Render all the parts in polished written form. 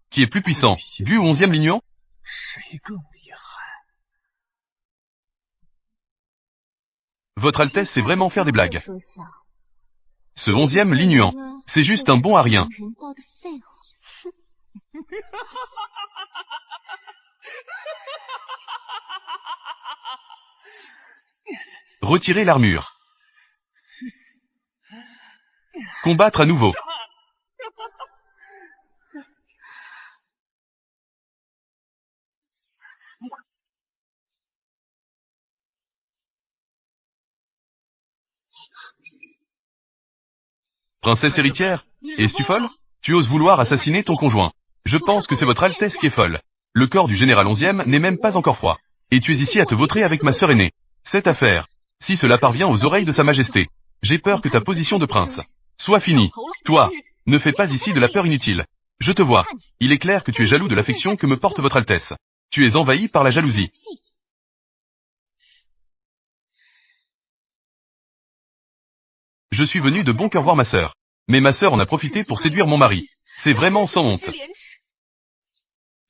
Qui est plus puissant, Gu ou 11e Lignuan? Votre Altesse sait vraiment faire des blagues. Ce 11e Lignuan, c'est juste un bon à rien. Retirez l'armure. Combattre à nouveau. Princesse héritière, es-tu folle? Tu oses vouloir assassiner ton conjoint. Je pense que c'est votre Altesse qui est folle. Le corps du général 11e n'est même pas encore froid. Et tu es ici à te vautrer avec ma sœur aînée. Cette affaire, si cela parvient aux oreilles de sa majesté, j'ai peur que ta position de prince soit finie. Toi, ne fais pas ici de la peur inutile. Je te vois. Il est clair que tu es jaloux de l'affection que me porte votre Altesse. Tu es envahi par la jalousie. Je suis venu de bon cœur voir ma sœur. Mais ma sœur en a profité pour séduire mon mari. C'est vraiment sans honte.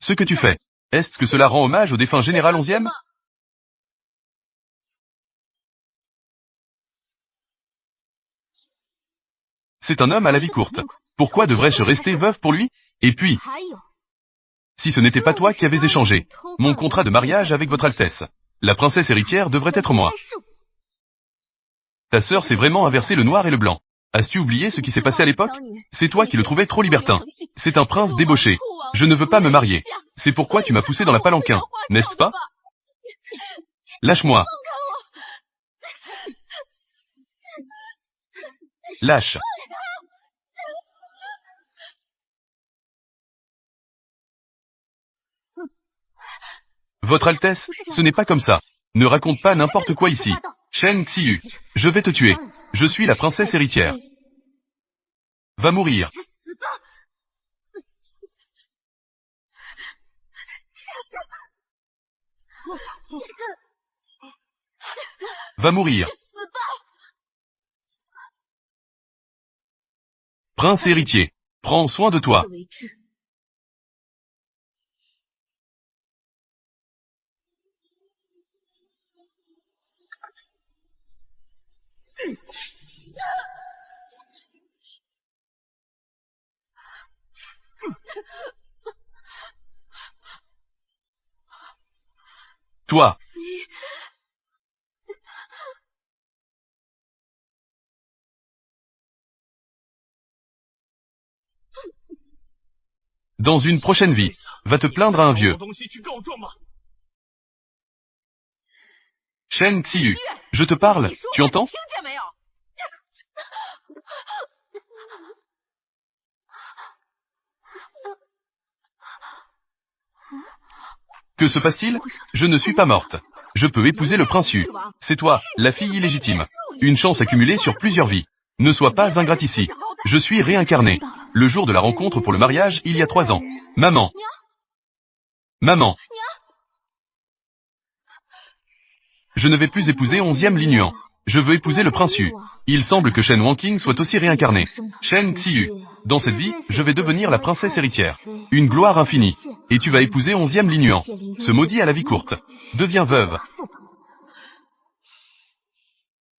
Ce que tu fais, est-ce que cela rend hommage au défunt général 11e? C'est un homme à la vie courte. Pourquoi devrais-je rester veuve pour lui? Et puis, si ce n'était pas toi qui avais échangé mon contrat de mariage avec votre Altesse, la princesse héritière devrait être moi. Ta sœur s'est vraiment inversé le noir et le blanc. As-tu oublié ce qui s'est passé à l'époque? C'est toi qui le trouvais trop libertin. C'est un prince débauché. Je ne veux pas me marier. C'est pourquoi tu m'as poussé dans la palanquin, n'est-ce pas? Lâche-moi. Lâche. Votre Altesse, ce n'est pas comme ça. Ne raconte pas n'importe quoi ici. Shen Xiu, je vais te tuer. Je suis la princesse héritière. Va mourir. Va mourir. Prince héritier, prends soin de toi. Toi. Dans une prochaine vie, va te plaindre à un vieux. Shen Xiu, je te parle, tu entends? Que se passe-t-il? Je ne suis pas morte. Je peux épouser le prince Yu. C'est toi, la fille illégitime. Une chance accumulée sur plusieurs vies. Ne sois pas ingrate ici. Je suis réincarné. Le jour de la rencontre pour le mariage, il y a 3 ans. Maman. Maman. Je ne vais plus épouser 11e Lignuan. Je veux épouser le prince Yu. Il semble que Shen Wanqing soit aussi réincarné. Shen Xiu. Dans cette vie, je vais devenir la princesse héritière. Une gloire infinie. Et tu vas épouser 11e Lignuan. Ce maudit à la vie courte. Deviens veuve.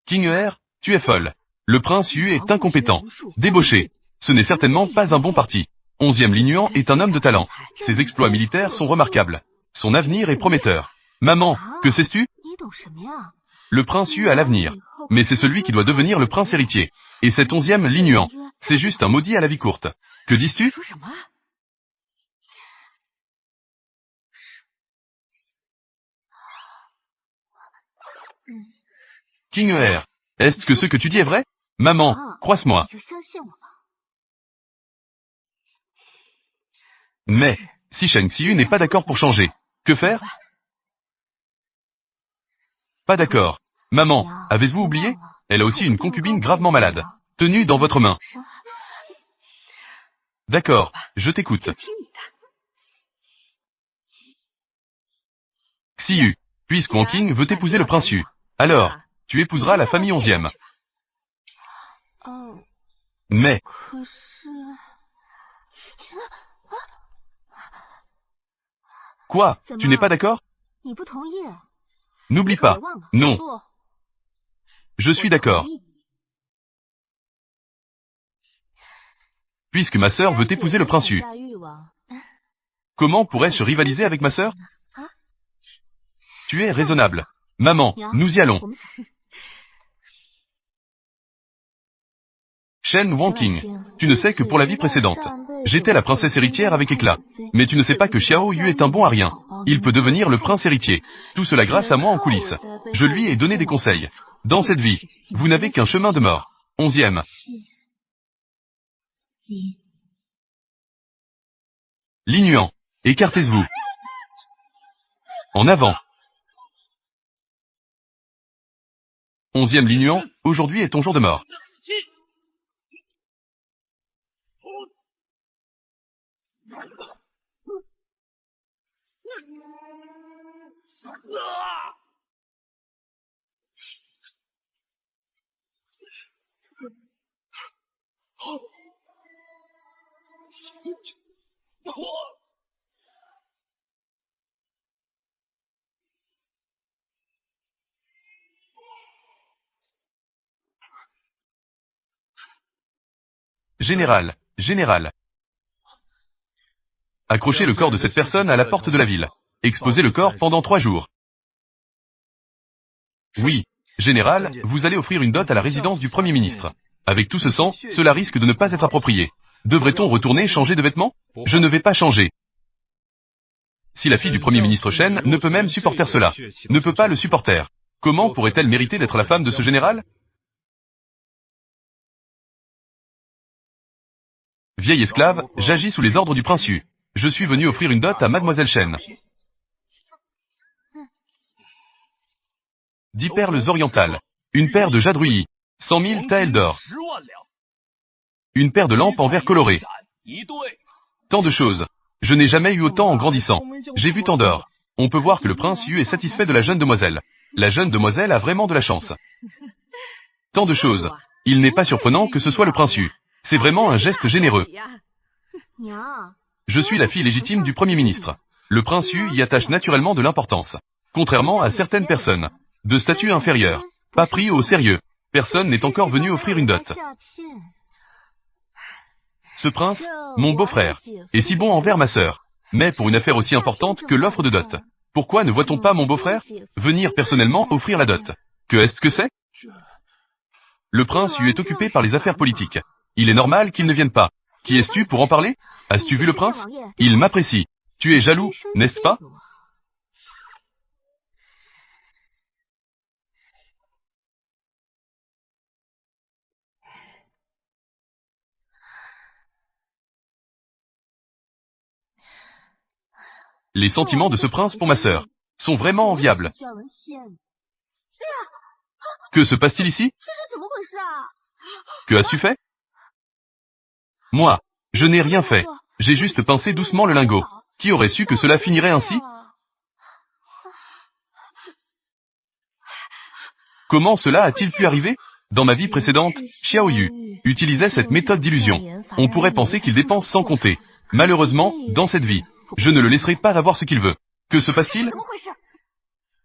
King Er, tu es folle. Le prince Yu est incompétent. Débauché. Ce n'est certainement pas un bon parti. 11e Lignuan est un homme de talent. Ses exploits militaires sont remarquables. Son avenir est prometteur. Maman, que sais-tu? Le prince Yu a l'avenir. Mais c'est celui qui doit devenir le prince héritier. Et cet 11e Lignuan, c'est juste un maudit à la vie courte. Que dis-tu? King Er, est-ce que ce que tu dis est vrai? Maman, croise-moi. Mais, si Shen Xiu n'est pas d'accord pour changer, que faire? Pas d'accord. Maman, avez-vous oublié? Elle a aussi une concubine gravement malade, tenue dans votre main. D'accord, je t'écoute. Xiu, puisque Wanqing veut épouser le prince Yu, alors, tu épouseras la famille 11e. Mais, Quoi? Tu n'es pas d'accord? N'oublie pas. Non. Je suis d'accord. Puisque ma sœur veut épouser le prince Yu. Comment pourrais-je rivaliser avec ma sœur? Tu es raisonnable. Maman, nous y allons. Shen Wanqing, tu ne sais que pour la vie précédente. J'étais la princesse héritière avec éclat. Mais tu ne sais pas que Xiao Yu est un bon à rien. Il peut devenir le prince héritier. Tout cela grâce à moi en coulisses. Je lui ai donné des conseils. Dans cette vie, vous n'avez qu'un chemin de mort. 11e. Lignuan, écartez-vous. En avant. 11e Lignuan, aujourd'hui est ton jour de mort. Général, général. Accrochez le corps de cette personne à la porte de la ville. Exposez le corps pendant 3 jours. Oui, général, vous allez offrir une dot à la résidence du Premier ministre. Avec tout ce sang, cela risque de ne pas être approprié. Devrait-on retourner changer de vêtements? Je ne vais pas changer. Si la fille du Premier ministre Shen ne peut même supporter cela, ne peut pas le supporter, comment pourrait-elle mériter d'être la femme de ce général? Vieille esclave, j'agis sous les ordres du prince Yu. Je suis venu offrir une dot à mademoiselle Shen. 10 perles orientales. Une paire de jadrouillis. 100 000 taels d'or. Une paire de lampes en verre coloré. Tant de choses. Je n'ai jamais eu autant en grandissant. J'ai vu tant d'or. On peut voir que le prince Yu est satisfait de la jeune demoiselle. La jeune demoiselle a vraiment de la chance. Tant de choses. Il n'est pas surprenant que ce soit le prince Yu. C'est vraiment un geste généreux. Je suis la fille légitime du Premier ministre. Le prince Yu y attache naturellement de l'importance. Contrairement à certaines personnes. De statut inférieur. Pas pris au sérieux. Personne n'est encore venu offrir une dot. Ce prince, mon beau-frère, est si bon envers ma sœur. Mais pour une affaire aussi importante que l'offre de dot. Pourquoi ne voit-on pas mon beau-frère venir personnellement offrir la dot? Que est-ce que c'est? Le prince Yu est occupé par les affaires politiques. Il est normal qu'il ne vienne pas. Qui es-tu pour en parler? As-tu vu le prince? Il m'apprécie. Tu es jaloux, n'est-ce pas? Les sentiments de ce prince pour ma sœur sont vraiment enviables. Que se passe-t-il ici? Que as-tu fait? Moi, je n'ai rien fait. J'ai juste pincé doucement le lingot. Qui aurait su que cela finirait ainsi? Comment cela a-t-il pu arriver? Dans ma vie précédente, Xiao Yu utilisait cette méthode d'illusion. On pourrait penser qu'il dépense sans compter. Malheureusement, dans cette vie, je ne le laisserai pas avoir ce qu'il veut. Que se passe-t-il?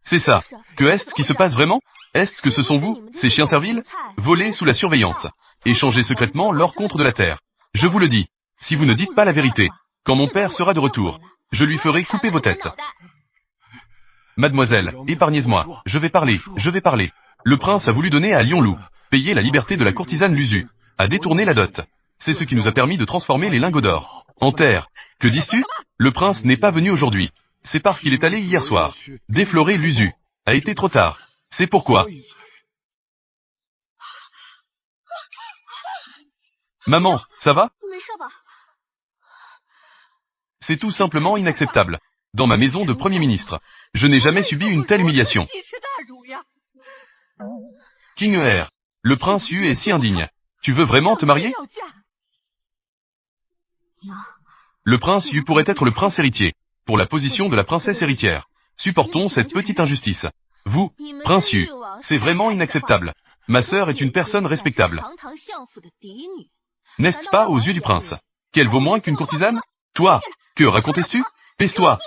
C'est ça. Que est-ce qui se passe vraiment? Est-ce que ce sont vous, ces chiens serviles? Volés sous la surveillance. Échangez secrètement l'or contre de la terre. Je vous le dis. Si vous ne dites pas la vérité, quand mon père sera de retour, je lui ferai couper vos têtes. Mademoiselle, épargnez-moi. Je vais parler, je vais parler. Le prince a voulu donner à Lionlou, payer la liberté de la courtisane Luzu, a détourné la dot. C'est ce qui nous a permis de transformer les lingots d'or en terre. Que dis-tu? Le prince n'est pas venu aujourd'hui. C'est parce qu'il est allé hier soir déflorer Luzu. A été trop tard. C'est pourquoi. Maman, ça va? C'est tout simplement inacceptable. Dans ma maison de Premier ministre, je n'ai jamais subi une telle humiliation. King Er, le prince Yu est si indigne. Tu veux vraiment te marier? Le prince Yu pourrait être le prince héritier, pour la position de la princesse héritière. Supportons cette petite injustice. Vous, prince Yu, c'est vraiment inacceptable. Ma sœur est une personne respectable. N'est-ce pas aux yeux du prince? Qu'elle vaut moins qu'une courtisane? Toi, que racontes-tu? Pèse-toi.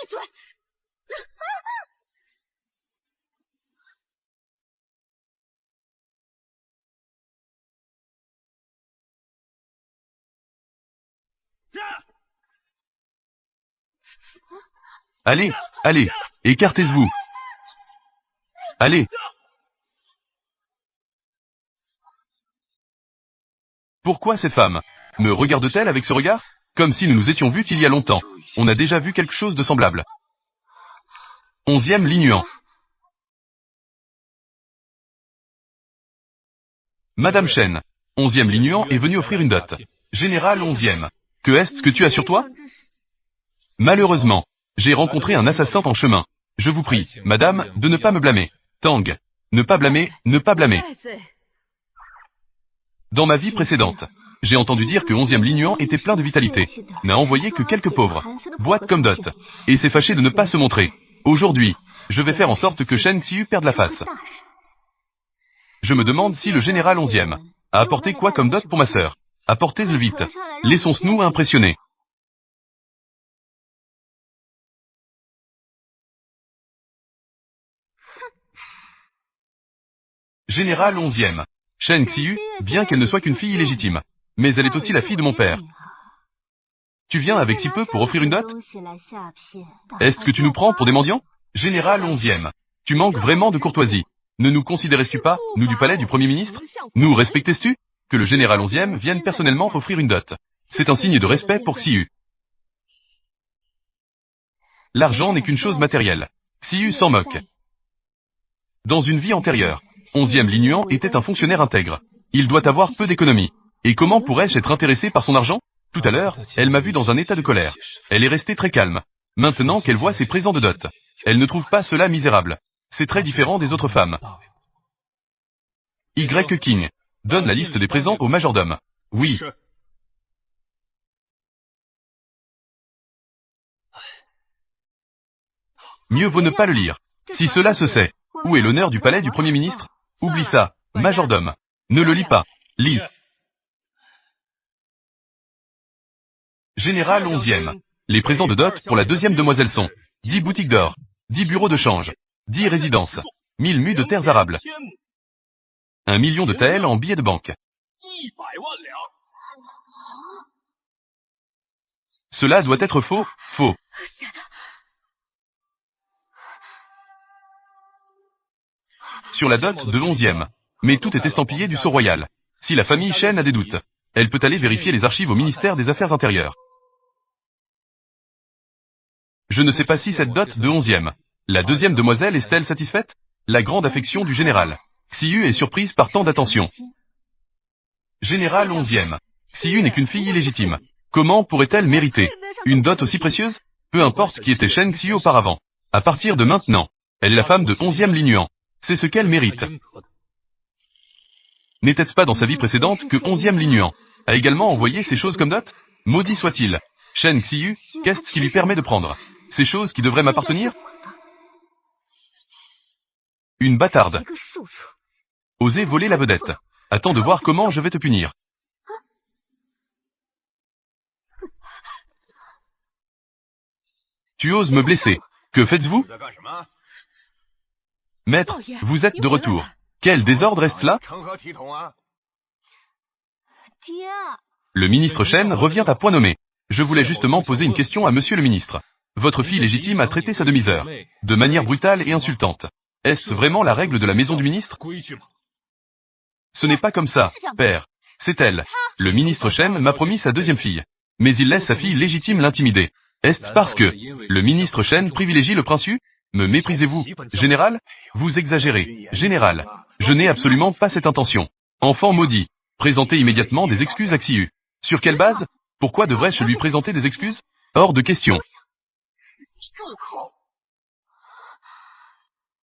Allez, allez, écartez-vous. Allez. Pourquoi cette femme me regarde-t-elle avec ce regard? Comme si nous nous étions vus il y a longtemps. On a déjà vu quelque chose de semblable. 11e Lignuant. Madame Chen, 11e Lignuant est venue offrir une dot. Général 11e. Que est-ce que tu as sur toi? Malheureusement, j'ai rencontré un assassin en chemin. Je vous prie, madame, de ne pas me blâmer. Tang. Ne pas blâmer, ne pas blâmer. Dans ma vie précédente, j'ai entendu dire que 11e Lignuant était plein de vitalité. N'a envoyé que quelques pauvres. Boîte comme dot. Et s'est fâché de ne pas se montrer. Aujourd'hui, je vais faire en sorte que Shen Xiu perde la face. Je me demande si le général 11e a apporté quoi comme dot pour ma sœur. Apportez-le vite. Laissons-nous impressionner. Général 11e. Shen Xiu, bien qu'elle ne soit qu'une fille illégitime. Mais elle est aussi la fille de mon père. Tu viens avec si peu pour offrir une dot? Est-ce que tu nous prends pour des mendiants? Général 11e. Tu manques vraiment de courtoisie. Ne nous considérais-tu pas, nous du palais du Premier ministre? Nous respectais-tu? Que le général 11e vienne personnellement offrir une dot. C'est un signe de respect pour Xiu. L'argent n'est qu'une chose matérielle. Xiu s'en moque. Dans une vie antérieure, 11e Lignuant était un fonctionnaire intègre. Il doit avoir peu d'économie. Et comment pourrais-je être intéressé par son argent? Tout à l'heure, elle m'a vu dans un état de colère. Elle est restée très calme. Maintenant qu'elle voit ses présents de dot, elle ne trouve pas cela misérable. C'est très différent des autres femmes. Y. King. Donne la liste des présents au majordome. Oui. Mieux vaut ne pas le lire. Si cela se sait, où est l'honneur du palais du Premier ministre? Oublie ça, majordome. Ne le lis pas. Lis. Général 11e. Les présents de dot pour la deuxième demoiselle sont 10 boutiques d'or, 10 bureaux de change, 10 résidences, 1000 mus de terres arables, 1 million de taels en billets de banque. Cela doit être faux, faux. Sur la dot de l'11e. Mais tout est estampillé du sceau royal. Si la famille Chen a des doutes, elle peut aller vérifier les archives au ministère des Affaires intérieures. Je ne sais pas si cette dot de 11e. La deuxième demoiselle est-elle satisfaite? La grande affection du général. Xiu est surprise par tant d'attention. Général 11e. Xiu n'est qu'une fille illégitime. Comment pourrait-elle mériter une dot aussi précieuse? Peu importe qui était Shen Xiu auparavant. À partir de maintenant, elle est la femme de 11e Lignuant. C'est ce qu'elle mérite. N'était-ce pas dans sa vie précédente que 11e Lignuant a également envoyé ces choses comme dot? Maudit soit-il. Shen Xiu, qu'est-ce qui lui permet de prendre ces choses qui devraient m'appartenir? Une bâtarde. Oser voler la vedette. Attends de voir comment je vais te punir. Tu oses me blesser. Que faites-vous? Maître, vous êtes de retour. Quel désordre est-ce là? Le ministre Chen revient à point nommé. Je voulais justement poser une question à monsieur le ministre. Votre fille légitime a traité sa demi-sœur de manière brutale et insultante. Est-ce vraiment la règle de la maison du ministre? Ce n'est pas comme ça, père. C'est elle. Le ministre Chen m'a promis sa deuxième fille. Mais il laisse sa fille légitime l'intimider. Est-ce parce que le ministre Chen privilégie le prince Yu? Me méprisez-vous, général? Vous exagérez, général. Je n'ai absolument pas cette intention. Enfant maudit. Présentez immédiatement des excuses à Xiu. Sur quelle base? Pourquoi devrais-je lui présenter des excuses? Hors de question.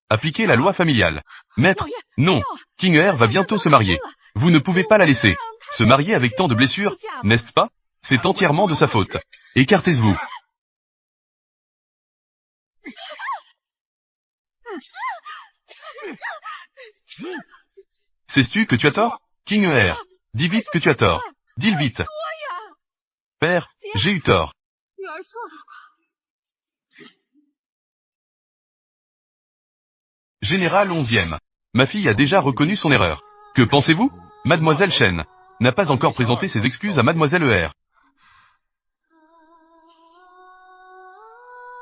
Appliquez la loi familiale. Maître, non. King Er va bientôt se marier. Vous ne pouvez pas la laisser se marier avec tant de blessures, n'est-ce pas? C'est entièrement de sa faute. Écartez-vous. Sais-tu que tu as tort? King Er, dis vite que tu as tort. Dis-le vite. Père, j'ai eu tort. Général 11e. Ma fille a déjà reconnu son erreur. Que pensez-vous? Mademoiselle Chen n'a pas encore présenté ses excuses à Mademoiselle Er.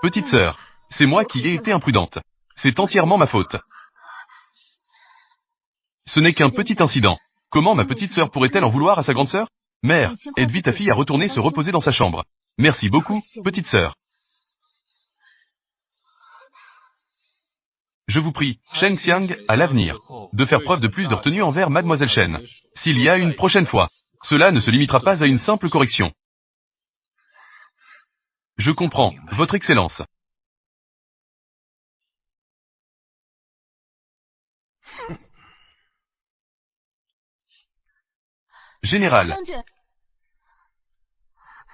Petite sœur, c'est moi qui ai été imprudente. C'est entièrement ma faute. Ce n'est qu'un petit incident. Comment ma petite sœur pourrait-elle en vouloir à sa grande sœur? Mère, aide vite ta fille à retourner se reposer dans sa chambre. Merci beaucoup, petite sœur. Je vous prie, Shen Xiang, à l'avenir, de faire preuve de plus de retenue envers mademoiselle Shen. S'il y a une prochaine fois, cela ne se limitera pas à une simple correction. Je comprends, votre excellence. Général.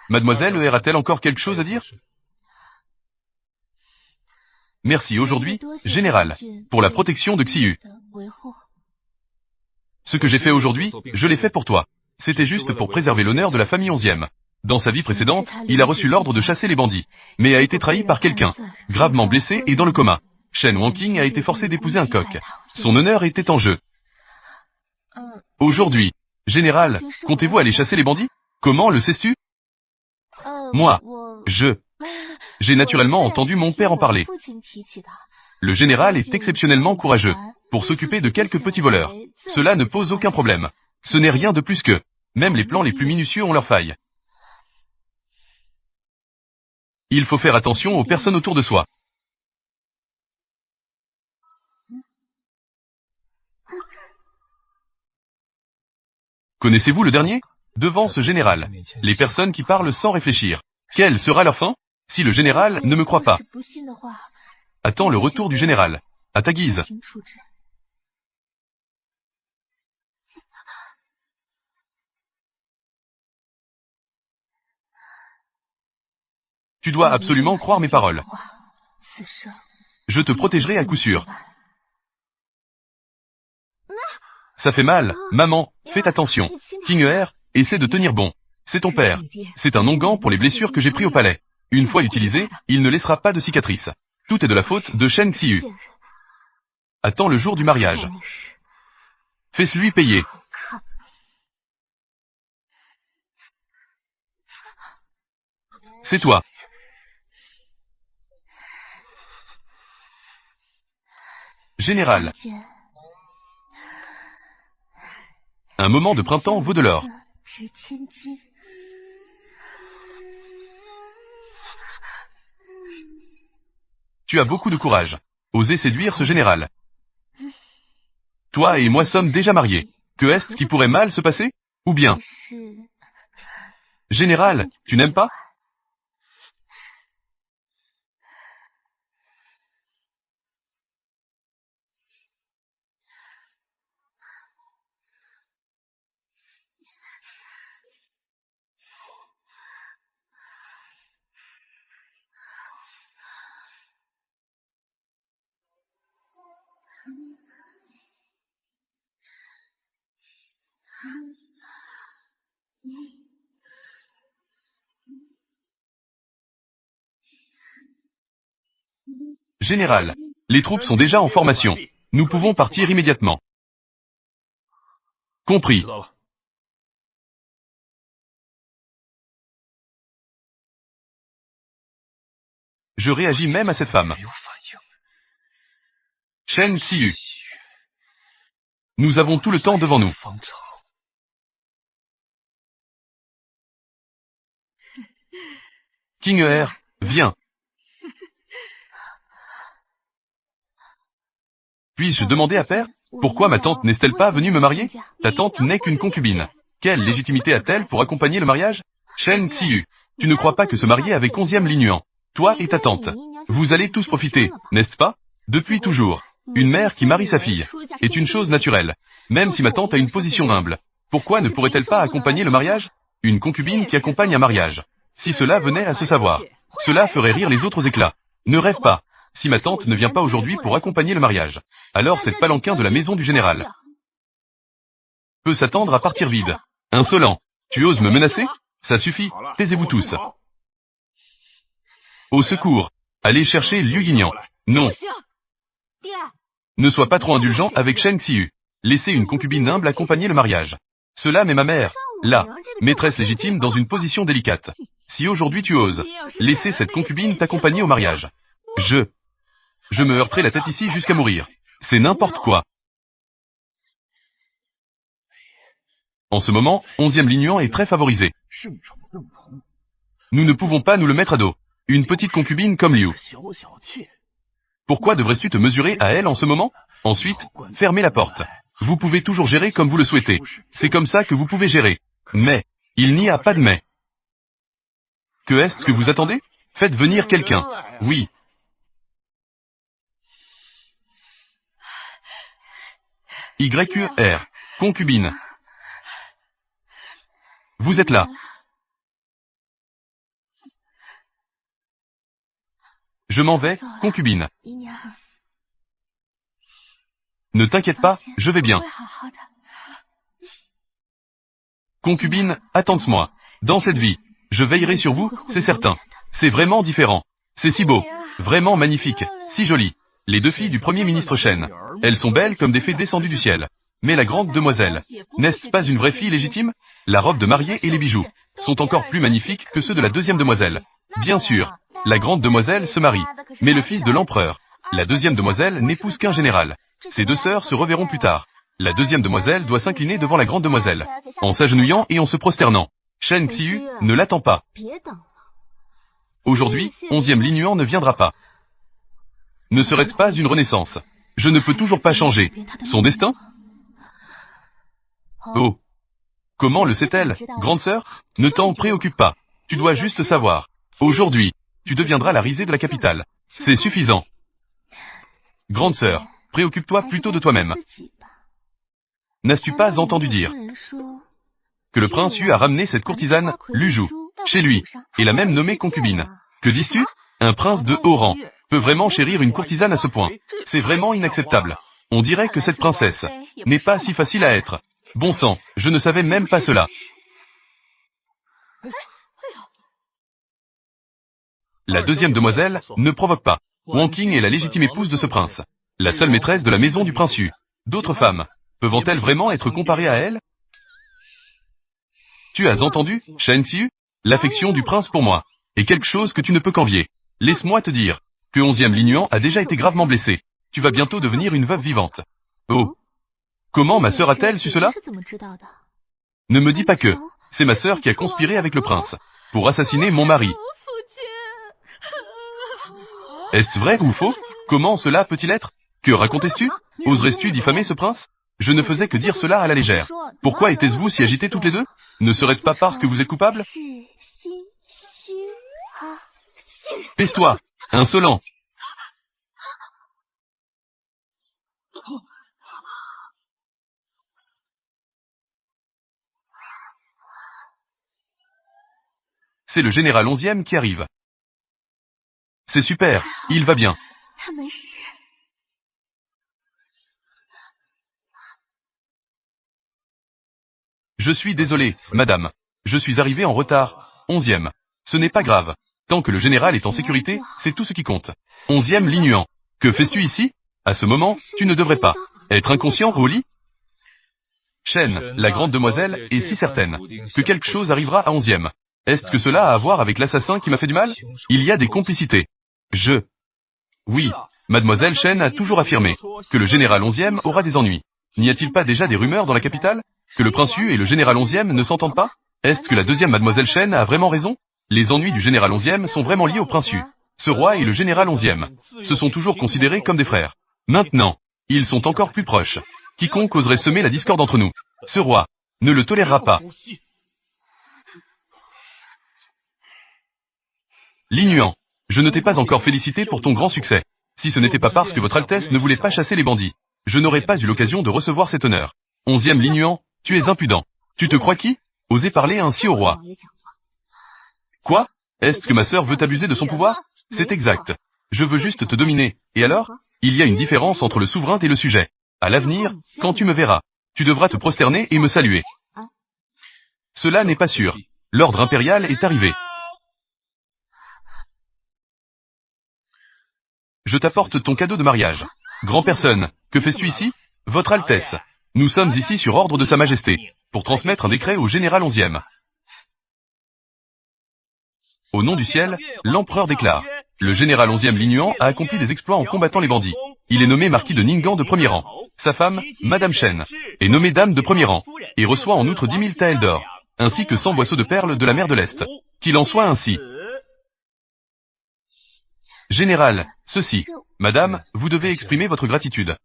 Mademoiselle ER a-t-elle encore quelque chose à dire? Merci aujourd'hui, Général, pour la protection de Xiyu. Ce que j'ai fait aujourd'hui, je l'ai fait pour toi. C'était juste pour préserver l'honneur de la famille 11e. Dans sa vie précédente, il a reçu l'ordre de chasser les bandits, mais a été trahi par quelqu'un, gravement blessé et dans le coma. Shen Wanqing a été forcé d'épouser un coq. Son honneur était en jeu. Aujourd'hui, Général, comptez-vous aller chasser les bandits? Comment le sais-tu? Moi, j'ai naturellement entendu mon père en parler. Le général est exceptionnellement courageux pour s'occuper de quelques petits voleurs. Cela ne pose aucun problème. Ce n'est rien de plus que, même les plans les plus minutieux ont leurs failles. Il faut faire attention aux personnes autour de soi. Connaissez-vous le dernier? Devant ce général, les personnes qui parlent sans réfléchir. Quelle sera leur fin? Si le général ne me croit pas. Attends le retour du général. À ta guise. Tu dois absolument croire mes paroles. Je te protégerai à coup sûr. Ça fait mal, maman, faites attention. King Er, essaie de tenir bon. C'est ton père. C'est un onguent pour les blessures que j'ai pris au palais. Une fois utilisé, il ne laissera pas de cicatrices. Tout est de la faute de Shen Xiyu. Attends le jour du mariage. Fais-lui payer. C'est toi. Général. Un moment de printemps vaut de l'or. Tu as beaucoup de courage. Osez séduire ce général. Toi et moi sommes déjà mariés. Que est-ce qui pourrait mal se passer? Ou bien? Général, tu n'aimes pas? Général, les troupes sont déjà en formation. Nous pouvons partir immédiatement. Compris. Je réagis même à cette femme. Shen Xiyu. Nous avons tout le temps devant nous. King Er, viens. Puis-je demander à père, pourquoi ma tante n'est-elle pas venue me marier? Ta tante n'est qu'une concubine. Quelle légitimité a-t-elle pour accompagner le mariage? Shen Xiyu, tu ne crois pas que se marier avec 11e Linuan, toi et ta tante, vous allez tous profiter, n'est-ce pas? Depuis toujours, une mère qui marie sa fille est une chose naturelle, même si ma tante a une position humble. Pourquoi ne pourrait-elle pas accompagner le mariage? Une concubine qui accompagne un mariage. Si cela venait à se savoir, cela ferait rire les autres éclats. Ne rêve pas. Si ma tante ne vient pas aujourd'hui pour accompagner le mariage, alors cette palanquin de la maison du général peut s'attendre à partir vide. Insolent. Tu oses me menacer? Ça suffit, taisez-vous tous. Au secours. Allez chercher Liu Yinyan. Non. Ne sois pas trop indulgent avec Shen Xiyu. Laissez une concubine humble accompagner le mariage. Cela met ma mère Là, maîtresse légitime dans une position délicate. Si aujourd'hui tu oses laisser cette concubine t'accompagner au mariage, je me heurterai la tête ici jusqu'à mourir. C'est n'importe quoi. En ce moment, 11e Lignuan est très favorisé. Nous ne pouvons pas nous le mettre à dos. Une petite concubine comme Liu. Pourquoi devrais-tu te mesurer à elle en ce moment? Ensuite, fermez la porte. Vous pouvez toujours gérer comme vous le souhaitez. C'est comme ça que vous pouvez gérer. Mais, il n'y a pas de mais. Que est-ce que vous attendez? Faites venir quelqu'un. Oui. YQR. Concubine. Vous êtes là. Je m'en vais, concubine. Ne t'inquiète pas, je vais bien. Concubine, attends-moi. Dans cette vie, je veillerai sur vous, c'est certain. C'est vraiment différent. C'est si beau. Vraiment magnifique. Si joli. Les deux filles du Premier ministre Shen. Elles sont belles comme des fées descendues du ciel. Mais la grande demoiselle, n'est-ce pas une vraie fille légitime? La robe de mariée et les bijoux sont encore plus magnifiques que ceux de la deuxième demoiselle. Bien sûr, la grande demoiselle se marie. Mais le fils de l'empereur, la deuxième demoiselle n'épouse qu'un général. Ces deux sœurs se reverront plus tard. La deuxième demoiselle doit s'incliner devant la grande demoiselle, en s'agenouillant et en se prosternant. Shen Xiu ne l'attend pas. Aujourd'hui, 11e Lignuan ne viendra pas. Ne serait-ce pas une renaissance? Je ne peux toujours pas changer son destin? Oh! Comment le sait-elle, grande sœur? Ne t'en préoccupe pas. Tu dois juste savoir. Aujourd'hui, tu deviendras la risée de la capitale. C'est suffisant. Grande sœur, préoccupe-toi plutôt de toi-même. N'as-tu pas entendu dire que le prince Yu a ramené cette courtisane, Lu Zhu, chez lui, et l'a même nommée concubine? Que dis-tu? Un prince de haut rang peut vraiment chérir une courtisane à ce point? C'est vraiment inacceptable. On dirait que cette princesse n'est pas si facile à être. Bon sang, je ne savais même pas cela. La deuxième demoiselle ne provoque pas. Wang Qing est la légitime épouse de ce prince. La seule maîtresse de la maison du prince Yu. D'autres femmes, peuvent-elles vraiment être comparées à elle? Tu as entendu, Shen Xiu? L'affection du prince pour moi est quelque chose que tu ne peux qu'envier. Laisse-moi te dire que 11e Lignuan a déjà été gravement blessé. Tu vas bientôt devenir une veuve vivante. Oh! Comment ma sœur a-t-elle su cela? Ne me dis pas que c'est ma sœur qui a conspiré avec le prince pour assassiner mon mari. Est-ce vrai ou faux? Comment cela peut-il être? Que racontais-tu? Oserais-tu diffamer ce prince? Je ne faisais que dire cela à la légère. Pourquoi étiez-vous si agités toutes les deux? Ne serait-ce pas parce que vous êtes coupables? Tais-toi, insolent! C'est le général 11e qui arrive. C'est super, il va bien. Je suis désolé, madame. Je suis arrivé en retard. 11e. Ce n'est pas grave. Tant que le général est en sécurité, c'est tout ce qui compte. 11e Lignuan. Que fais-tu ici? À ce moment, tu ne devrais pas être inconscient au lit? Shen, la grande demoiselle, est si certaine que quelque chose arrivera à 11e. Est-ce que cela a à voir avec l'assassin qui m'a fait du mal? Il y a des complicités. Oui, mademoiselle Shen a toujours affirmé que le général 11e aura des ennuis. N'y a-t-il pas déjà des rumeurs dans la capitale? Que le prince Yu et le général 11e ne s'entendent pas? Est-ce que la deuxième mademoiselle Shen a vraiment raison? Les ennuis du général 11e sont vraiment liés au prince Yu. Ce roi et le général 11e se sont toujours considérés comme des frères. Maintenant, ils sont encore plus proches. Quiconque oserait semer la discorde entre nous, ce roi ne le tolérera pas. Lignuan, je ne t'ai pas encore félicité pour ton grand succès. Si ce n'était pas parce que votre Altesse ne voulait pas chasser les bandits, je n'aurais pas eu l'occasion de recevoir cet honneur. 11e Lignuan, tu es impudent. Tu te crois qui? Oser parler ainsi au roi. Quoi? Est-ce que ma sœur veut abuser de son pouvoir? C'est exact. Je veux juste te dominer. Et alors? Il y a une différence entre le souverain et le sujet. À l'avenir, quand tu me verras, tu devras te prosterner et me saluer. Cela n'est pas sûr. L'ordre impérial est arrivé. Je t'apporte ton cadeau de mariage. Grand personne, que fais-tu ici? Votre Altesse. Nous sommes ici sur ordre de Sa Majesté. pour transmettre un décret au général 11e. Au nom du ciel, l'empereur déclare. Le général 11e Li Nuan a accompli des exploits en combattant les bandits. Il est nommé marquis de Ningguang de premier rang. Sa femme, Madame Chen, est nommée dame de premier rang, et reçoit en outre 10 000 taels d'or, ainsi que 100 boisseaux de perles de la mer de l'Est. Qu'il en soit ainsi. Général, ceci. Madame, vous devez exprimer votre gratitude.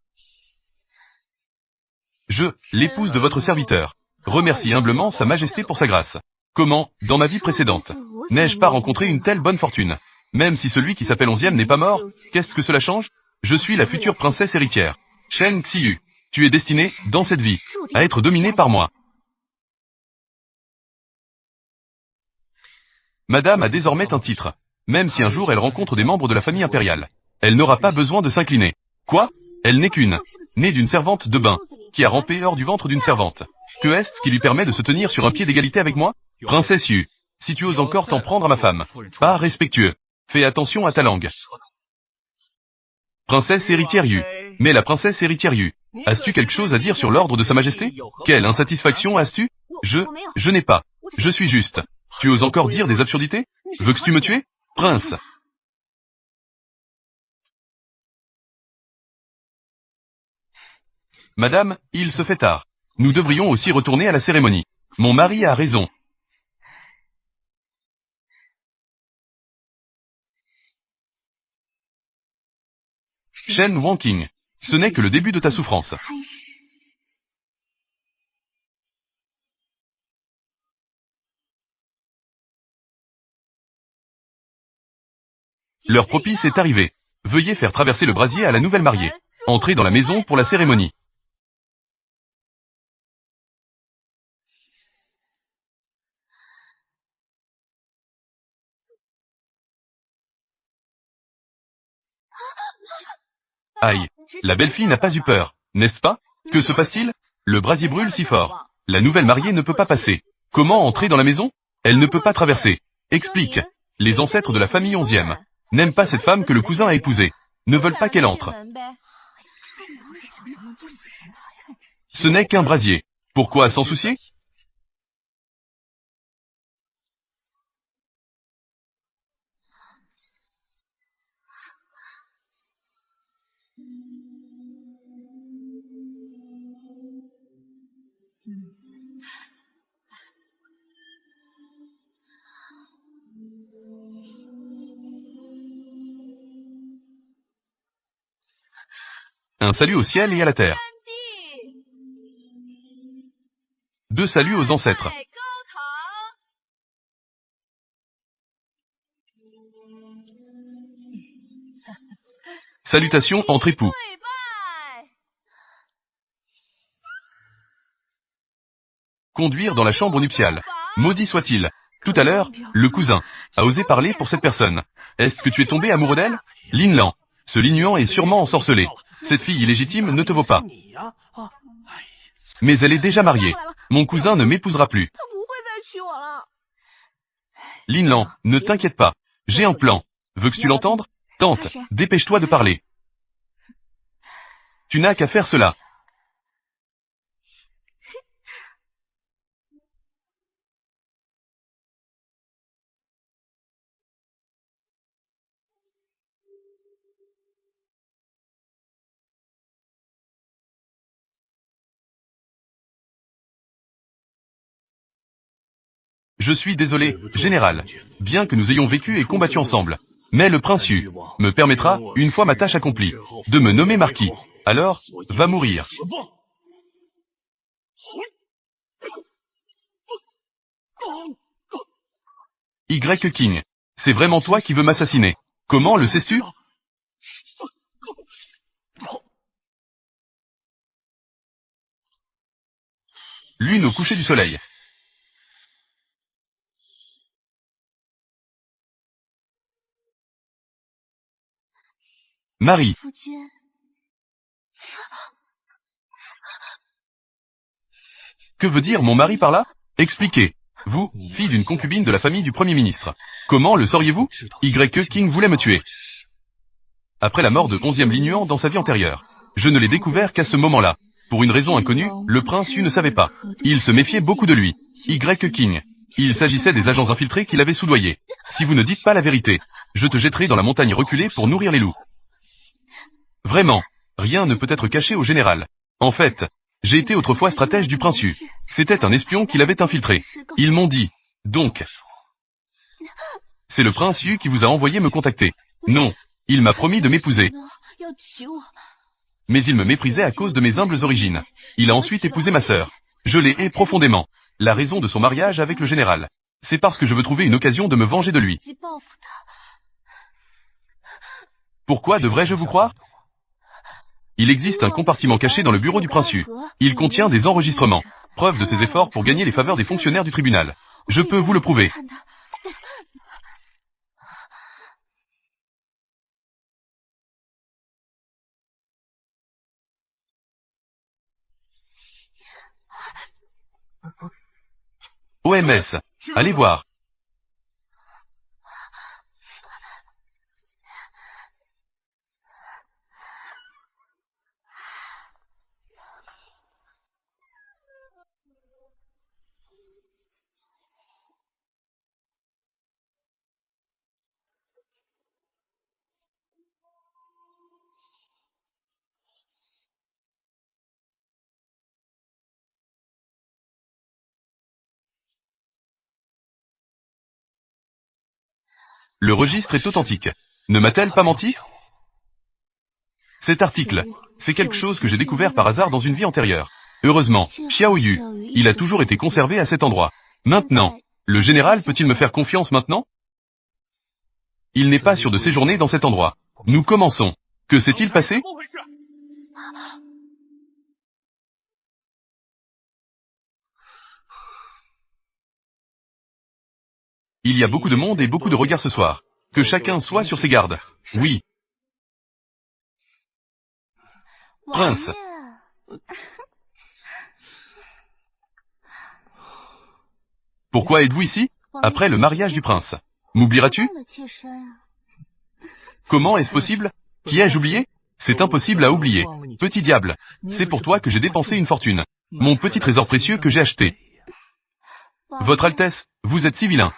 Je, l'épouse de votre serviteur, remercie humblement Sa Majesté pour sa grâce. Comment, dans ma vie précédente, n'ai-je pas rencontré une telle bonne fortune? Même si celui qui s'appelle 11e n'est pas mort, qu'est-ce que cela change? Je suis la future princesse héritière. Shen Xiyu, tu es destinée, dans cette vie, à être dominée par moi. Madame a désormais un titre. Même si un jour elle rencontre des membres de la famille impériale, elle n'aura pas besoin de s'incliner. Quoi? Elle n'est qu'une, née d'une servante de bain, qui a rampé hors du ventre d'une servante. Que est-ce qui lui permet de se tenir sur un pied d'égalité avec moi? Princesse Yu, si tu oses encore t'en prendre à ma femme, pas respectueux. Fais attention à ta langue. Princesse héritière Yu. Mais la princesse héritière Yu, as-tu quelque chose à dire sur l'ordre de Sa Majesté? Quelle insatisfaction as-tu? Je n'ai pas. Je suis juste. Tu oses encore dire des absurdités? Veux-tu me tuer? Prince. Madame, il se fait tard. Nous devrions aussi retourner à la cérémonie. Mon mari a raison. Shen Wangqing, ce n'est que le début de ta souffrance. L'heure propice est arrivée. Veuillez faire traverser le brasier à la nouvelle mariée. Entrez dans la maison pour la cérémonie. Aïe, la belle fille n'a pas eu peur, n'est-ce pas? Que se passe-t-il? Le brasier brûle si fort. La nouvelle mariée ne peut pas passer. Comment entrer dans la maison? Elle ne peut pas traverser. Explique. Les ancêtres de la famille 11e n'aiment pas cette femme que le cousin a épousée. Ne veulent pas qu'elle entre. Ce n'est qu'un brasier. Pourquoi s'en soucier? Un salut au ciel et à la terre. 2 saluts aux ancêtres. Salutations entre époux. Conduire dans la chambre nuptiale. Maudit soit-il. Tout à l'heure, le cousin a osé parler pour cette personne. Est-ce que tu es tombé amoureux d'elle? Lin Lan, ce Li Nuan est sûrement ensorcelé. Cette fille illégitime ne te vaut pas. Mais elle est déjà mariée. Mon cousin ne m'épousera plus. Lin Lan, ne t'inquiète pas. J'ai un plan. Veux-tu l'entendre? Tente, dépêche-toi de parler. Tu n'as qu'à faire cela. Je suis désolé, général. Bien que nous ayons vécu et combattu ensemble. Mais le prince Yu me permettra, une fois ma tâche accomplie, de me nommer marquis. Alors, va mourir. Y. King, c'est vraiment toi qui veux m'assassiner. Comment le sais-tu? Lune au coucher du soleil. Marie. Que veut dire mon mari par là? Expliquez. Vous, fille d'une concubine de la famille du Premier ministre. Comment le sauriez-vous? Y. King voulait me tuer. Après la mort de 11e Li Nuan dans sa vie antérieure. Je ne l'ai découvert qu'à ce moment-là. Pour une raison inconnue, le prince Yu ne savait pas. Il se méfiait beaucoup de lui. Y. King. Il s'agissait des agents infiltrés qu'il avait soudoyés. Si vous ne dites pas la vérité, je te jetterai dans la montagne reculée pour nourrir les loups. Vraiment, rien ne peut être caché au général. En fait, j'ai été autrefois stratège du prince Yu. C'était un espion qu'il avait infiltré. Ils m'ont dit. Donc, c'est le prince Yu qui vous a envoyé me contacter. Non, il m'a promis de m'épouser. Mais il me méprisait à cause de mes humbles origines. Il a ensuite épousé ma sœur. Je l'ai hais profondément. La raison de son mariage avec le général, c'est parce que je veux trouver une occasion de me venger de lui. Pourquoi devrais-je vous croire? Il existe un compartiment caché dans le bureau du prince Yu. Il contient des enregistrements, preuve de ses efforts pour gagner les faveurs des fonctionnaires du tribunal. Je peux vous le prouver. OMS, allez voir. Le registre est authentique. Ne m'a-t-elle pas menti? Cet article, c'est quelque chose que j'ai découvert par hasard dans une vie antérieure. Heureusement, Xiao Yu, il a toujours été conservé à cet endroit. Maintenant, le général peut-il me faire confiance maintenant? Il n'est pas sûr de séjourner dans cet endroit. Nous commençons. Que s'est-il passé? Il y a beaucoup de monde et beaucoup de regards ce soir. Que chacun soit sur ses gardes. Oui. Prince. Pourquoi êtes-vous ici? Après le mariage du prince. M'oublieras-tu? Comment est-ce possible? Qui ai-je oublié? C'est impossible à oublier. Petit diable, c'est pour toi que j'ai dépensé une fortune. Mon petit trésor précieux que j'ai acheté. Votre Altesse, vous êtes si vilain.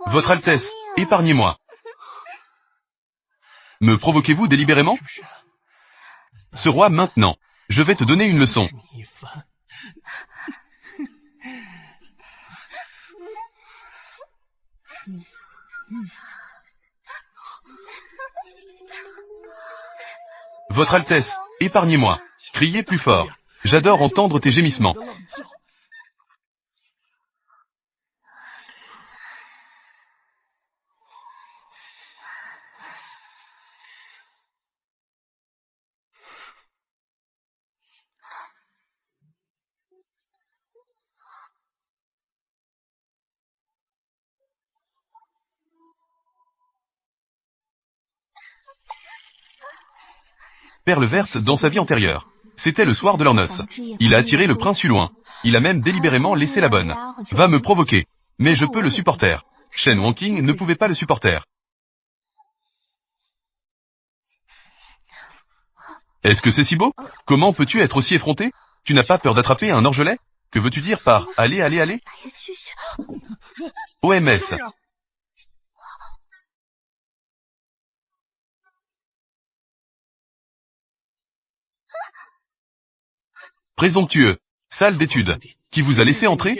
Votre Altesse, épargnez-moi. Me provoquez-vous délibérément? Ce roi maintenant, je vais te donner une leçon. Votre Altesse, épargnez-moi. Criez plus fort. J'adore entendre tes gémissements. Perle verte dans sa vie antérieure. C'était le soir de leurs noces. Il a attiré le prince Yu loin. Il a même délibérément laissé la bonne. Va me provoquer. Mais je peux le supporter. Shen Wangqing ne pouvait pas le supporter. Est-ce que c'est si beau? Comment peux-tu être aussi effronté? Tu n'as pas peur d'attraper un orgelet? Que veux-tu dire par « allez, allez, allez » OMS. Présomptueux, salle d'études, qui vous a laissé entrer?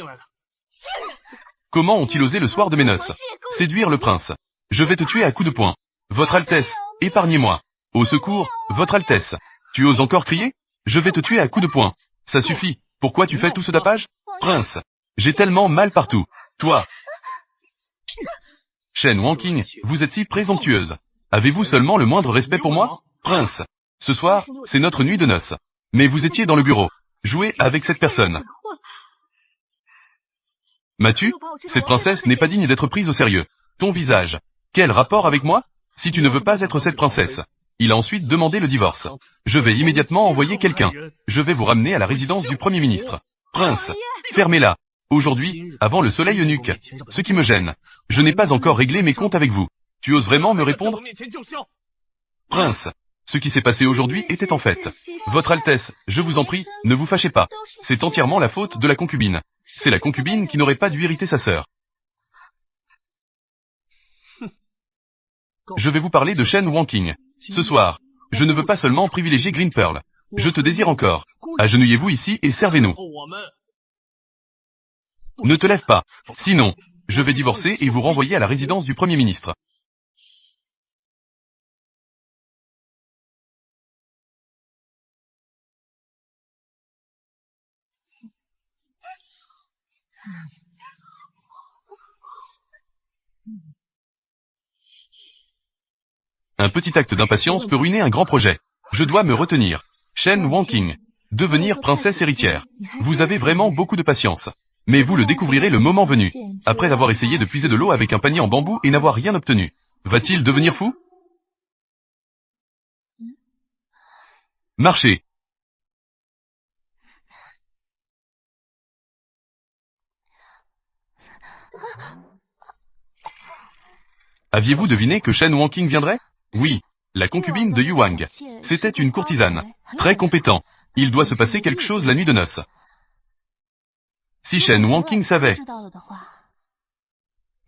Comment ont-ils osé le soir de mes noces séduire le prince? Je vais te tuer à coups de poing. Votre Altesse, épargnez-moi. Au secours, Votre Altesse. Tu oses encore crier? Je vais te tuer à coups de poing. Ça suffit. Pourquoi tu fais tout ce tapage? Prince, j'ai tellement mal partout. Toi. Shen Wangqing, vous êtes si présomptueuse. Avez-vous seulement le moindre respect pour moi? Prince, ce soir, c'est notre nuit de noces. Mais vous étiez dans le bureau. Jouez avec cette personne. M'as-tu? Cette princesse n'est pas digne d'être prise au sérieux. Ton visage. Quel rapport avec moi? Si tu ne veux pas être cette princesse, Il a ensuite demandé le divorce. Je vais immédiatement envoyer quelqu'un. Je vais vous ramener à la résidence du Premier ministre. Prince, fermez-la. Aujourd'hui, avant le soleil eunuque. Ce qui me gêne. Je n'ai pas encore réglé mes comptes avec vous. Tu oses vraiment me répondre? Prince, ce qui s'est passé aujourd'hui était en fait. Votre Altesse, je vous en prie, ne vous fâchez pas. C'est entièrement la faute de la concubine. C'est la concubine qui n'aurait pas dû irriter sa sœur. Je vais vous parler de Shen Wanqing. Ce soir, je ne veux pas seulement privilégier Green Pearl. Je te désire encore. Agenouillez-vous ici et servez-nous. Ne te lève pas. Sinon, je vais divorcer et vous renvoyer à la résidence du Premier ministre. Un petit acte d'impatience peut ruiner un grand projet. Je dois me retenir. Shen Wanqing. Devenir princesse héritière. Vous avez vraiment beaucoup de patience. Mais vous le découvrirez le moment venu. Après avoir essayé de puiser de l'eau avec un panier en bambou et n'avoir rien obtenu. Va-t-il devenir fou? Marchez. Aviez-vous deviné que Shen Wanqing viendrait? Oui, la concubine de Yuang. C'était une courtisane. Très compétent. Il doit se passer quelque chose la nuit de noces. Si Shen Wanqing savait,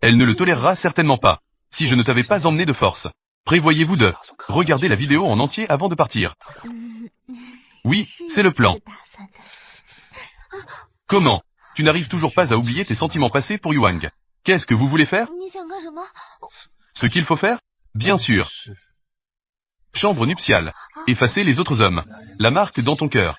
elle ne le tolérera certainement pas. Si je ne t'avais pas emmené de force. Prévoyez-vous de regarder la vidéo en entier avant de partir. Oui, c'est le plan. Comment? Tu n'arrives toujours pas à oublier tes sentiments passés pour Yuang. Qu'est-ce que vous voulez faire? Ce qu'il faut faire? Bien sûr. Chambre nuptiale. Effacer les autres hommes. La marque dans ton cœur.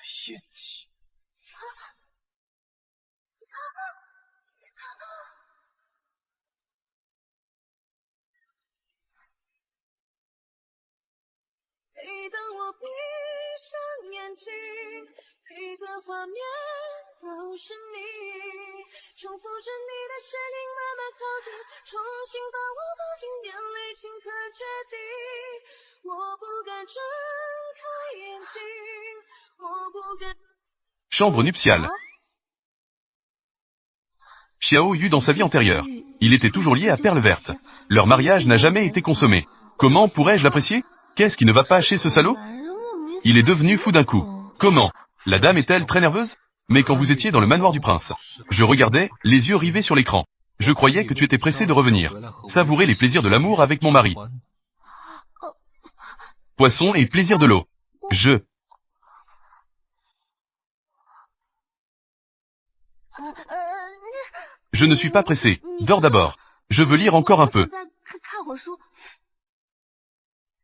Chambre nuptiale. Xiao Yu dans sa vie antérieure. Il était toujours lié à Perle Verte. Leur mariage n'a jamais été consommé. Comment pourrais-je l'apprécier? Qu'est-ce qui ne va pas chez ce salaud? Il est devenu fou d'un coup. Comment? La dame est-elle très nerveuse? Mais quand vous étiez dans le manoir du prince, je regardais, les yeux rivés sur l'écran. Je croyais que tu étais pressé de revenir. Savourer les plaisirs de l'amour avec mon mari. Poisson et plaisir de l'eau. Je ne suis pas pressé. Dors d'abord. Je veux lire encore un peu.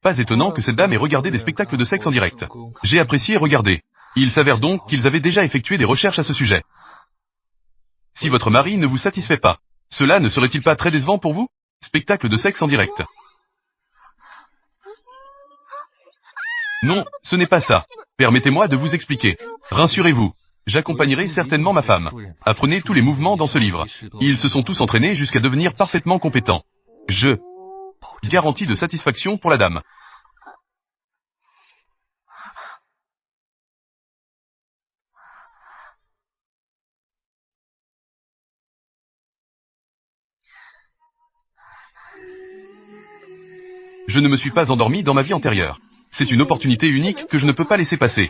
Pas étonnant que cette dame ait regardé des spectacles de sexe en direct. J'ai apprécié regarder. Il s'avère donc qu'ils avaient déjà effectué des recherches à ce sujet. Si votre mari ne vous satisfait pas, cela ne serait-il pas très décevant pour vous? Spectacle de sexe en direct. Non, ce n'est pas ça. Permettez-moi de vous expliquer. Rassurez-vous. J'accompagnerai certainement ma femme. Apprenez tous les mouvements dans ce livre. Ils se sont tous entraînés jusqu'à devenir parfaitement compétents. Je garantie de satisfaction pour la dame. Je ne me suis pas endormi dans ma vie antérieure. C'est une opportunité unique que je ne peux pas laisser passer.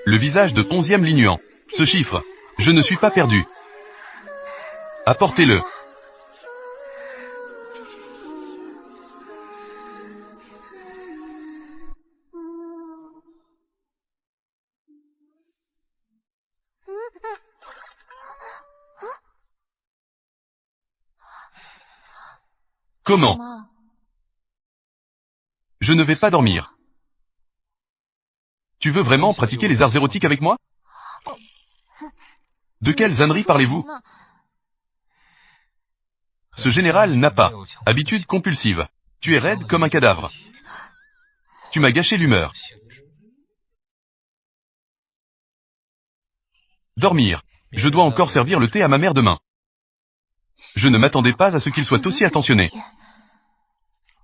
Le visage de 11e Linuan. Ce chiffre. Je ne suis pas perdu. Apportez-le. Comment? Je ne vais pas dormir. Tu veux vraiment pratiquer les arts érotiques avec moi? De quelles âneries parlez-vous? Ce général n'a pas habitude compulsive. Tu es raide comme un cadavre. Tu m'as gâché l'humeur. Dormir. Je dois encore servir le thé à ma mère demain. Je ne m'attendais pas à ce qu'il soit aussi attentionné.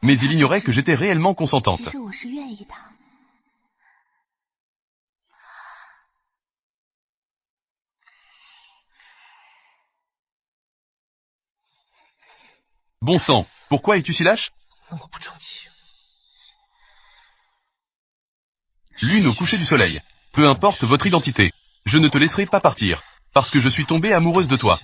mais il ignorait que j'étais réellement consentante. Bon sang, pourquoi es-tu si lâche? Lune au coucher du soleil. Peu importe votre identité. Je ne te laisserai pas partir, parce que je suis tombée amoureuse de toi.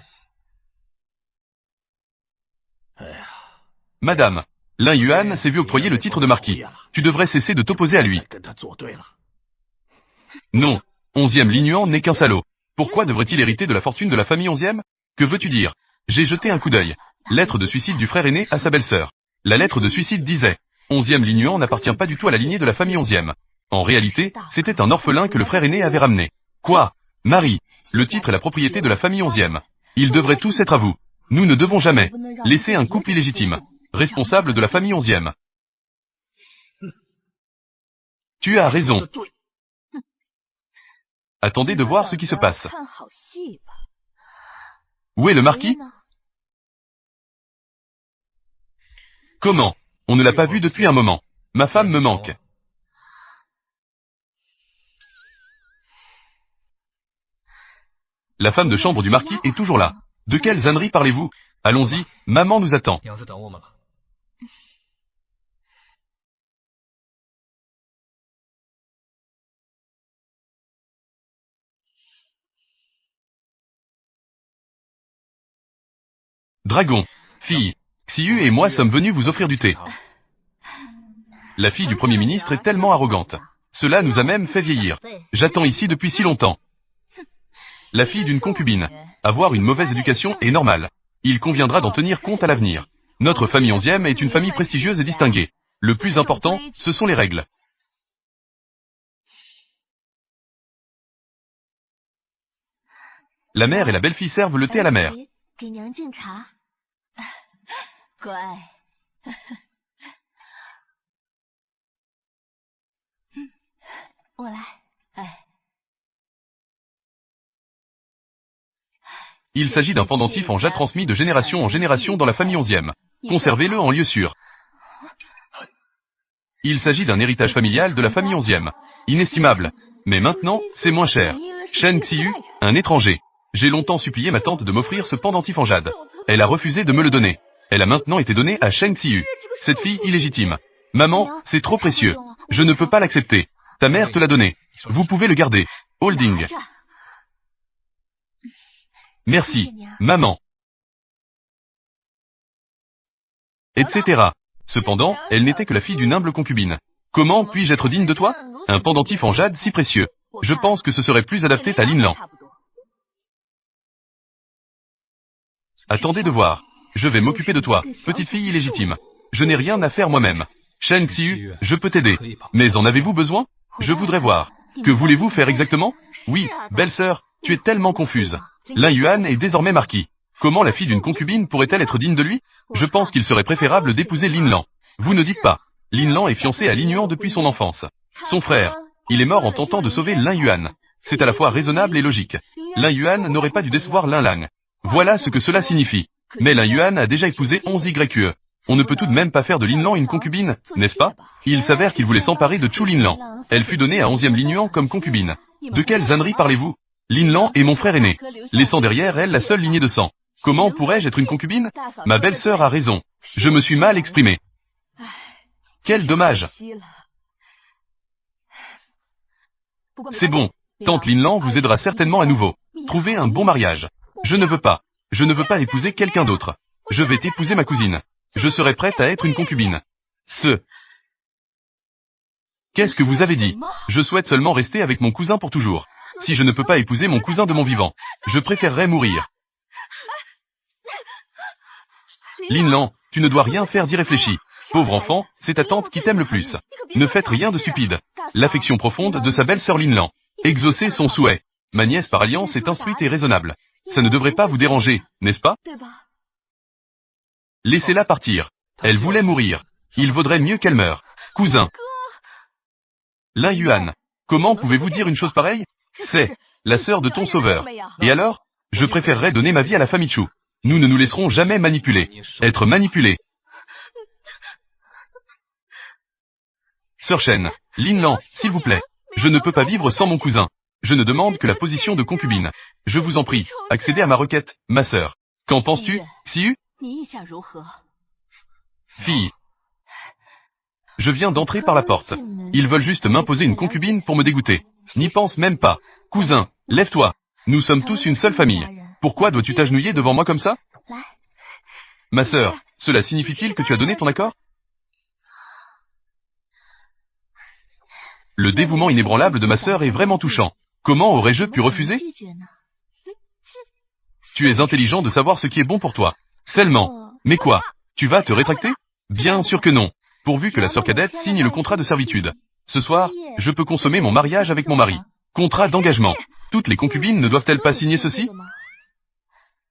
Madame, Lin Yuan s'est vu octroyer le titre de marquis. Tu devrais cesser de t'opposer à lui. Non, 11e Lin Yuan n'est qu'un salaud. Pourquoi devrait-il hériter de la fortune de la famille 11e? Que veux-tu dire? J'ai jeté un coup d'œil. Lettre de suicide du frère aîné à sa belle-sœur. La lettre de suicide disait, 11e Lin Yuan n'appartient pas du tout à la lignée de la famille 11e. En réalité, c'était un orphelin que le frère aîné avait ramené. Quoi? Marie, le titre et la propriété de la famille 11e. Ils devraient tous être à vous. Nous ne devons jamais laisser un couple illégitime, responsable de la famille 11e. Tu as raison. Attendez de voir ce qui se passe. Où est le marquis? Comment? On ne l'a pas vu depuis un moment. Ma femme me manque. La femme de chambre du marquis est toujours là. De quelles âneries parlez-vous? Allons-y, maman nous attend. Dragon, fille, Xiu et moi sommes venus vous offrir du thé. La fille du Premier ministre est tellement arrogante. Cela nous a même fait vieillir. J'attends ici depuis si longtemps. La fille d'une concubine. Avoir une mauvaise éducation est normal. Il conviendra d'en tenir compte à l'avenir. Notre famille 11e est une famille prestigieuse et distinguée. Le plus important, ce sont les règles. La mère et la belle-fille servent le thé à la mère. Il s'agit d'un pendentif en jade transmis de génération en génération dans la famille 11e. Conservez-le en lieu sûr. Il s'agit d'un héritage familial de la famille 11e. Inestimable. Mais maintenant, c'est moins cher. Shen Xiu, un étranger. J'ai longtemps supplié ma tante de m'offrir ce pendentif en jade. Elle a refusé de me le donner. Elle a maintenant été donnée à Shen Xiu. Cette fille illégitime. Maman, c'est trop précieux. Je ne peux pas l'accepter. Ta mère te l'a donné. Vous pouvez le garder. Holding. Merci, maman. Etc. Cependant, elle n'était que la fille d'une humble concubine. Comment puis-je être digne de toi? Un pendentif en jade si précieux. Je pense que ce serait plus adapté à Lin Lan. Attendez de voir. Je vais m'occuper de toi, petite fille illégitime. Je n'ai rien à faire moi-même. Shen Xiu, je peux t'aider. Mais en avez-vous besoin? Je voudrais voir. Que voulez-vous faire exactement? Oui, belle-sœur, tu es tellement confuse. Lin Yuan est désormais marquis. Comment la fille d'une concubine pourrait-elle être digne de lui? Je pense qu'il serait préférable d'épouser Lin Lan. Vous ne dites pas. Lin Lan est fiancé à Lin Yuan depuis son enfance. Son frère. Il est mort en tentant de sauver Lin Yuan. C'est à la fois raisonnable et logique. Lin Yuan n'aurait pas dû décevoir Lin Lang. Voilà ce que cela signifie. Mais Lin Yuan a déjà épousé 11 YQE. On ne peut tout de même pas faire de Lin Lan une concubine, n'est-ce pas? Il s'avère qu'il voulait s'emparer de Chu Lin Lan. Elle fut donnée à 11e Lin Yuan comme concubine. De quelles âneries parlez-vous? Lin Lan est mon frère aîné, laissant derrière elle la seule lignée de sang. Comment pourrais-je être une concubine? Ma belle-sœur a raison. Je me suis mal exprimé. Quel dommage. C'est bon. Tante Lin Lan vous aidera certainement à nouveau. Trouvez un bon mariage. Je ne veux pas. Je ne veux pas épouser quelqu'un d'autre. Je vais t'épouser ma cousine. Je serai prête à être une concubine. Qu'est-ce que vous avez dit? Je souhaite seulement rester avec mon cousin pour toujours. Si je ne peux pas épouser mon cousin de mon vivant, je préférerais mourir. Lin Lan, tu ne dois rien faire d'irréfléchi. Pauvre enfant, c'est ta tante qui t'aime le plus. Ne faites rien de stupide. L'affection profonde de sa belle-sœur Lin Lan. Exaucez son souhait. Ma nièce par alliance est instruite et raisonnable. Ça ne devrait pas vous déranger, n'est-ce pas? Laissez-la partir. Elle voulait mourir. Il vaudrait mieux qu'elle meure. Cousin. Lin Yuan. Comment pouvez-vous dire une chose pareille? C'est la sœur de ton sauveur. Et alors? Je préférerais donner ma vie à la famille Chu. Nous ne nous laisserons jamais manipuler. Être manipulés. Sœur Shen, Lin Lan, s'il vous plaît. Je ne peux pas vivre sans mon cousin. Je ne demande que la position de concubine. Je vous en prie, accédez à ma requête, ma sœur. Qu'en penses-tu, Xiu? Fille. Je viens d'entrer par la porte. Ils veulent juste m'imposer une concubine pour me dégoûter. N'y pense même pas. Cousin, lève-toi. Nous sommes tous une seule famille. Pourquoi dois-tu t'agenouiller devant moi comme ça? Ma sœur, cela signifie-t-il que tu as donné ton accord? Le dévouement inébranlable de ma sœur est vraiment touchant. Comment aurais-je pu refuser? Tu es intelligent de savoir ce qui est bon pour toi. Seulement. Mais quoi? Tu vas te rétracter? Bien sûr que non. Pourvu que la sœur cadette signe le contrat de servitude. Ce soir, je peux consommer mon mariage avec mon mari. Contrat d'engagement. Toutes les concubines ne doivent-elles pas signer ceci?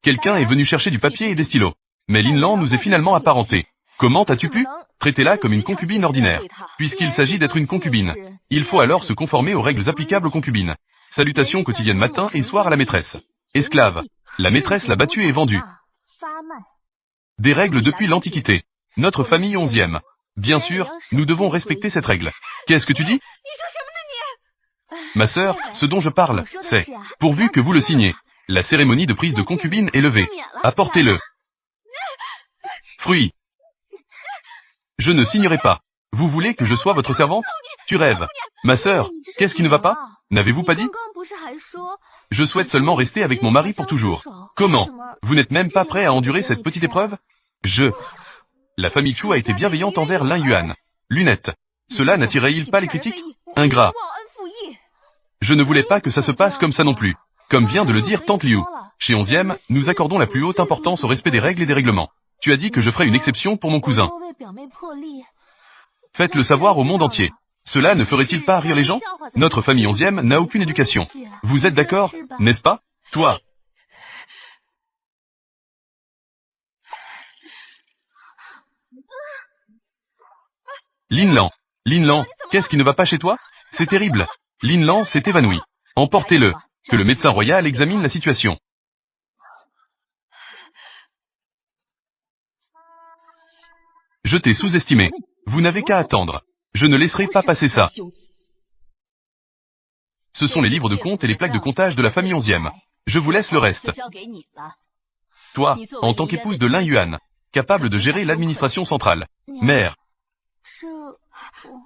Quelqu'un est venu chercher du papier et des stylos. Mais Lin Lan nous est finalement apparenté. Comment as-tu pu? Traitez-la comme une concubine ordinaire. Puisqu'il s'agit d'être une concubine. Il faut alors se conformer aux règles applicables aux concubines. Salutations quotidiennes matin et soir à la maîtresse. Esclave. La maîtresse l'a battue et vendue. Des règles depuis l'Antiquité. Notre famille 11e. Bien sûr, nous devons respecter cette règle. Qu'est-ce que tu dis? Ma sœur, ce dont je parle, c'est, pourvu que vous le signiez, la cérémonie de prise de concubine est levée. Apportez-le. Fruit. Je ne signerai pas. Vous voulez que je sois votre servante? Tu rêves. Ma sœur, qu'est-ce qui ne va pas? N'avez-vous pas dit? Je souhaite seulement rester avec mon mari pour toujours. Comment? Vous n'êtes même pas prêt à endurer cette petite épreuve? La famille Chu a été bienveillante envers Lin Yuan. Lunette. Cela n'attirait-il pas les critiques? Ingrat. Je ne voulais pas que ça se passe comme ça non plus. Comme vient de le dire Tante Liu. Chez 11e, nous accordons la plus haute importance au respect des règles et des règlements. Tu as dit que je ferais une exception pour mon cousin. Faites-le savoir au monde entier. Cela ne ferait-il pas rire les gens? Notre famille 11e n'a aucune éducation. Vous êtes d'accord, n'est-ce pas? Toi. Lin Lan. Lin Lan, qu'est-ce qui ne va pas chez toi? C'est terrible. Lin Lan s'est évanoui. Emportez-le. Que le médecin royal examine la situation. Je t'ai sous-estimé. Vous n'avez qu'à attendre. Je ne laisserai pas passer ça. Ce sont les livres de compte et les plaques de comptage de la famille 11e. Je vous laisse le reste. Toi, en tant qu'épouse de Lin Yuan, capable de gérer l'administration centrale. Mère.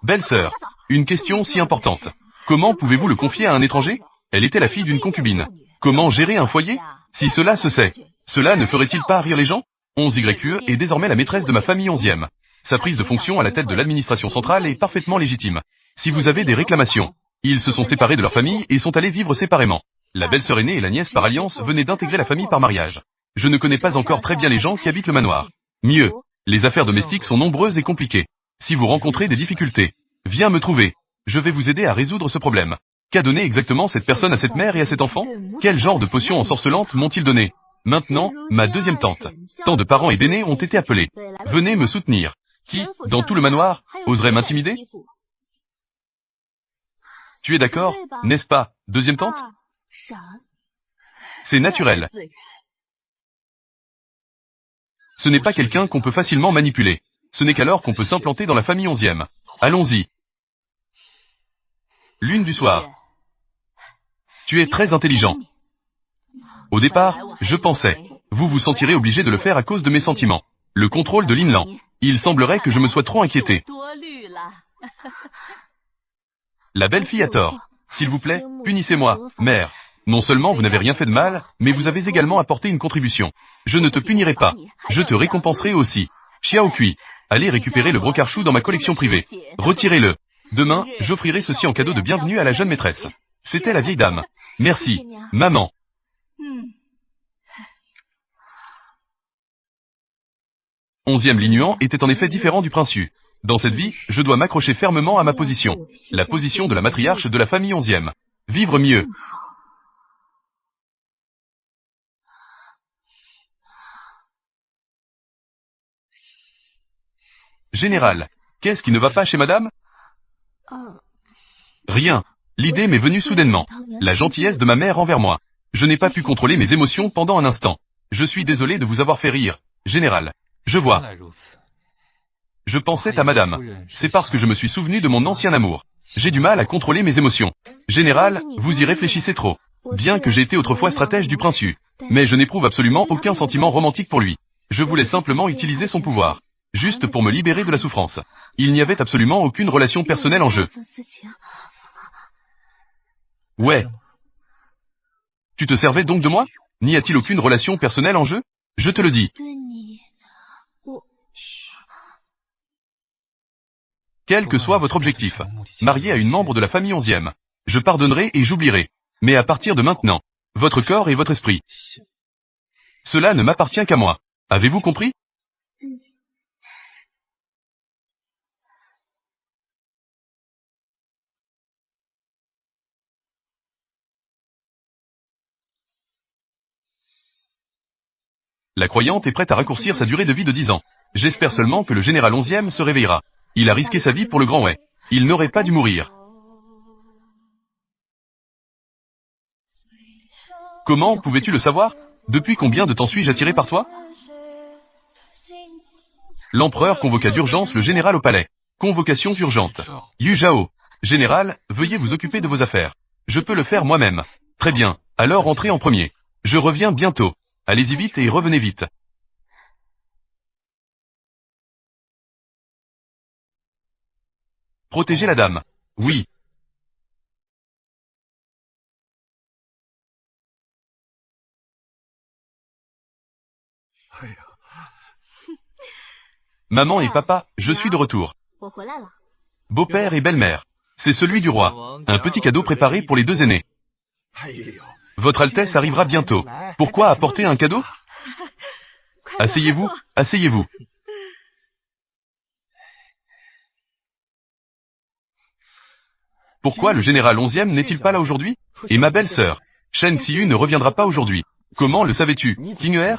Belle-sœur, une question si importante. Comment pouvez-vous le confier à un étranger? Elle était la fille d'une concubine. Comment gérer un foyer? Si cela se sait, cela ne ferait-il pas rire les gens? 11YQE est désormais la maîtresse de ma famille 11e. Sa prise de fonction à la tête de l'administration centrale est parfaitement légitime. Si vous avez des réclamations, ils se sont séparés de leur famille et sont allés vivre séparément. La belle-sœur aînée et la nièce par alliance venaient d'intégrer la famille par mariage. Je ne connais pas encore très bien les gens qui habitent le manoir. Mieux, les affaires domestiques sont nombreuses et compliquées. Si vous rencontrez des difficultés, viens me trouver. Je vais vous aider à résoudre ce problème. Qu'a donné exactement cette personne à cette mère et à cet enfant? Quel genre de potion ensorcelante m'ont-ils donné? Maintenant, ma deuxième tante. Tant de parents et d'aînés ont été appelés. Venez me soutenir. Qui, dans tout le manoir, oserait m'intimider? Tu es d'accord, n'est-ce pas, deuxième tante? C'est naturel. Ce n'est pas quelqu'un qu'on peut facilement manipuler. Ce n'est qu'alors qu'on peut s'implanter dans la famille 11e. Allons-y. Lune du soir. Tu es très intelligent. Au départ, je pensais, vous vous sentirez obligé de le faire à cause de mes sentiments. Le contrôle de Lin Lan. Il semblerait que je me sois trop inquiété. La belle fille a tort. S'il vous plaît, punissez-moi, mère. Non seulement vous n'avez rien fait de mal, mais vous avez également apporté une contribution. Je ne te punirai pas. Je te récompenserai aussi. Xiao Kui, allez récupérer le brocart chou dans ma collection privée. Retirez-le. Demain, j'offrirai ceci en cadeau de bienvenue à la jeune maîtresse. C'était la vieille dame. Merci, maman. Onzième Lin Yuan était en effet différent du prince Yu. Dans cette vie, je dois m'accrocher fermement à ma position. La position de la matriarche de la famille 11e. Vivre mieux. Général, qu'est-ce qui ne va pas chez madame? Rien. L'idée m'est venue soudainement. La gentillesse de ma mère envers moi. Je n'ai pas pu contrôler mes émotions pendant un instant. Je suis désolé de vous avoir fait rire, général. Je vois. Je pensais à madame. C'est parce que je me suis souvenu de mon ancien amour. J'ai du mal à contrôler mes émotions. Général, vous y réfléchissez trop. Bien que j'ai été autrefois stratège du prince Yu. Mais je n'éprouve absolument aucun sentiment romantique pour lui. Je voulais simplement utiliser son pouvoir. Juste pour me libérer de la souffrance. Il n'y avait absolument aucune relation personnelle en jeu. Ouais. Tu te servais donc de moi? N'y a-t-il aucune relation personnelle en jeu? Je te le dis. Quel que soit votre objectif, marié à une membre de la famille 11e, je pardonnerai et j'oublierai. Mais à partir de maintenant, votre corps et votre esprit, cela ne m'appartient qu'à moi. Avez-vous compris? La croyante est prête à raccourcir sa durée de vie de 10 ans. J'espère seulement que le général 11e se réveillera. Il a risqué sa vie pour le grand ouais. Il n'aurait pas dû mourir. Comment pouvais-tu le savoir? Depuis combien de temps suis-je attiré par toi? L'empereur convoqua d'urgence le général au palais. Convocation urgente. Yu Zhao. Général, veuillez vous occuper de vos affaires. Je peux le faire moi-même. Très bien, alors entrez en premier. Je reviens bientôt. Allez-y vite et revenez vite. Protégez la dame. Oui. Maman et papa, je suis de retour. Beau-père et belle-mère. C'est celui du roi. Un petit cadeau préparé pour les deux aînés. Votre Altesse arrivera bientôt. Pourquoi apporter un cadeau? Asseyez-vous, asseyez-vous. Pourquoi le général 11e n'est-il pas là aujourd'hui? Et ma belle-sœur, Shen Xiyu ne reviendra pas aujourd'hui. Comment le savais-tu, Tingher?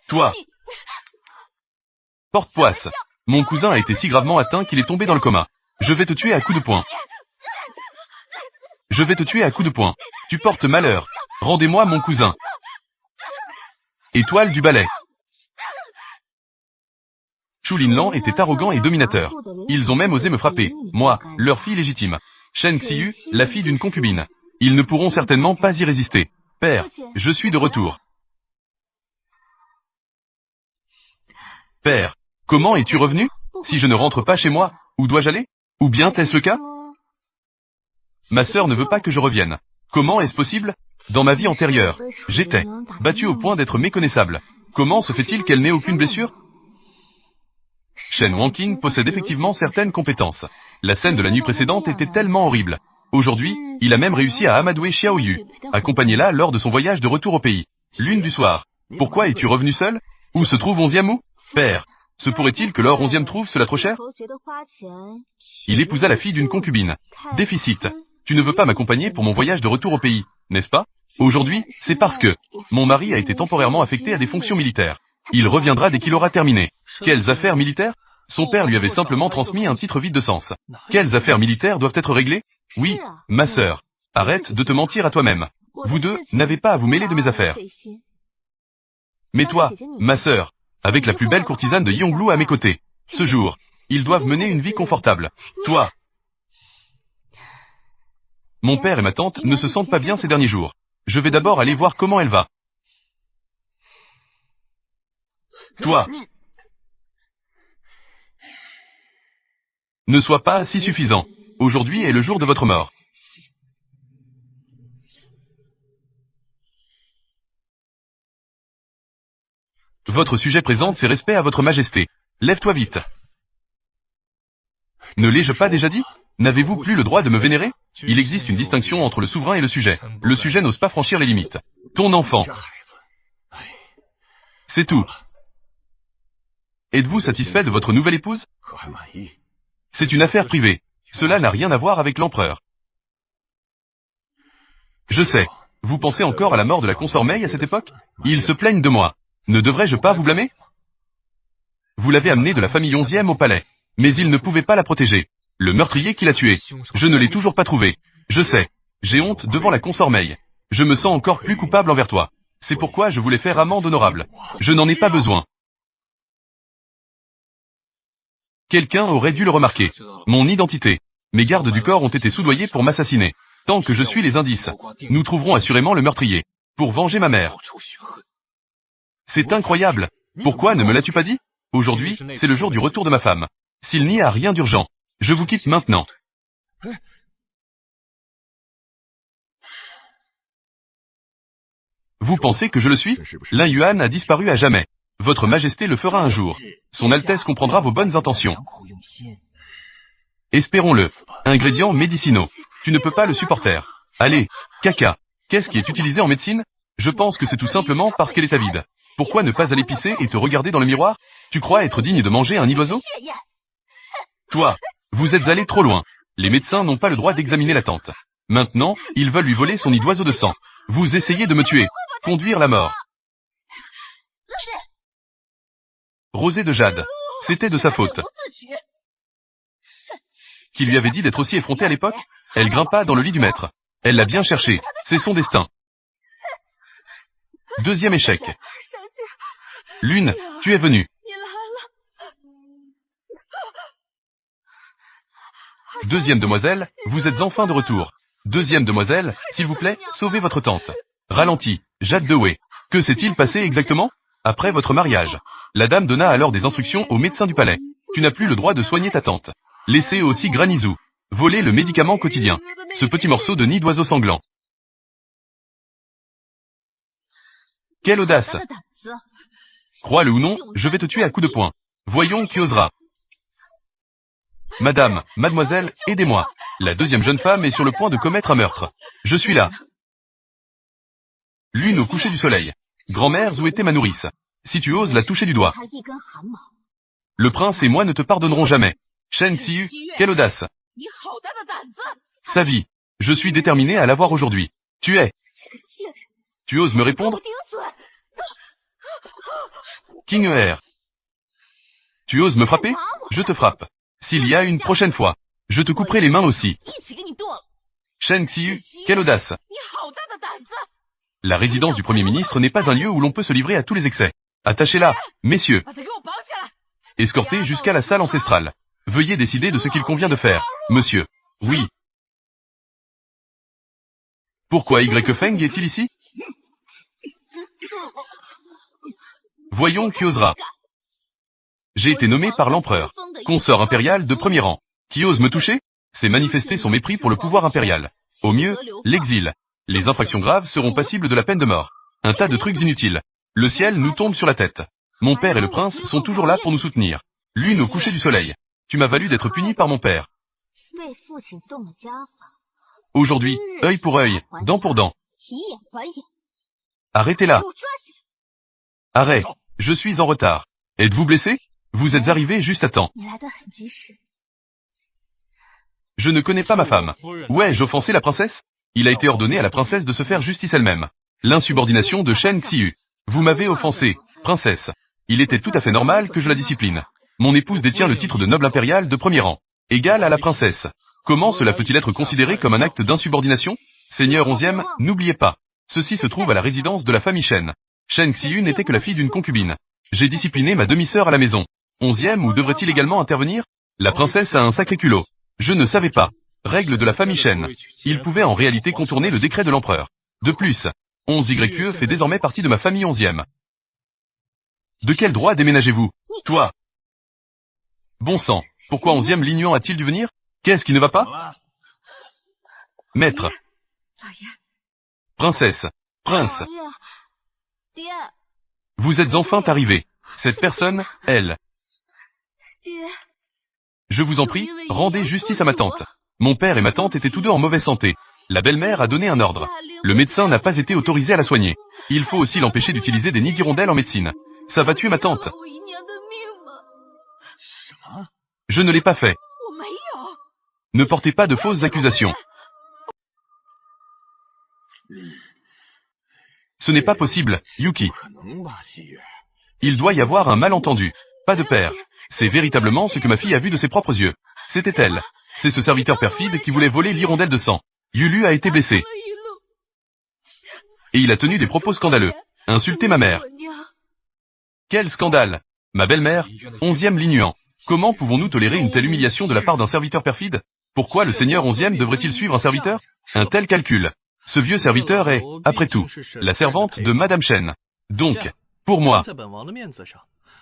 Toi. Porte-poisse. Mon cousin a été si gravement atteint qu'il est tombé dans le coma. Je vais te tuer à coups de poing. Je vais te tuer à coups de poing. Tu portes malheur. Rendez-moi mon cousin. Étoile du ballet. Chu Linlan était arrogant et dominateur. Ils ont même osé me frapper, moi, leur fille légitime. Shen Xiyu, la fille d'une concubine. Ils ne pourront certainement pas y résister. Père, je suis de retour. Père, comment es-tu revenu? Si je ne rentre pas chez moi, où dois-je aller? Ou bien est-ce le cas? Ma sœur ne veut pas que je revienne. Comment est-ce possible? Dans ma vie antérieure, j'étais battu au point d'être méconnaissable. Comment se fait-il qu'elle n'ait aucune blessure? Shen Wanqing possède effectivement certaines compétences. La scène de la nuit précédente était tellement horrible. Aujourd'hui, il a même réussi à amadouer Xiaoyu, accompagné-la lors de son voyage de retour au pays. Lune du soir. Pourquoi es-tu revenu seul? Où se trouve 11e ou? Père, se pourrait-il que l'or 11e trouve cela trop cher? Il épousa la fille d'une concubine. Déficit. Tu ne veux pas m'accompagner pour mon voyage de retour au pays, n'est-ce pas? Aujourd'hui, c'est parce que mon mari a été temporairement affecté à des fonctions militaires. Il reviendra dès qu'il aura terminé. Quelles affaires militaires? Son père lui avait simplement transmis un titre vide de sens. Quelles affaires militaires doivent être réglées? Oui, ma sœur. Arrête de te mentir à toi-même. Vous deux n'avez pas à vous mêler de mes affaires. Mais toi, ma sœur, avec la plus belle courtisane de Yongblu à mes côtés. Ce jour, ils doivent mener une vie confortable. Toi. Mon père et ma tante ne se sentent pas bien ces derniers jours. Je vais d'abord aller voir comment elle va. Toi. Ne sois pas si suffisant. Aujourd'hui est le jour de votre mort. Votre sujet présente ses respects à votre majesté. Lève-toi vite. Ne l'ai-je pas déjà dit? N'avez-vous plus le droit de me vénérer? Il existe une distinction entre le souverain et le sujet. Le sujet n'ose pas franchir les limites. Ton enfant. C'est tout. Êtes-vous satisfait de votre nouvelle épouse? C'est une affaire privée. Cela n'a rien à voir avec l'empereur. Je sais. Vous pensez encore à la mort de la consort Mei à cette époque? Ils se plaignent de moi. Ne devrais-je pas vous blâmer? Vous l'avez amenée de la famille 11e au palais. Mais il ne pouvait pas la protéger. Le meurtrier qui l'a tuée. Je ne l'ai toujours pas trouvé. Je sais. J'ai honte devant la consort Mei. Je me sens encore plus coupable envers toi. C'est pourquoi je voulais faire amende honorable. Je n'en ai pas besoin. Quelqu'un aurait dû le remarquer. Mon identité. Mes gardes du corps ont été soudoyés pour m'assassiner. Tant que je suis les indices, nous trouverons assurément le meurtrier. Pour venger ma mère. C'est incroyable. Pourquoi ne me l'as-tu pas dit? Aujourd'hui, c'est le jour du retour de ma femme. S'il n'y a rien d'urgent, je vous quitte maintenant. Vous pensez que je le suis? Lin Yuan a disparu à jamais. Votre Majesté le fera un jour. Son Altesse comprendra vos bonnes intentions. Espérons-le. Ingrédients médicinaux. Tu ne peux pas le supporter. Allez, caca. Qu'est-ce qui est utilisé en médecine? Je pense que c'est tout simplement parce qu'elle est avide. Pourquoi ne pas aller pisser et te regarder dans le miroir? Tu crois être digne de manger un nid d'oiseau? Toi, vous êtes allé trop loin. Les médecins n'ont pas le droit d'examiner la tante. Maintenant, ils veulent lui voler son nid d'oiseau de sang. Vous essayez de me tuer. Conduire la mort. Rosée de Jade. C'était de sa faute. Qui lui avait dit d'être aussi effrontée à l'époque? Elle grimpa dans le lit du maître. Elle l'a bien cherché. C'est son destin. Deuxième échec. Lune, tu es venue. Deuxième demoiselle, vous êtes enfin de retour. Deuxième demoiselle, s'il vous plaît, sauvez votre tante. Ralenti, Jade de Wei. Que s'est-il passé exactement? Après votre mariage, la dame donna alors des instructions au médecin du palais. Tu n'as plus le droit de soigner ta tante. Laissez aussi Granizou voler le médicament quotidien. Ce petit morceau de nid d'oiseau sanglant. Quelle audace! Crois-le ou non, je vais te tuer à coups de poing. Voyons qui osera. Madame, mademoiselle, aidez-moi. La deuxième jeune femme est sur le point de commettre un meurtre. Je suis là. Lune au coucher du soleil. Grand-mère, où était ma nourrice? Si tu oses la toucher du doigt. Le prince et moi ne te pardonnerons jamais. Shen Xiyu, quelle audace! Sa vie. Je suis déterminé à l'avoir aujourd'hui. Tu es. Tu oses me répondre? King Er. Tu oses me frapper? Je te frappe. S'il y a une prochaine fois, je te couperai les mains aussi. Shen Xiyu, quelle audace! La résidence du Premier ministre n'est pas un lieu où l'on peut se livrer à tous les excès. Attachez-la, messieurs. Escortez jusqu'à la salle ancestrale. Veuillez décider de ce qu'il convient de faire, monsieur. Oui. Pourquoi Y Feng est-il ici? Voyons qui osera. J'ai été nommé par l'empereur, consort impérial de premier rang. Qui ose me toucher? C'est manifester son mépris pour le pouvoir impérial. Au mieux, l'exil. Les infractions graves seront passibles de la peine de mort. Un tas de trucs inutiles. Le ciel nous tombe sur la tête. Mon père et le prince sont toujours là pour nous soutenir. Lune au coucher du soleil. Tu m'as valu d'être puni par mon père. Aujourd'hui, œil pour œil, dent pour dent. Arrêtez-la. Arrête, je suis en retard. Êtes-vous blessé? Vous êtes arrivé juste à temps. Je ne connais pas ma femme. Où ai-je offensé la princesse? Il a été ordonné à la princesse de se faire justice elle-même. L'insubordination de Shen Xiyu. Vous m'avez offensé, princesse. Il était tout à fait normal que je la discipline. Mon épouse détient le titre de noble impérial de premier rang, égal à la princesse. Comment cela peut-il être considéré comme un acte d'insubordination? Seigneur 11e, n'oubliez pas. Ceci se trouve à la résidence de la famille Shen. Shen Xiyu n'était que la fille d'une concubine. J'ai discipliné ma demi-sœur à la maison. 11e, ou devrait-il également intervenir? La princesse a un sacré culot. Je ne savais pas. Règle de la famille Shen. Il pouvait en réalité contourner le décret de l'empereur. De plus, 11YQE fait désormais partie de ma famille 11e. De quel droit déménagez-vous? Toi. Bon sang, pourquoi 11e Lignuan a-t-il dû venir? Qu'est-ce qui ne va pas? Maître. Princesse. Prince. Vous êtes enfin arrivés. Cette personne, elle. Je vous en prie, rendez justice à ma tante. Mon père et ma tante étaient tous deux en mauvaise santé. La belle-mère a donné un ordre. Le médecin n'a pas été autorisé à la soigner. Il faut aussi l'empêcher d'utiliser des nids d'hirondelles en médecine. Ça va tuer ma tante. Je ne l'ai pas fait. Ne portez pas de fausses accusations. Ce n'est pas possible, Yuki. Il doit y avoir un malentendu. Pas de père. C'est véritablement ce que ma fille a vu de ses propres yeux. C'était elle. C'est ce serviteur perfide qui voulait voler l'hirondelle de sang. Yulu a été blessé. et il a tenu des propos scandaleux. Insulter ma mère. Quel scandale! Ma belle-mère, 11e Lignuan. Comment pouvons-nous tolérer une telle humiliation de la part d'un serviteur perfide? Pourquoi le seigneur 11e devrait-il suivre un serviteur? Un tel calcul. Ce vieux serviteur est, après tout, la servante de Madame Chen. Donc, pour moi,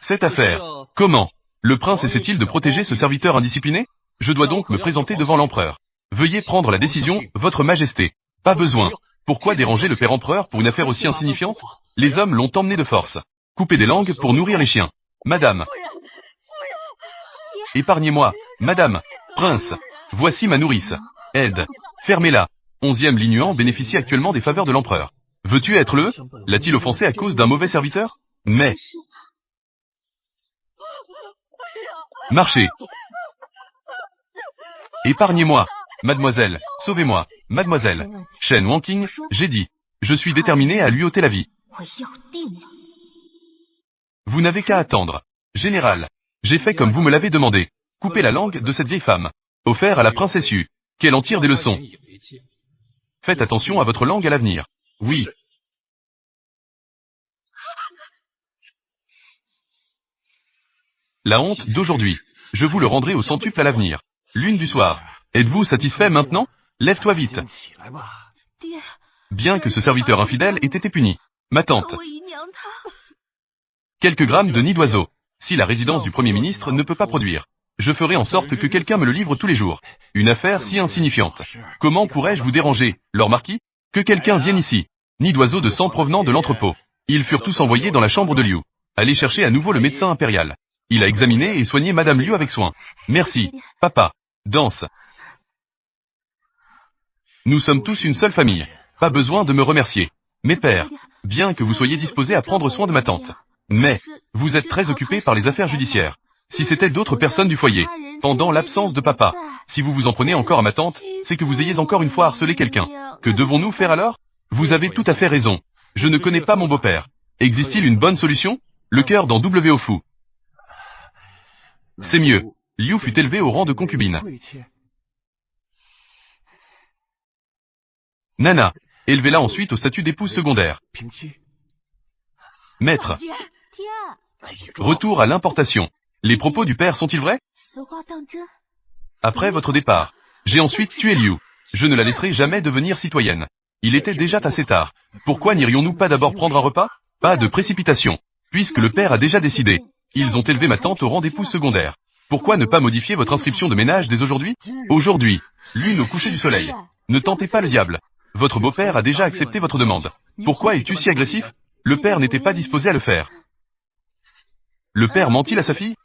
cette affaire, comment? Le prince essaie-t-il de protéger ce serviteur indiscipliné? Je dois donc me présenter devant l'empereur. Veuillez prendre la décision, votre majesté. Pas besoin. Pourquoi déranger le père empereur pour une affaire aussi insignifiante? Les hommes l'ont emmené de force. Couper des langues pour nourrir les chiens. Madame. Épargnez-moi. Madame. Prince. Voici ma nourrice. Aide. Fermez-la. 11e Lignuan bénéficie actuellement des faveurs de l'empereur. Veux-tu être le? L'a-t-il offensé à cause d'un mauvais serviteur? Mais... Marchez. Épargnez-moi. Mademoiselle, sauvez-moi. Mademoiselle. Shen Wanqing, j'ai dit. Je suis déterminé à lui ôter la vie. Vous n'avez qu'à attendre. Général. J'ai fait comme vous me l'avez demandé. Coupez la langue de cette vieille femme. Offert à la princesse Yu. Qu'elle en tire des leçons. Faites attention à votre langue à l'avenir. Oui. La honte d'aujourd'hui. Je vous le rendrai au centuple à l'avenir. Lune du soir. Êtes-vous satisfait maintenant? Lève-toi vite. Bien que ce serviteur infidèle ait été puni. Ma tante. Quelques grammes de nid d'oiseau. Si la résidence du Premier ministre ne peut pas produire, je ferai en sorte que quelqu'un me le livre tous les jours. Une affaire si insignifiante. Comment pourrais-je vous déranger, Lord Marquis? Que quelqu'un vienne ici. Nid d'oiseaux de sang provenant de l'entrepôt. Ils furent tous envoyés dans la chambre de Liu. Allez chercher à nouveau le médecin impérial. Il a examiné et soigné Madame Liu avec soin. Merci. Papa. Danse. Nous sommes tous une seule famille. Pas besoin de me remercier. Mes pères, bien que vous soyez disposés à prendre soin de ma tante. Mais, vous êtes très occupés par les affaires judiciaires. Si c'était d'autres personnes du foyer, pendant l'absence de papa, si vous vous en prenez encore à ma tante, c'est que vous ayez encore une fois harcelé quelqu'un. Que devons-nous faire alors? Vous avez tout à fait raison. Je ne connais pas mon beau-père. Existe-t-il une bonne solution? Le cœur dans W.O.Fu. C'est mieux. Liu fut élevée au rang de concubine. Nana, élevez-la ensuite au statut d'épouse secondaire. Maître. Retour à l'importation. Les propos du père sont-ils vrais? Après votre départ, j'ai ensuite tué Liu. Je ne la laisserai jamais devenir citoyenne. Il était déjà assez tard. Pourquoi n'irions-nous pas d'abord prendre un repas? Pas de précipitation. Puisque le père a déjà décidé. Ils ont élevé ma tante au rang d'épouse secondaire. Pourquoi ne pas modifier votre inscription de ménage dès aujourd'hui? Aujourd'hui, lune au coucher du soleil. Ne tentez pas le diable. Votre beau-père a déjà accepté votre demande. Pourquoi es-tu si agressif? Le père n'était pas disposé à le faire. Le père ment-il à sa fille?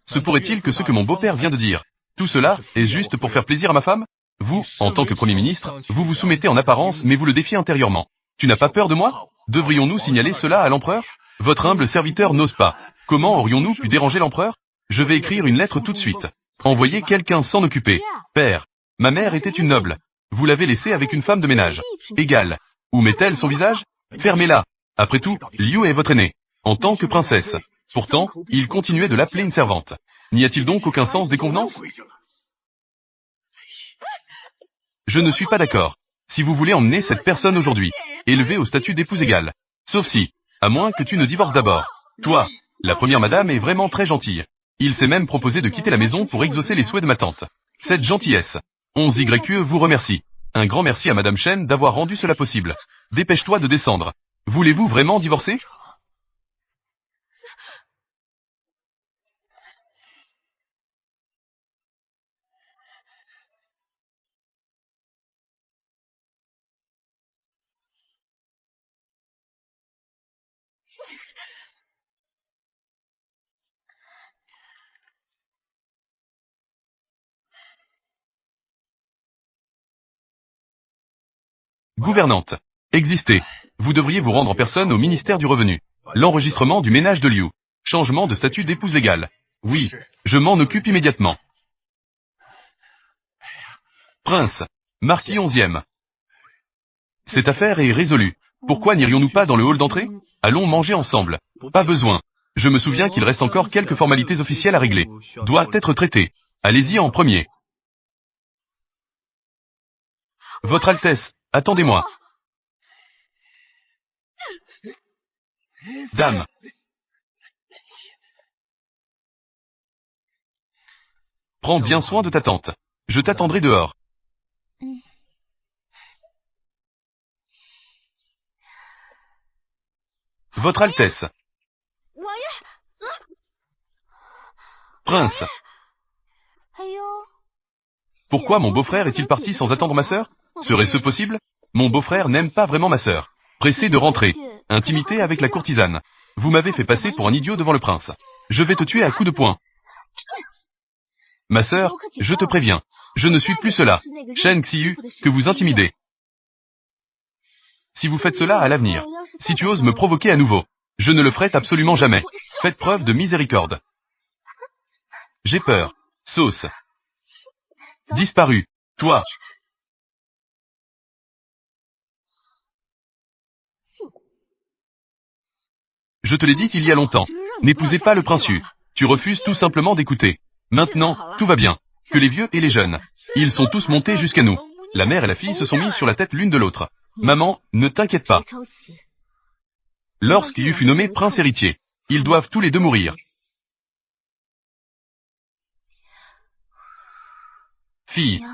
Se pourrait-il que ce que mon beau-père vient de dire, tout cela est juste pour faire plaisir à ma femme? Vous, en tant que Premier ministre, vous vous soumettez en apparence mais vous le défiez intérieurement. Tu n'as pas peur de moi? Devrions-nous signaler cela à l'empereur? Votre humble serviteur n'ose pas. Comment aurions-nous pu déranger l'empereur? Je vais écrire une lettre tout de suite. Envoyez quelqu'un s'en occuper. Père, ma mère était une noble. Vous l'avez laissée avec une femme de ménage. Égale. Où met-elle son visage? Fermez-la. Après tout, Liu est votre aînée. En tant que princesse. Pourtant, il continuait de l'appeler une servante. N'y a-t-il donc aucun sens des convenances? Je ne suis pas d'accord. Si vous voulez emmener cette personne aujourd'hui, élevée au statut d'épouse égale. Sauf si, à moins que tu ne divorces d'abord. Toi, la première madame est vraiment très gentille. Il s'est même proposé de quitter la maison pour exaucer les souhaits de ma tante. Cette gentillesse. 11YQE vous remercie. Un grand merci à Madame Chen d'avoir rendu cela possible. Dépêche-toi de descendre. Voulez-vous vraiment divorcer? Gouvernante. Existez. Vous devriez vous rendre en personne au ministère du Revenu. L'enregistrement du ménage de Liu. Changement de statut d'épouse légale. Oui, je m'en occupe immédiatement. Prince. Marquis 11e. Cette affaire est résolue. Pourquoi n'irions-nous pas dans le hall d'entrée? Allons manger ensemble. Pas besoin. Je me souviens qu'il reste encore quelques formalités officielles à régler. Doit être traité. Allez-y en premier. Votre Altesse, Attendez-moi. Dame. Prends bien soin de ta tante. Je t'attendrai dehors. Votre Altesse. Prince. Pourquoi mon beau-frère est-il parti sans attendre ma sœur? Serait-ce possible? Mon beau-frère n'aime pas vraiment ma sœur. Pressé de rentrer. Intimité avec la courtisane. Vous m'avez fait passer pour un idiot devant le prince. Je vais te tuer à coups de poing. Ma sœur, je te préviens. Je ne suis plus cela. Shen Xiu, que vous intimidez. Si vous faites cela à l'avenir, si tu oses me provoquer à nouveau, je ne le ferai absolument jamais. Faites preuve de miséricorde. J'ai peur. Sauce. Disparu. Toi. Je te l'ai dit il y a longtemps. N'épousez pas le prince Yu. Tu refuses tout simplement d'écouter. Maintenant, tout va bien. Que les vieux et les jeunes. Ils sont tous montés jusqu'à nous. La mère et la fille se sont mis sur la tête l'une de l'autre. Maman, ne t'inquiète pas. Lorsqu'Yu fut nommé prince héritier, ils doivent tous les deux mourir. Fille.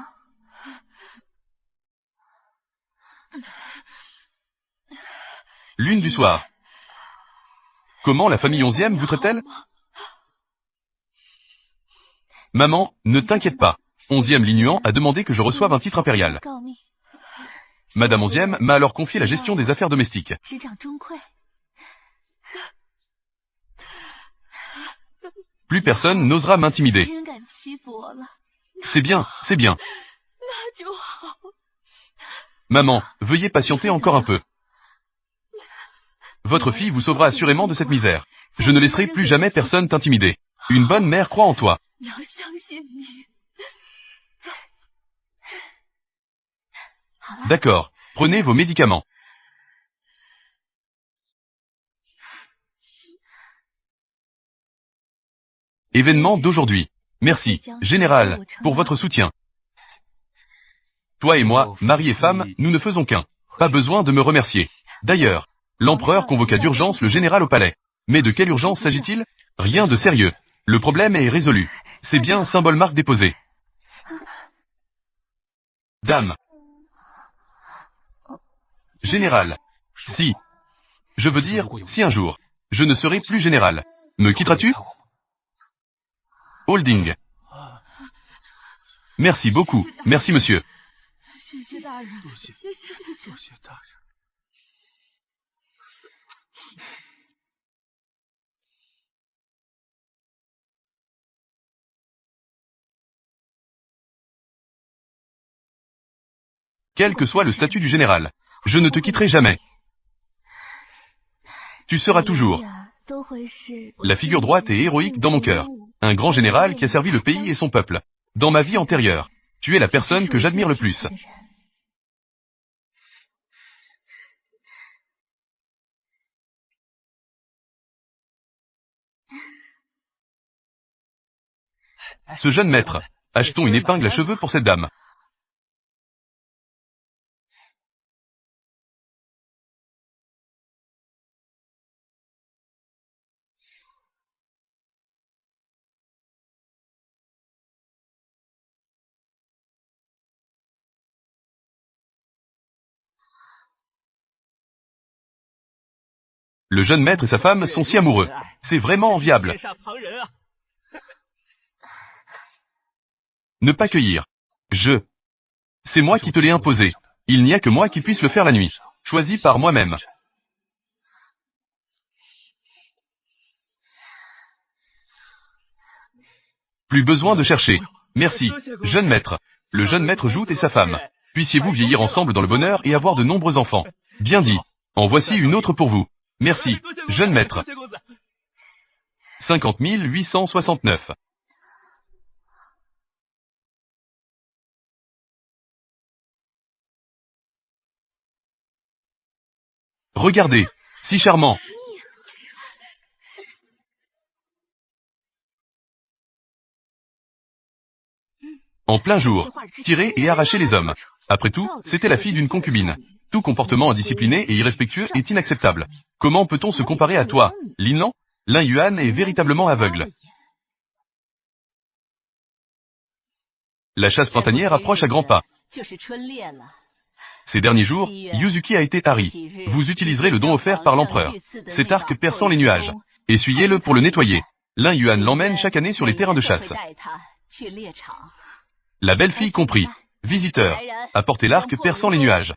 Lune du soir. Comment la famille 11e voudrait-elle? Maman, ne t'inquiète pas. 11e Linuan a demandé que je reçoive un titre impérial. Madame 11e m'a alors confié la gestion des affaires domestiques. Plus personne n'osera m'intimider. C'est bien, c'est bien. Maman, veuillez patienter encore un peu. Votre fille vous sauvera assurément de cette misère. Je ne laisserai plus jamais personne t'intimider. Une bonne mère croit en toi. D'accord, prenez vos médicaments. Événement d'aujourd'hui. Merci, général, pour votre soutien. Toi et moi, mari et femme, nous ne faisons qu'un. Pas besoin de me remercier. D'ailleurs, l'empereur convoqua d'urgence le général au palais. Mais de quelle urgence s'agit-il? Rien de sérieux. Le problème est résolu. C'est bien un symbole marque déposé. Dame. Général. Si. Je veux dire, si un jour, je ne serai plus général. Me quitteras-tu? Holding. Merci beaucoup, merci monsieur. Quel que soit le statut du général, je ne te quitterai jamais. Tu seras toujours la figure droite et héroïque dans mon cœur. Un grand général qui a servi le pays et son peuple. Dans ma vie antérieure, tu es la personne que j'admire le plus. Ce jeune maître, achetons une épingle à cheveux pour cette dame. Le jeune maître et sa femme sont si amoureux. C'est vraiment enviable. Ne pas cueillir. C'est moi qui te l'ai imposé. Il n'y a que moi qui puisse le faire la nuit. Choisi par moi-même. Plus besoin de chercher. Merci, jeune maître. Le jeune maître joute et sa femme. Puissiez-vous vieillir ensemble dans le bonheur et avoir de nombreux enfants. Bien dit. En voici une autre pour vous. Merci, jeune maître. 50 869. Regardez, si charmant. En plein jour, tirer et arracher les hommes. Après tout, c'était la fille d'une concubine. Tout comportement indiscipliné et irrespectueux est inacceptable. Comment peut-on se comparer à toi, Lin Lan? Lin Yuan est véritablement aveugle. La chasse printanière approche à grands pas. Ces derniers jours, Yuzuki a été hari. Vous utiliserez le don offert par l'empereur. Cet arc perçant les nuages. Essuyez-le pour le nettoyer. Lin Yuan l'emmène chaque année sur les terrains de chasse. La belle fille comprit. Visiteur, apportez l'arc perçant les nuages.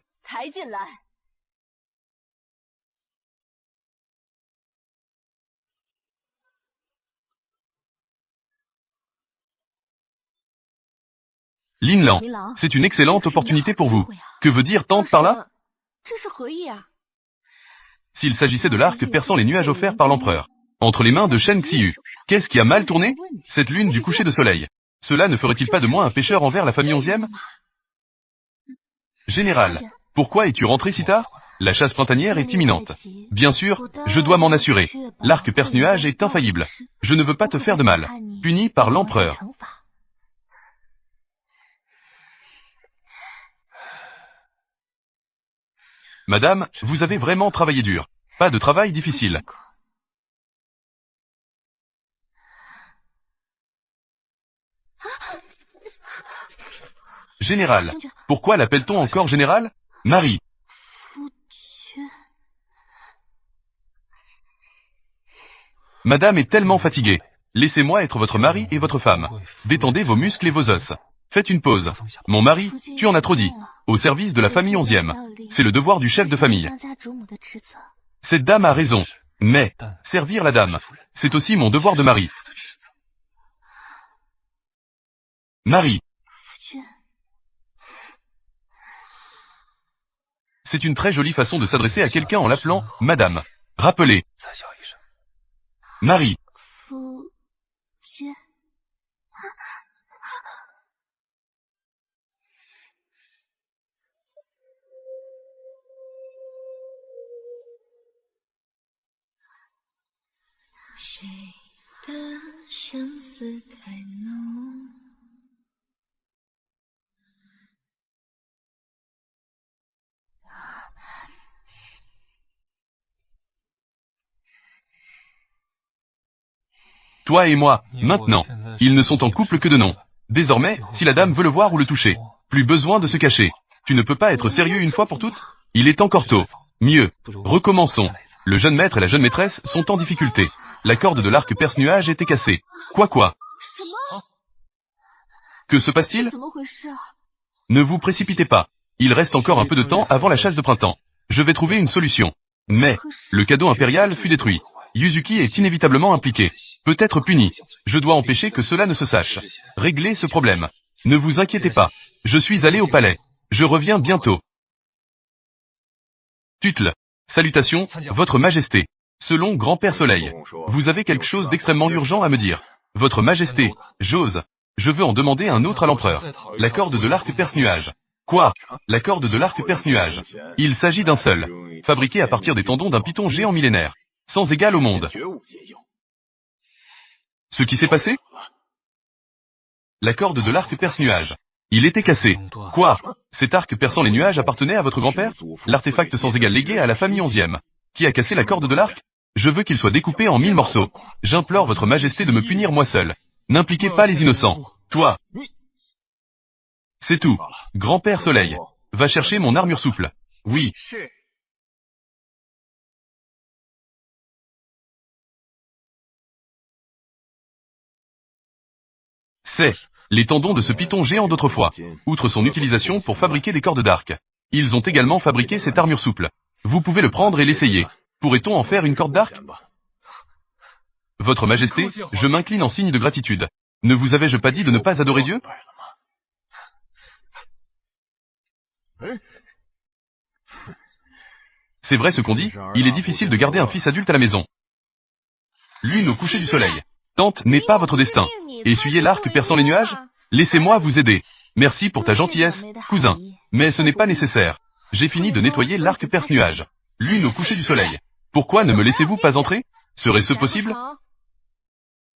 Lin Lan, c'est une excellente opportunité pour vous. Que veut dire tante par là? S'il s'agissait de l'arc perçant les nuages offert par l'empereur, entre les mains de Shen Xiu, qu'est-ce qui a mal tourné? Cette lune du coucher de soleil. Cela ne ferait-il pas de moi un pécheur envers la famille 11e? Général, pourquoi es-tu rentré si tard? La chasse printanière est imminente. Bien sûr, je dois m'en assurer. L'arc perce-nuage est infaillible. Je ne veux pas te faire de mal. Puni par l'empereur. Madame, vous avez vraiment travaillé dur. Pas de travail difficile. Général. Pourquoi l'appelle-t-on encore général? Marie. Madame est tellement fatiguée. Laissez-moi être votre mari et votre femme. Détendez vos muscles et vos os. Faites une pause. Mon mari, tu en as trop dit. Au service de la famille 11e. C'est le devoir du chef de famille. Cette dame a raison. Mais, servir la dame, c'est aussi mon devoir de mari. Marie. C'est une très jolie façon de s'adresser à quelqu'un en l'appelant « Madame ». Rappelez. Marie. Toi et moi, maintenant. Ils ne sont en couple que de nom. Désormais, si la dame veut le voir ou le toucher, plus besoin de se cacher. Tu ne peux pas être sérieux une fois pour toutes? Il est encore tôt. Mieux. Recommençons. Le jeune maître et la jeune maîtresse sont en difficulté. La corde de l'arc perce-nuage était cassée. Quoi? Que se passe-t-il? Ne vous précipitez pas. Il reste encore un peu de temps avant la chasse de printemps. Je vais trouver une solution. Mais, le cadeau impérial fut détruit. Yuzuki est inévitablement impliqué. Peut-être puni. Je dois empêcher que cela ne se sache. Réglez ce problème. Ne vous inquiétez pas. Je suis allé au palais. Je reviens bientôt. Tutle. Salutations, Votre Majesté. Selon Grand-Père Soleil, vous avez quelque chose d'extrêmement urgent à me dire. Votre Majesté, j'ose. Je veux en demander un autre à l'empereur. La corde de l'arc perce-nuage. Quoi? La corde de l'arc perce-nuage. Il s'agit d'un seul. Fabriqué à partir des tendons d'un python géant millénaire. Sans égal au monde. Ce qui s'est passé? La corde de l'arc perce-nuage. Il était cassé. Quoi? Cet arc perçant les nuages appartenait à votre grand-père? L'artefact sans égal légué à la famille 11e. Qui a cassé la corde de l'arc? Je veux qu'il soit découpé en 1000 morceaux. J'implore votre majesté de me punir moi seul. N'impliquez pas les innocents. Toi. C'est tout. Grand-père Soleil. Va chercher mon armure souple. Oui. C'est les tendons de ce python géant d'autrefois. Outre son utilisation pour fabriquer des cordes d'arc. Ils ont également fabriqué cette armure souple. Vous pouvez le prendre et l'essayer. Pourrait-on en faire une corde d'arc? Votre Majesté, je m'incline en signe de gratitude. Ne vous avais-je pas dit de ne pas adorer Dieu? C'est vrai ce qu'on dit, il est difficile de garder un fils adulte à la maison. Lune au coucher du soleil. Tante n'est pas votre destin. Essuyez l'arc perçant les nuages? Laissez-moi vous aider. Merci pour ta gentillesse, cousin. Mais ce n'est pas nécessaire. J'ai fini de nettoyer l'arc perce-nuage. Lune au coucher du soleil. Pourquoi ne me laissez-vous pas entrer? Serait-ce possible?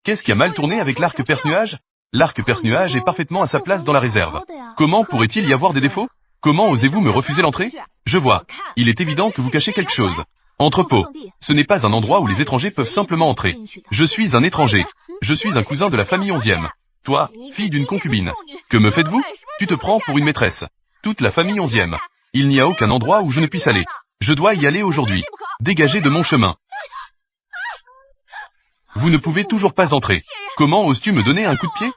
Qu'est-ce qui a mal tourné avec l'arc perce-nuage? L'arc perce-nuage est parfaitement à sa place dans la réserve. Comment pourrait-il y avoir des défauts? Comment osez-vous me refuser l'entrée? Je vois. Il est évident que vous cachez quelque chose. Entrepôt. Ce n'est pas un endroit où les étrangers peuvent simplement entrer. Je suis un étranger. Je suis un cousin de la famille 11e. Toi, fille d'une concubine. Que me faites-vous? Tu te prends pour une maîtresse. Toute la famille 11e. Il n'y a aucun endroit où je ne puisse aller. Je dois y aller aujourd'hui. Dégagez de mon chemin. Vous ne pouvez toujours pas entrer. Comment oses-tu me donner un coup de pied?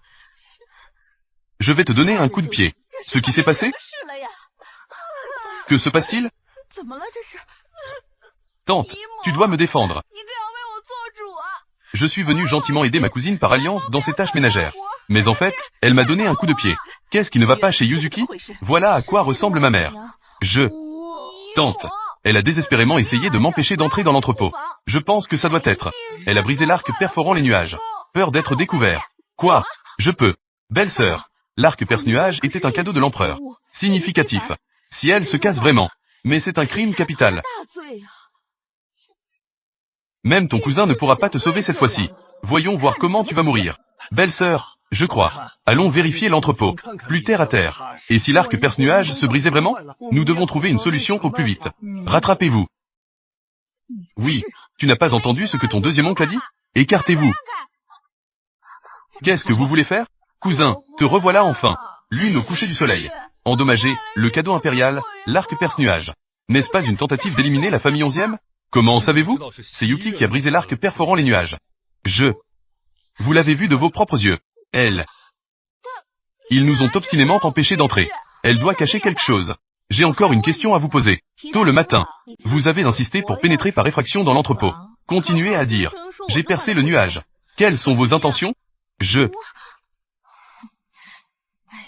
Je vais te donner un coup de pied. Ce qui s'est passé? Que se passe-t-il? Tante, tu dois me défendre. Je suis venu gentiment aider ma cousine par alliance dans ses tâches ménagères. Mais en fait, elle m'a donné un coup de pied. Qu'est-ce qui ne va pas chez Yuzuki? Voilà à quoi ressemble ma mère. Tante. Elle a désespérément essayé de m'empêcher d'entrer dans l'entrepôt. Je pense que ça doit être. Elle a brisé l'arc perforant les nuages. Peur d'être découvert. Quoi? Je peux. Belle-sœur. L'arc perce-nuage était un cadeau de l'empereur. Significatif. Si elle se casse vraiment. Mais c'est un crime capital. Même ton cousin ne pourra pas te sauver cette fois-ci. Voyons voir comment tu vas mourir. Belle-sœur, je crois. Allons vérifier l'entrepôt. Plus terre à terre. Et si l'arc perce-nuage se brisait vraiment? Nous devons trouver une solution au plus vite. Rattrapez-vous. Oui, tu n'as pas entendu ce que ton deuxième oncle a dit? Écartez-vous. Qu'est-ce que vous voulez faire? Cousin, te revoilà enfin. Lune au coucher du soleil. Endommagé, le cadeau impérial, l'arc perce-nuage. N'est-ce pas une tentative d'éliminer la famille 11e? Comment savez-vous? C'est Yuki qui a brisé l'arc perforant les nuages. Vous l'avez vu de vos propres yeux. Elle. Ils nous ont obstinément empêchés d'entrer. Elle doit cacher quelque chose. J'ai encore une question à vous poser. Tôt le matin, vous avez insisté pour pénétrer par effraction dans l'entrepôt. Continuez à dire. J'ai percé le nuage. Quelles sont vos intentions?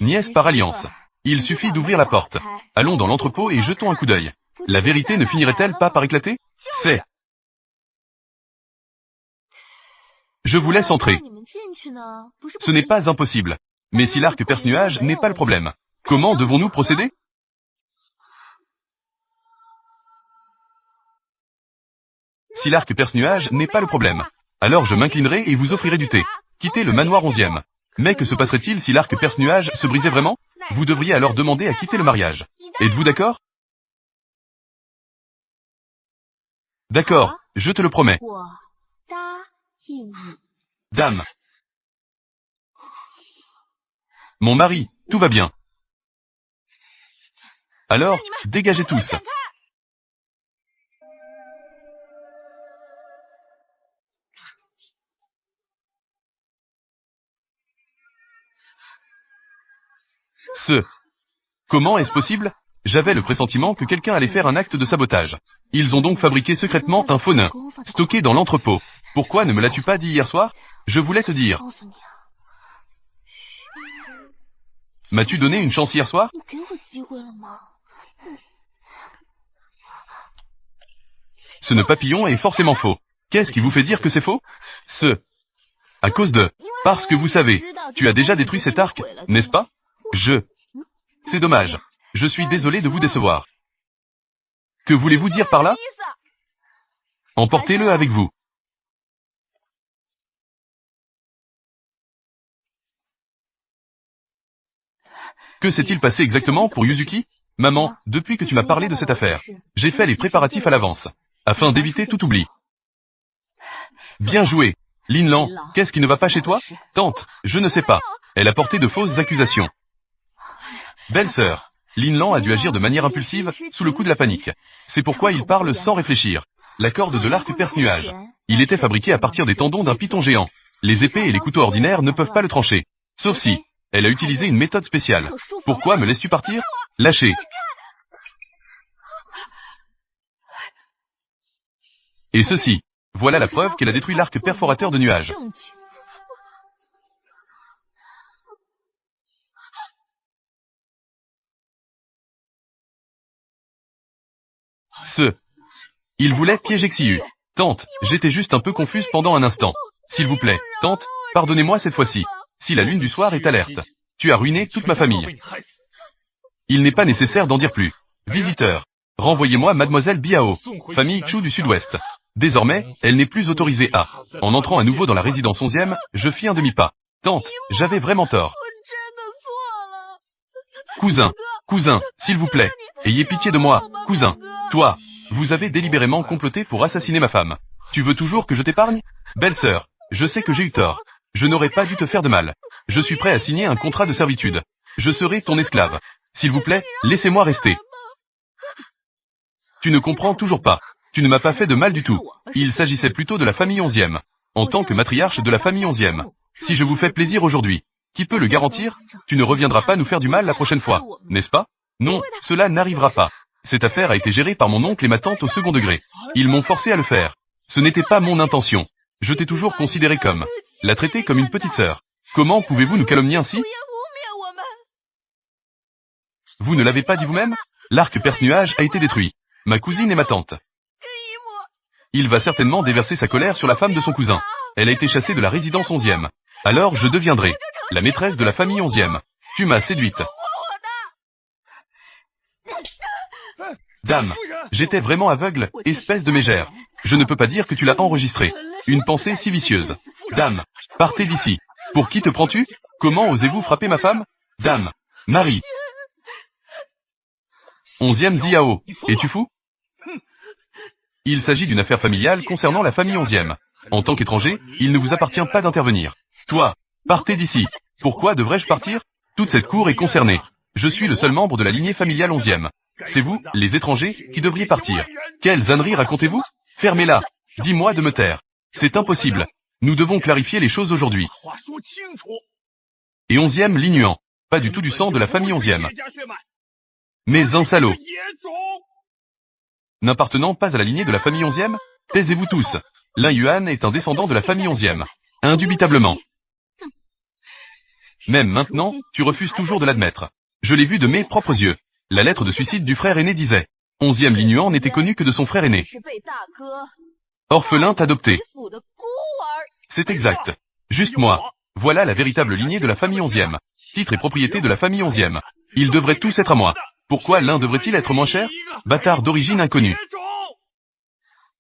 Nièce par alliance. Il suffit d'ouvrir la porte. Allons dans l'entrepôt et jetons un coup d'œil. La vérité ne finirait-elle pas par éclater? Je vous laisse entrer. Ce n'est pas impossible. Mais si l'arc perce-nuage n'est pas le problème, comment devons-nous procéder? Si l'arc perce-nuage n'est pas le problème, alors je m'inclinerai et vous offrirai du thé. Quittez le manoir 11e. Mais que se passerait-il si l'arc perce-nuage se brisait vraiment? Vous devriez alors demander à quitter le mariage. Êtes-vous d'accord? D'accord, je te le promets. Dame. Mon mari, tout va bien. Alors, dégagez tous. Comment est-ce possible? J'avais le pressentiment que quelqu'un allait faire un acte de sabotage. Ils ont donc fabriqué secrètement un faux nain, stocké dans l'entrepôt. Pourquoi ne me l'as-tu pas dit hier soir? Je voulais te dire. M'as-tu donné une chance hier soir? Ce nœud papillon est forcément faux. Qu'est-ce qui vous fait dire que c'est faux? À cause de... Parce que vous savez, tu as déjà détruit cet arc, n'est-ce pas? C'est dommage. Je suis désolé de vous décevoir. Que voulez-vous dire par là? Emportez-le avec vous. Que s'est-il passé exactement pour Yuzuki? Maman, depuis que tu m'as parlé de cette affaire, j'ai fait les préparatifs à l'avance, afin d'éviter tout oubli. Bien joué. Linlan, qu'est-ce qui ne va pas chez toi? Tante, je ne sais pas. Elle a porté de fausses accusations. Belle-sœur, Linlan a dû agir de manière impulsive, sous le coup de la panique. C'est pourquoi il parle sans réfléchir. La corde de l'arc perce-nuage. Il était fabriqué à partir des tendons d'un python géant. Les épées et les couteaux ordinaires ne peuvent pas le trancher. Sauf si, elle a utilisé une méthode spéciale. Pourquoi me laisses-tu partir? Lâchez. Et ceci, voilà la preuve qu'elle a détruit l'arc perforateur de nuages. Il voulait piéger Xiu. Tante, j'étais juste un peu confuse pendant un instant. S'il vous plaît, tante, pardonnez-moi cette fois-ci. Si la lune du soir est alerte, tu as ruiné toute ma famille. Il n'est pas nécessaire d'en dire plus. Visiteur, renvoyez-moi mademoiselle Biao, famille Chu du sud-ouest. Désormais, elle n'est plus autorisée à... En entrant à nouveau dans la résidence 11e, je fis un demi-pas. Tante, j'avais vraiment tort. Cousin, Cousin, s'il vous plaît, ayez pitié de moi, cousin. Toi, vous avez délibérément comploté pour assassiner ma femme. Tu veux toujours que je t'épargne? Belle-sœur, je sais que j'ai eu tort. Je n'aurais pas dû te faire de mal. Je suis prêt à signer un contrat de servitude. Je serai ton esclave. S'il vous plaît, laissez-moi rester. Tu ne comprends toujours pas. Tu ne m'as pas fait de mal du tout. Il s'agissait plutôt de la famille 11e. En tant que matriarche de la famille 11e. Si je vous fais plaisir aujourd'hui, qui peut le garantir? Tu ne reviendras pas nous faire du mal la prochaine fois, n'est-ce pas? Non, cela n'arrivera pas. Cette affaire a été gérée par mon oncle et ma tante au second degré. Ils m'ont forcé à le faire. Ce n'était pas mon intention. Je t'ai toujours considéré comme, la traiter comme une petite sœur. Comment pouvez-vous nous calomnier ainsi? Vous ne l'avez pas dit vous-même? L'arc perce-nuage a été détruit. Ma cousine et ma tante. Il va certainement déverser sa colère sur la femme de son cousin. Elle a été chassée de la résidence 11e. Alors je deviendrai la maîtresse de la famille 11e. Tu m'as séduite. Dame, j'étais vraiment aveugle, espèce de mégère. Je ne peux pas dire que tu l'as enregistré. Une pensée si vicieuse. Dame, partez d'ici. Pour qui te prends-tu? Comment osez-vous frapper ma femme? Dame, Marie. 11e Ziao, es-tu fou? Il s'agit d'une affaire familiale concernant la famille 11e. En tant qu'étranger, il ne vous appartient pas d'intervenir. Toi, partez d'ici. Pourquoi devrais-je partir? Toute cette cour est concernée. Je suis le seul membre de la lignée familiale 11e. C'est vous, les étrangers, qui devriez partir. Quelles âneries racontez-vous? Fermez-la. Dis-moi de me taire. C'est impossible. Nous devons clarifier les choses aujourd'hui. Et 11e Lignuan. Pas du tout du sang de la famille 11e. Mais un salaud. N'appartenant pas à la lignée de la famille 11e? Taisez-vous tous. Lin Yuan est un descendant de la famille 11e. Indubitablement. Même maintenant, tu refuses toujours de l'admettre. Je l'ai vu de mes propres yeux. La lettre de suicide du frère aîné disait, 11e Lignuan n'était connu que de son frère aîné. Orphelin adopté. C'est exact. Juste moi. Voilà la véritable lignée de la famille 11e. Titre et propriété de la famille 11e. Ils devraient tous être à moi. Pourquoi l'un devrait-il être moins cher? Bâtard d'origine inconnue.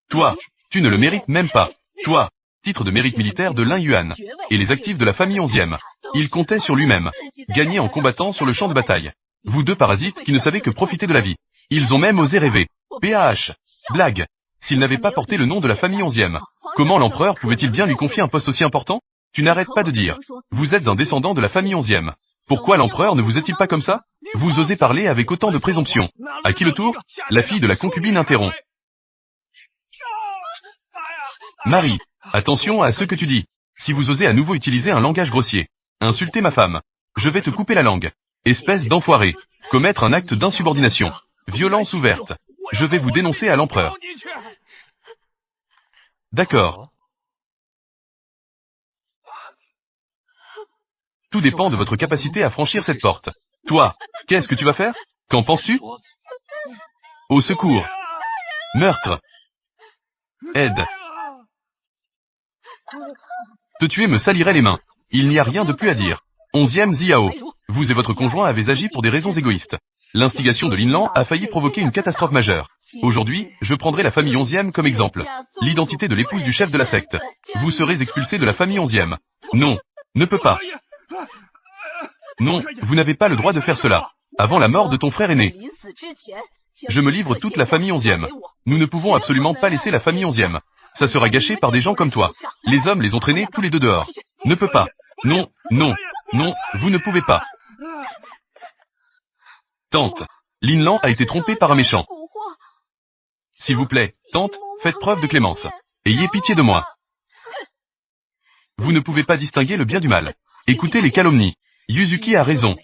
Toi, tu ne le mérites même pas. Toi, titre de mérite militaire de Lin Yuan. Et les actifs de la famille 11e. Il comptait sur lui-même. Gagné en combattant sur le champ de bataille. Vous deux parasites qui ne savez que profiter de la vie. Ils ont même osé rêver. PAH. Blague. S'il n'avait pas porté le nom de la famille 11e, comment l'empereur pouvait-il bien lui confier un poste aussi important? Tu n'arrêtes pas de dire. Vous êtes un descendant de la famille 11e. Pourquoi l'empereur ne vous est-il pas comme ça? Vous osez parler avec autant de présomption. À qui le tour? La fille de la concubine interrompt. Marie, attention à ce que tu dis. Si vous osez à nouveau utiliser un langage grossier, insulter ma femme, je vais te couper la langue. Espèce d'enfoiré. Commettre un acte d'insubordination. Violence ouverte. Je vais vous dénoncer à l'empereur. D'accord. Tout dépend de votre capacité à franchir cette porte. Toi, qu'est-ce que tu vas faire? Qu'en penses-tu? Au secours. Meurtre. Aide. Te tuer me salirait les mains. Il n'y a rien de plus à dire. 11e Ziao. Vous et votre conjoint avez agi pour des raisons égoïstes. L'instigation de Linlan a failli provoquer une catastrophe majeure. Aujourd'hui, je prendrai la famille 11e comme exemple. L'identité de l'épouse du chef de la secte. Vous serez expulsé de la famille 11e. Non. Ne peut pas. Non, vous n'avez pas le droit de faire cela. Avant la mort de ton frère aîné. Je me livre toute la famille 11e. Nous ne pouvons absolument pas laisser la famille 11e. Ça sera gâché par des gens comme toi. Les hommes les ont traînés tous les deux dehors. Ne peut pas. Non, non, non, vous ne pouvez pas. Tante, Linlan a été trompée par un méchant. S'il vous plaît, tante, faites preuve de clémence. Ayez pitié de moi. Vous ne pouvez pas distinguer le bien du mal. Écoutez les calomnies. Yuzuki a raison.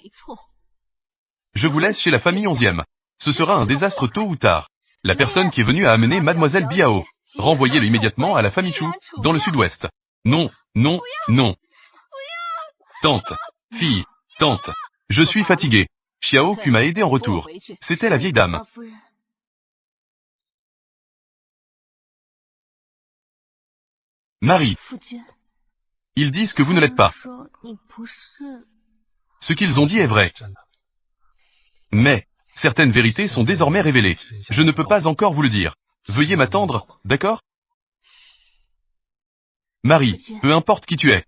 Je vous laisse chez la famille 11e. Ce sera un désastre tôt ou tard. La personne qui est venue a amené Mademoiselle Biao. Renvoyez-le immédiatement à la famille Chu, dans le sud-ouest. Non, non, non. Tante, fille, tante, je suis fatigué. Xiao Q m'a aidé en retour. C'était la vieille dame. Marie. Ils disent que vous ne l'êtes pas. Ce qu'ils ont dit est vrai. Mais, certaines vérités sont désormais révélées. Je ne peux pas encore vous le dire. Veuillez m'attendre, d'accord? Marie, peu importe qui tu es.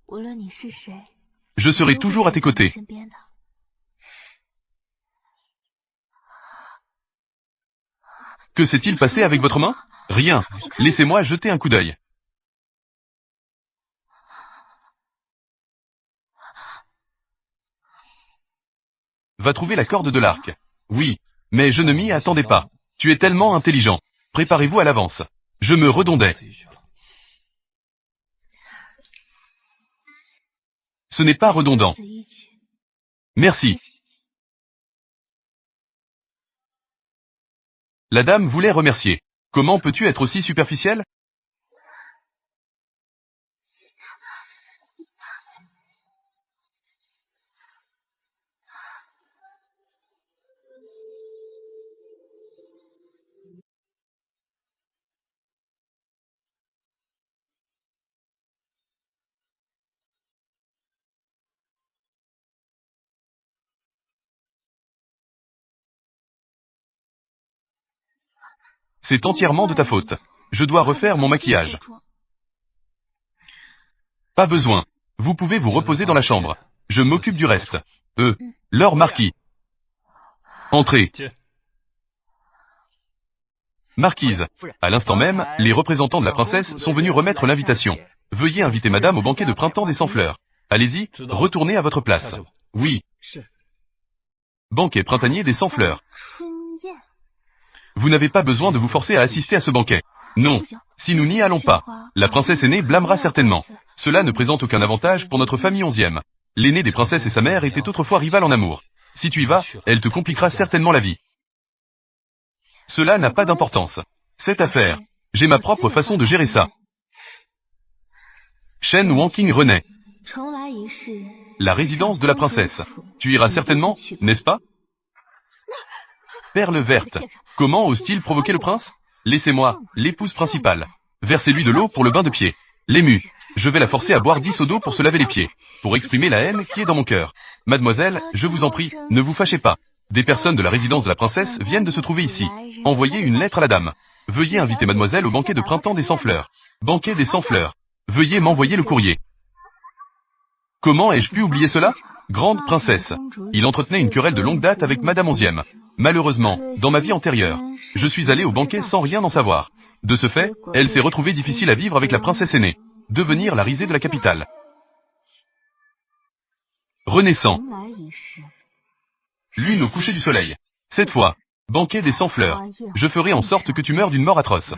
Je serai toujours à tes côtés. Que s'est-il passé avec votre main? Rien. Laissez-moi jeter un coup d'œil. Va trouver la corde de l'arc. Oui, mais je ne m'y attendais pas. Tu es tellement intelligent. Préparez-vous à l'avance. Je me redondais. Ce n'est pas redondant. Merci. La dame voulait remercier. Comment peux-tu être aussi superficiel? C'est entièrement de ta faute. Je dois refaire mon maquillage. Pas besoin. Vous pouvez vous reposer dans la chambre. Je m'occupe du reste. Leur marquis. Entrez. Marquise. À l'instant même, les représentants de la princesse sont venus remettre l'invitation. Veuillez inviter madame au banquet de printemps des 100 fleurs. Allez-y, retournez à votre place. Oui. Banquet printanier des 100 fleurs. Vous n'avez pas besoin de vous forcer à assister à ce banquet. Non. Si nous n'y allons pas, la princesse aînée blâmera certainement. Cela ne présente aucun avantage pour notre famille 11e. L'aînée des princesses et sa mère étaient autrefois rivales en amour. Si tu y vas, elle te compliquera certainement la vie. Cela n'a pas d'importance. Cette affaire, j'ai ma propre façon de gérer ça. Shen Wanqing renaît. La résidence de la princesse. Tu iras certainement, n'est-ce pas? Perle verte. Comment ose-t-il provoquer le prince? Laissez-moi, l'épouse principale. Versez-lui de l'eau pour le bain de pied. L'ému. Je vais la forcer à boire 10 seaux d'eau pour se laver les pieds. Pour exprimer la haine qui est dans mon cœur. Mademoiselle, je vous en prie, ne vous fâchez pas. Des personnes de la résidence de la princesse viennent de se trouver ici. Envoyez une lettre à la dame. Veuillez inviter mademoiselle au banquet de printemps des 100 fleurs. Banquet des 100 fleurs. Veuillez m'envoyer le courrier. Comment ai-je pu oublier cela? Grande princesse. Il entretenait une querelle de longue date avec madame 11e. Malheureusement, dans ma vie antérieure, je suis allé au banquet sans rien en savoir. De ce fait, elle s'est retrouvée difficile à vivre avec la princesse aînée. Devenir la risée de la capitale. Renaissant. Lune au coucher du soleil. Cette fois, banquet des 100 fleurs. Je ferai en sorte que tu meurs d'une mort atroce.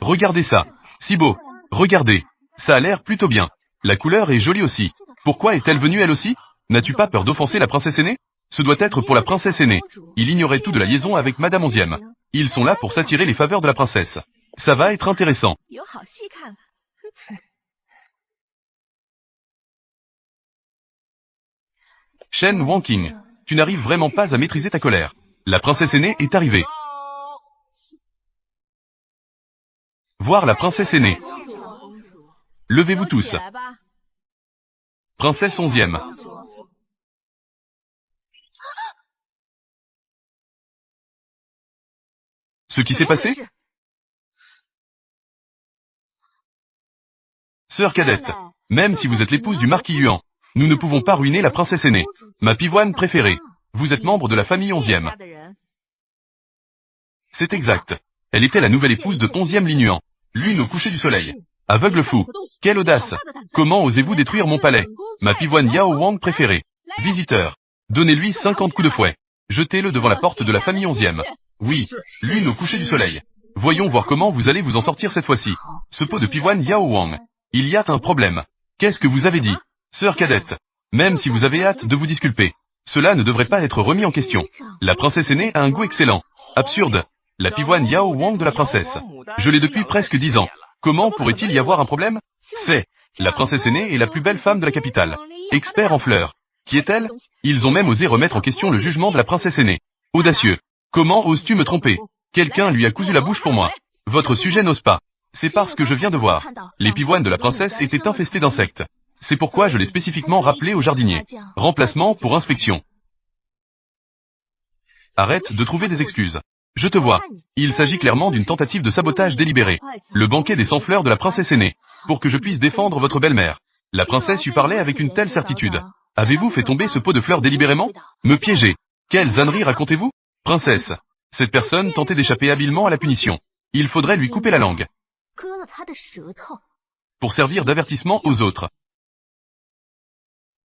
Regardez ça. Si beau. Regardez. Ça a l'air plutôt bien. La couleur est jolie aussi. Pourquoi est-elle venue elle aussi? N'as-tu pas peur d'offenser la princesse aînée? Ce doit être pour la princesse aînée. Il ignorait tout de la liaison avec madame 11e. Ils sont là pour s'attirer les faveurs de la princesse. Ça va être intéressant. Shen Wanqing, tu n'arrives vraiment pas à maîtriser ta colère. La princesse aînée est arrivée. Voir la princesse aînée. Levez-vous tous. Princesse 11e. Ce qui s'est passé? Sœur cadette, même si vous êtes l'épouse du marquis Yuan, nous ne pouvons pas ruiner la princesse aînée. Ma pivoine préférée. Vous êtes membre de la famille 11e. C'est exact. Elle était la nouvelle épouse de 11e Lin Yuan. Lune au coucher du soleil. Aveugle fou. Quelle audace. Comment osez-vous détruire mon palais? Ma pivoine Yao Wang préférée. Visiteur. Donnez-lui 50 coups de fouet. Jetez-le devant la porte de la famille 11e. Oui, lune au coucher du soleil. Voyons voir comment vous allez vous en sortir cette fois-ci. Ce pot de pivoine Yao Wang. Il y a un problème. Qu'est-ce que vous avez dit? Sœur cadette. Même si vous avez hâte de vous disculper. Cela ne devrait pas être remis en question. La princesse aînée a un goût excellent. Absurde. La pivoine Yao Wang de la princesse. Je l'ai depuis presque 10 ans. Comment pourrait-il y avoir un problème? C'est. La princesse aînée est la plus belle femme de la capitale. Expert en fleurs. Qui est-elle? Ils ont même osé remettre en question le jugement de la princesse aînée. Audacieux. Comment oses-tu me tromper? Quelqu'un lui a cousu la bouche pour moi. Votre sujet n'ose pas. C'est parce que je viens de voir. Les pivoines de la princesse étaient infestées d'insectes. C'est pourquoi je l'ai spécifiquement rappelé au jardinier. Remplacement pour inspection. Arrête de trouver des excuses. Je te vois. Il s'agit clairement d'une tentative de sabotage délibéré. Le banquet des 100 fleurs de la princesse aînée. Pour que je puisse défendre votre belle-mère. La princesse lui parlait avec une telle certitude. Avez-vous fait tomber ce pot de fleurs délibérément? Me piéger. Quelles âneries racontez-vous? Princesse. Cette personne tentait d'échapper habilement à la punition. Il faudrait lui couper la langue. Pour servir d'avertissement aux autres.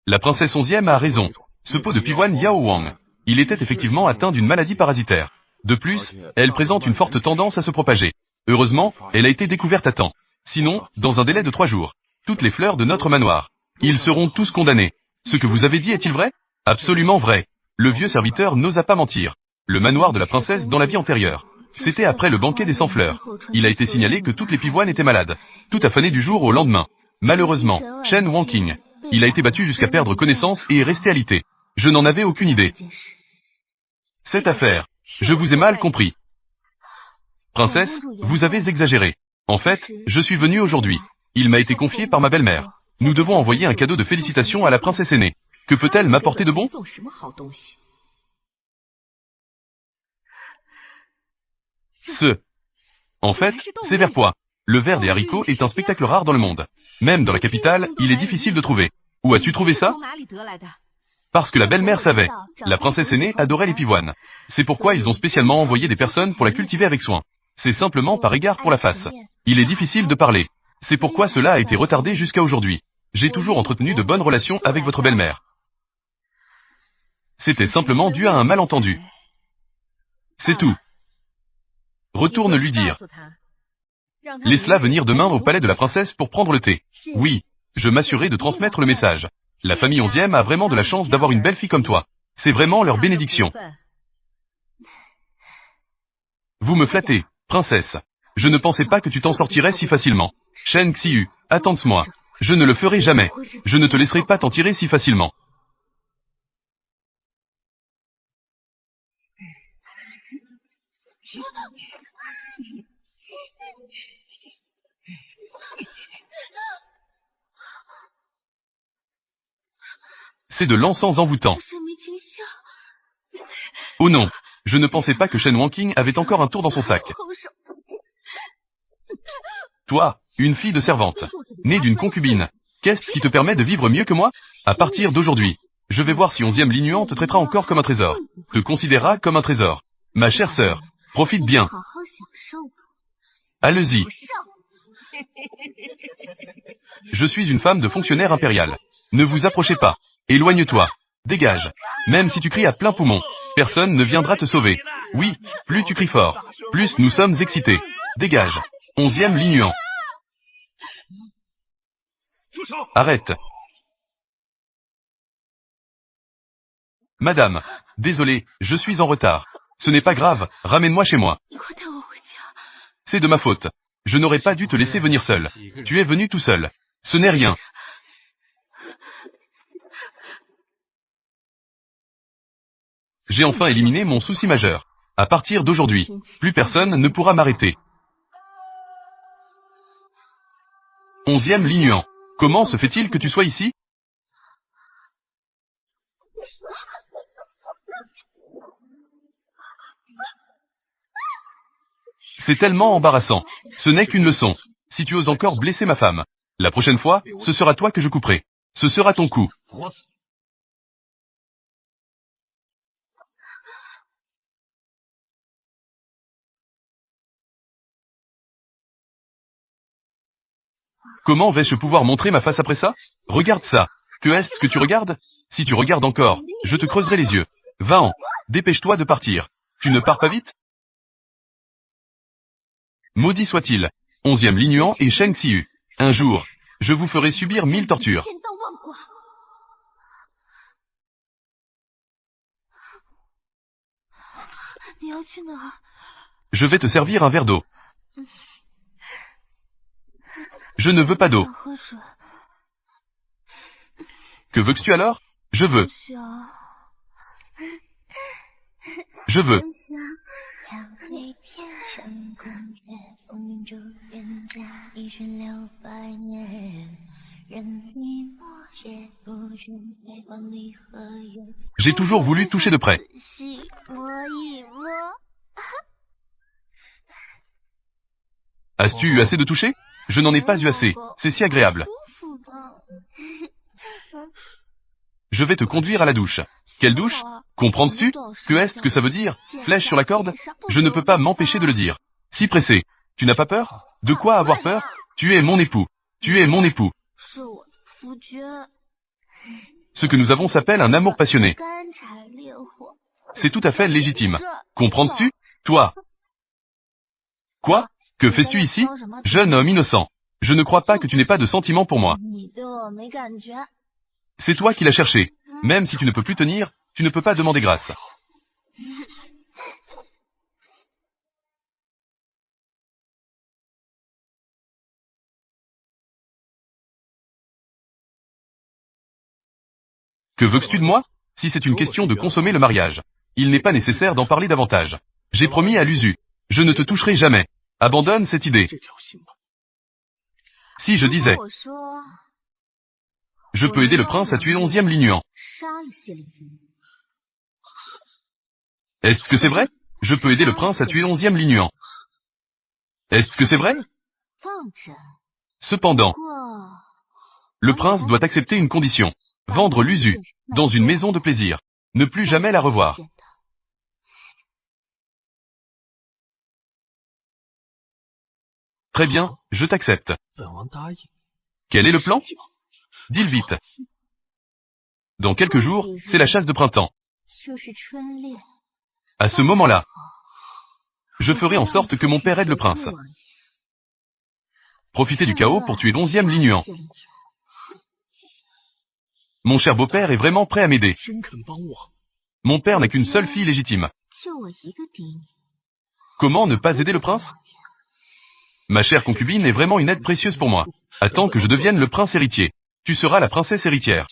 La princesse 11e a raison. Ce pot de pivoine Yao Wang. Il était effectivement atteint d'une maladie parasitaire. De plus, elle présente une forte tendance à se propager. Heureusement, elle a été découverte à temps. Sinon, dans un délai de 3 jours, toutes les fleurs de notre manoir, ils seront tous condamnés. Ce que vous avez dit est-il vrai? Absolument vrai. Le vieux serviteur n'osa pas mentir. Le manoir de la princesse dans la vie antérieure. C'était après le banquet des 100 fleurs. Il a été signalé que toutes les pivoines étaient malades. Tout a fané du jour au lendemain. Malheureusement, Shen Wanqing. Il a été battu jusqu'à perdre connaissance et est resté alité. Je n'en avais aucune idée. Cette affaire, je vous ai mal compris. Princesse, vous avez exagéré. En fait, je suis venu aujourd'hui. Il m'a été confié par ma belle-mère. Nous devons envoyer un cadeau de félicitations à la princesse aînée. Que peut-elle m'apporter de bon? En fait, c'est Verpois. Le ver des haricots est un spectacle rare dans le monde. Même dans la capitale, il est difficile de trouver. Où as-tu trouvé ça? Parce que la belle-mère savait. La princesse aînée adorait les pivoines. C'est pourquoi ils ont spécialement envoyé des personnes pour la cultiver avec soin. C'est simplement par égard pour la face. Il est difficile de parler. C'est pourquoi cela a été retardé jusqu'à aujourd'hui. J'ai toujours entretenu de bonnes relations avec votre belle-mère. C'était simplement dû à un malentendu. C'est tout. Retourne lui dire. Laisse-la venir demain au palais de la princesse pour prendre le thé. Oui, je m'assurerai de transmettre le message. La famille 11e a vraiment de la chance d'avoir une belle fille comme toi. C'est vraiment leur bénédiction. Vous me flattez, princesse. Je ne pensais pas que tu t'en sortirais si facilement. Shen Xiu, attends-moi. Je ne le ferai jamais. Je ne te laisserai pas t'en tirer si facilement. C'est de l'encens envoûtant. Oh non, je ne pensais pas que Shen Wanqing avait encore un tour dans son sac. Toi, une fille de servante, née d'une concubine, qu'est-ce qui te permet de vivre mieux que moi? À partir d'aujourd'hui, je vais voir si 11e Lignuan te traitera encore comme un trésor, te considérera comme un trésor. Ma chère sœur, profite bien. Allez-y. Je suis une femme de fonctionnaire impérial. Ne vous approchez pas. Éloigne-toi. Dégage. Même si tu cries à plein poumon, personne ne viendra te sauver. Oui, plus tu cries fort, plus nous sommes excités. Dégage. 11e Lignuan. Arrête. Madame, désolé, je suis en retard. Ce n'est pas grave, ramène-moi chez moi. C'est de ma faute. Je n'aurais pas dû te laisser venir seul. Tu es venu tout seul. Ce n'est rien. J'ai enfin éliminé mon souci majeur. À partir d'aujourd'hui, plus personne ne pourra m'arrêter. 11e Lignuan. Comment se fait-il que tu sois ici? C'est tellement embarrassant. Ce n'est qu'une leçon. Si tu oses encore blesser ma femme, la prochaine fois, ce sera toi que je couperai. Ce sera ton coup. Comment vais-je pouvoir montrer ma face après ça? Regarde ça. Que est-ce que tu regardes? Si tu regardes encore, je te creuserai les yeux. Va-en. Dépêche-toi de partir. Tu ne pars pas vite? Maudit soit-il. 11e Lignuan et Shen Xiu. Un jour, je vous ferai subir 1000 tortures. Je vais te servir un verre d'eau. Je ne veux pas d'eau. Que veux-tu alors? Je veux. Je veux. J'ai toujours voulu toucher de près. As-tu eu assez de toucher? Je n'en ai pas eu assez. C'est si agréable. je vais te conduire à la douche. Quelle douche? Comprends-tu? Que est-ce que ça veut dire? Flèche sur la corde? Je ne peux pas m'empêcher de le dire. Si pressé. Tu n'as pas peur? De quoi avoir peur? Tu es mon époux. Tu es mon époux. Ce que nous avons s'appelle un amour passionné. C'est tout à fait légitime. Comprends-tu? Toi. Quoi? Que fais-tu ici? Jeune homme innocent. Je ne crois pas que tu n'aies pas de sentiments pour moi. C'est toi qui l'as cherché. Même si tu ne peux plus tenir, tu ne peux pas demander grâce. Que veux-tu de moi? Si c'est une question de consommer le mariage, il n'est pas nécessaire d'en parler davantage. J'ai promis à Luzu. Je ne te toucherai jamais. Abandonne cette idée. Si je disais, je peux aider le prince à tuer l'11e Lignuan. Est-ce que c'est vrai? Je peux aider le prince à tuer l'11e Lignuan. Est-ce que c'est vrai? Cependant, le prince doit accepter une condition. Vendre Luzu, dans une maison de plaisir. Ne plus jamais la revoir. Très bien, je t'accepte. Quel est le plan? Dis-le vite. Dans quelques jours, c'est la chasse de printemps. À ce moment-là, je ferai en sorte que mon père aide le prince. Profitez du chaos pour tuer l'11e Lignuan. Mon cher beau-père est vraiment prêt à m'aider. Mon père n'a qu'une seule fille légitime. Comment ne pas aider le prince? Ma chère concubine est vraiment une aide précieuse pour moi. Attends que je devienne le prince héritier. Tu seras la princesse héritière.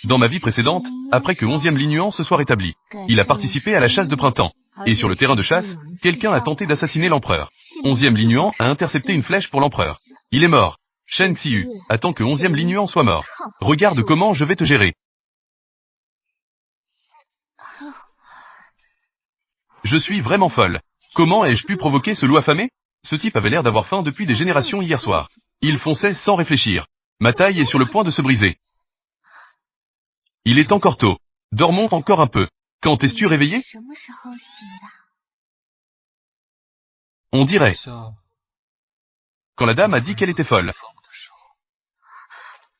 Dans ma vie précédente, après que 11e Lignuan se soit rétabli, il a participé à la chasse de printemps. Et sur le terrain de chasse, quelqu'un a tenté d'assassiner l'empereur. 11e Lignuan a intercepté une flèche pour l'empereur. Il est mort. Shen Xiu, attends que 11e Lignuan soit mort. Regarde comment je vais te gérer. Je suis vraiment folle. Comment ai-je pu provoquer ce loup affamé? Ce type avait l'air d'avoir faim depuis des générations hier soir. Il fonçait sans réfléchir. Ma taille est sur le point de se briser. Il est encore tôt. Dormons encore un peu. Quand es-tu réveillé? On dirait. Quand la dame a dit qu'elle était folle.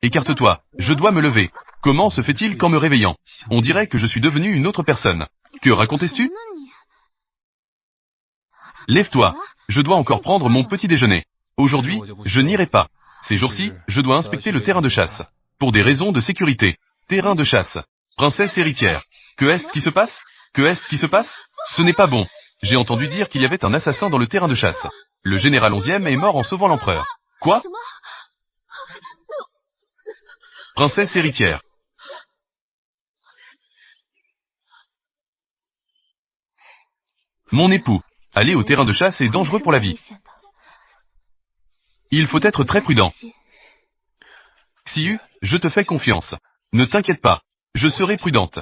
Écarte-toi, je dois me lever. Comment se fait-il qu'en me réveillant, on dirait que je suis devenu une autre personne? Que racontes-tu? Lève-toi, je dois encore prendre mon petit déjeuner. Aujourd'hui, je n'irai pas. Ces jours-ci, je dois inspecter le terrain de chasse. Pour des raisons de sécurité. Terrain de chasse. Princesse héritière. Que est-ce qui se passe? Que est-ce qui se passe? Ce n'est pas bon. J'ai entendu dire qu'il y avait un assassin dans le terrain de chasse. Le général 11e est mort en sauvant l'empereur. Quoi? Princesse héritière. Mon époux. Aller au terrain de chasse est dangereux pour la vie. Il faut être très prudent. Xiu, je te fais confiance. Ne t'inquiète pas. Je serai prudente.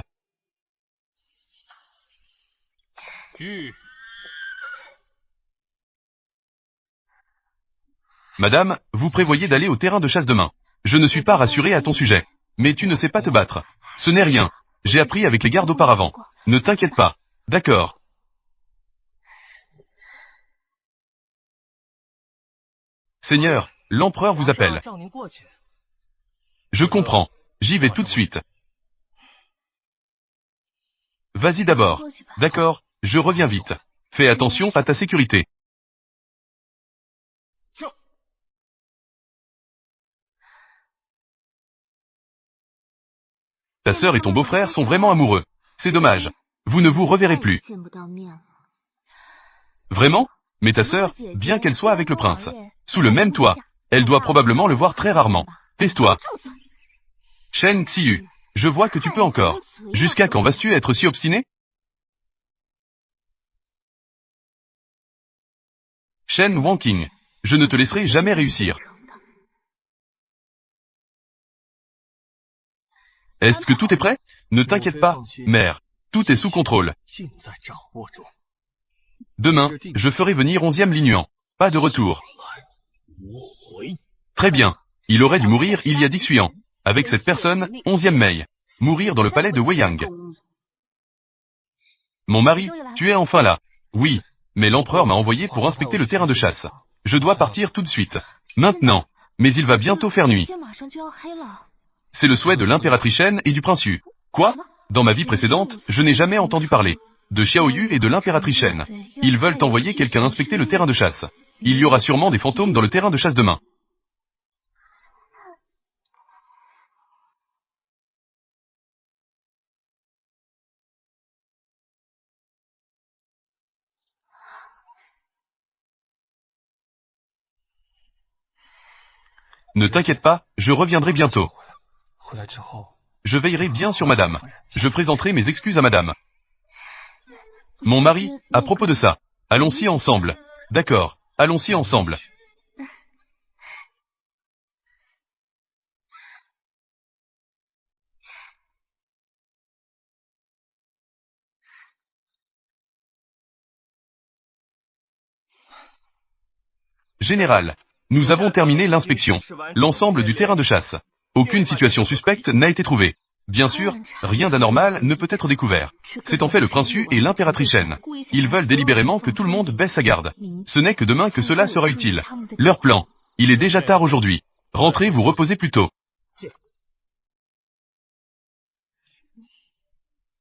Madame, vous prévoyez d'aller au terrain de chasse demain. Je ne suis pas rassuré à ton sujet. Mais tu ne sais pas te battre. Ce n'est rien. J'ai appris avec les gardes auparavant. Ne t'inquiète pas. D'accord. Seigneur, l'empereur vous appelle. Je comprends. J'y vais tout de suite. Vas-y d'abord. D'accord, je reviens vite. Fais attention à ta sécurité. Ta sœur et ton beau-frère sont vraiment amoureux. C'est dommage. Vous ne vous reverrez plus. Vraiment? Mais ta sœur, bien qu'elle soit avec le prince, sous le même toit, elle doit probablement le voir très rarement. Tais-toi. Shen Xiu, je vois que tu peux encore. Jusqu'à quand vas-tu être si obstiné? Shen Wanqing, je ne te laisserai jamais réussir. Est-ce que tout est prêt? Ne t'inquiète pas, mère. Tout est sous contrôle. Demain, je ferai venir 11e Lignuan. Pas de retour. Très bien. Il aurait dû mourir il y a 10 Xuan. Avec cette personne, 11e Mei. Mourir dans le palais de Weiyang. Mon mari, tu es enfin là. Oui. Mais l'empereur m'a envoyé pour inspecter le terrain de chasse. Je dois partir tout de suite. Maintenant. Mais il va bientôt faire nuit. C'est le souhait de l'impératrice Shen et du prince Yu. Quoi? Dans ma vie précédente, je n'ai jamais entendu parler de Xiao Yu et de l'impératrice Shen. Ils veulent envoyer quelqu'un inspecter le terrain de chasse. Il y aura sûrement des fantômes dans le terrain de chasse demain. Ne t'inquiète pas, je reviendrai bientôt. Je veillerai bien sur madame. Je présenterai mes excuses à madame. Mon mari, à propos de ça, allons-y ensemble. D'accord, allons-y ensemble. Général, nous avons terminé l'inspection. L'ensemble du terrain de chasse. Aucune situation suspecte n'a été trouvée. Bien sûr, rien d'anormal ne peut être découvert. C'est en fait le prince Yu et l'impératrice Shen. Ils veulent délibérément que tout le monde baisse sa garde. Ce n'est que demain que cela sera utile. Leur plan. Il est déjà tard aujourd'hui. Rentrez vous reposer plus tôt.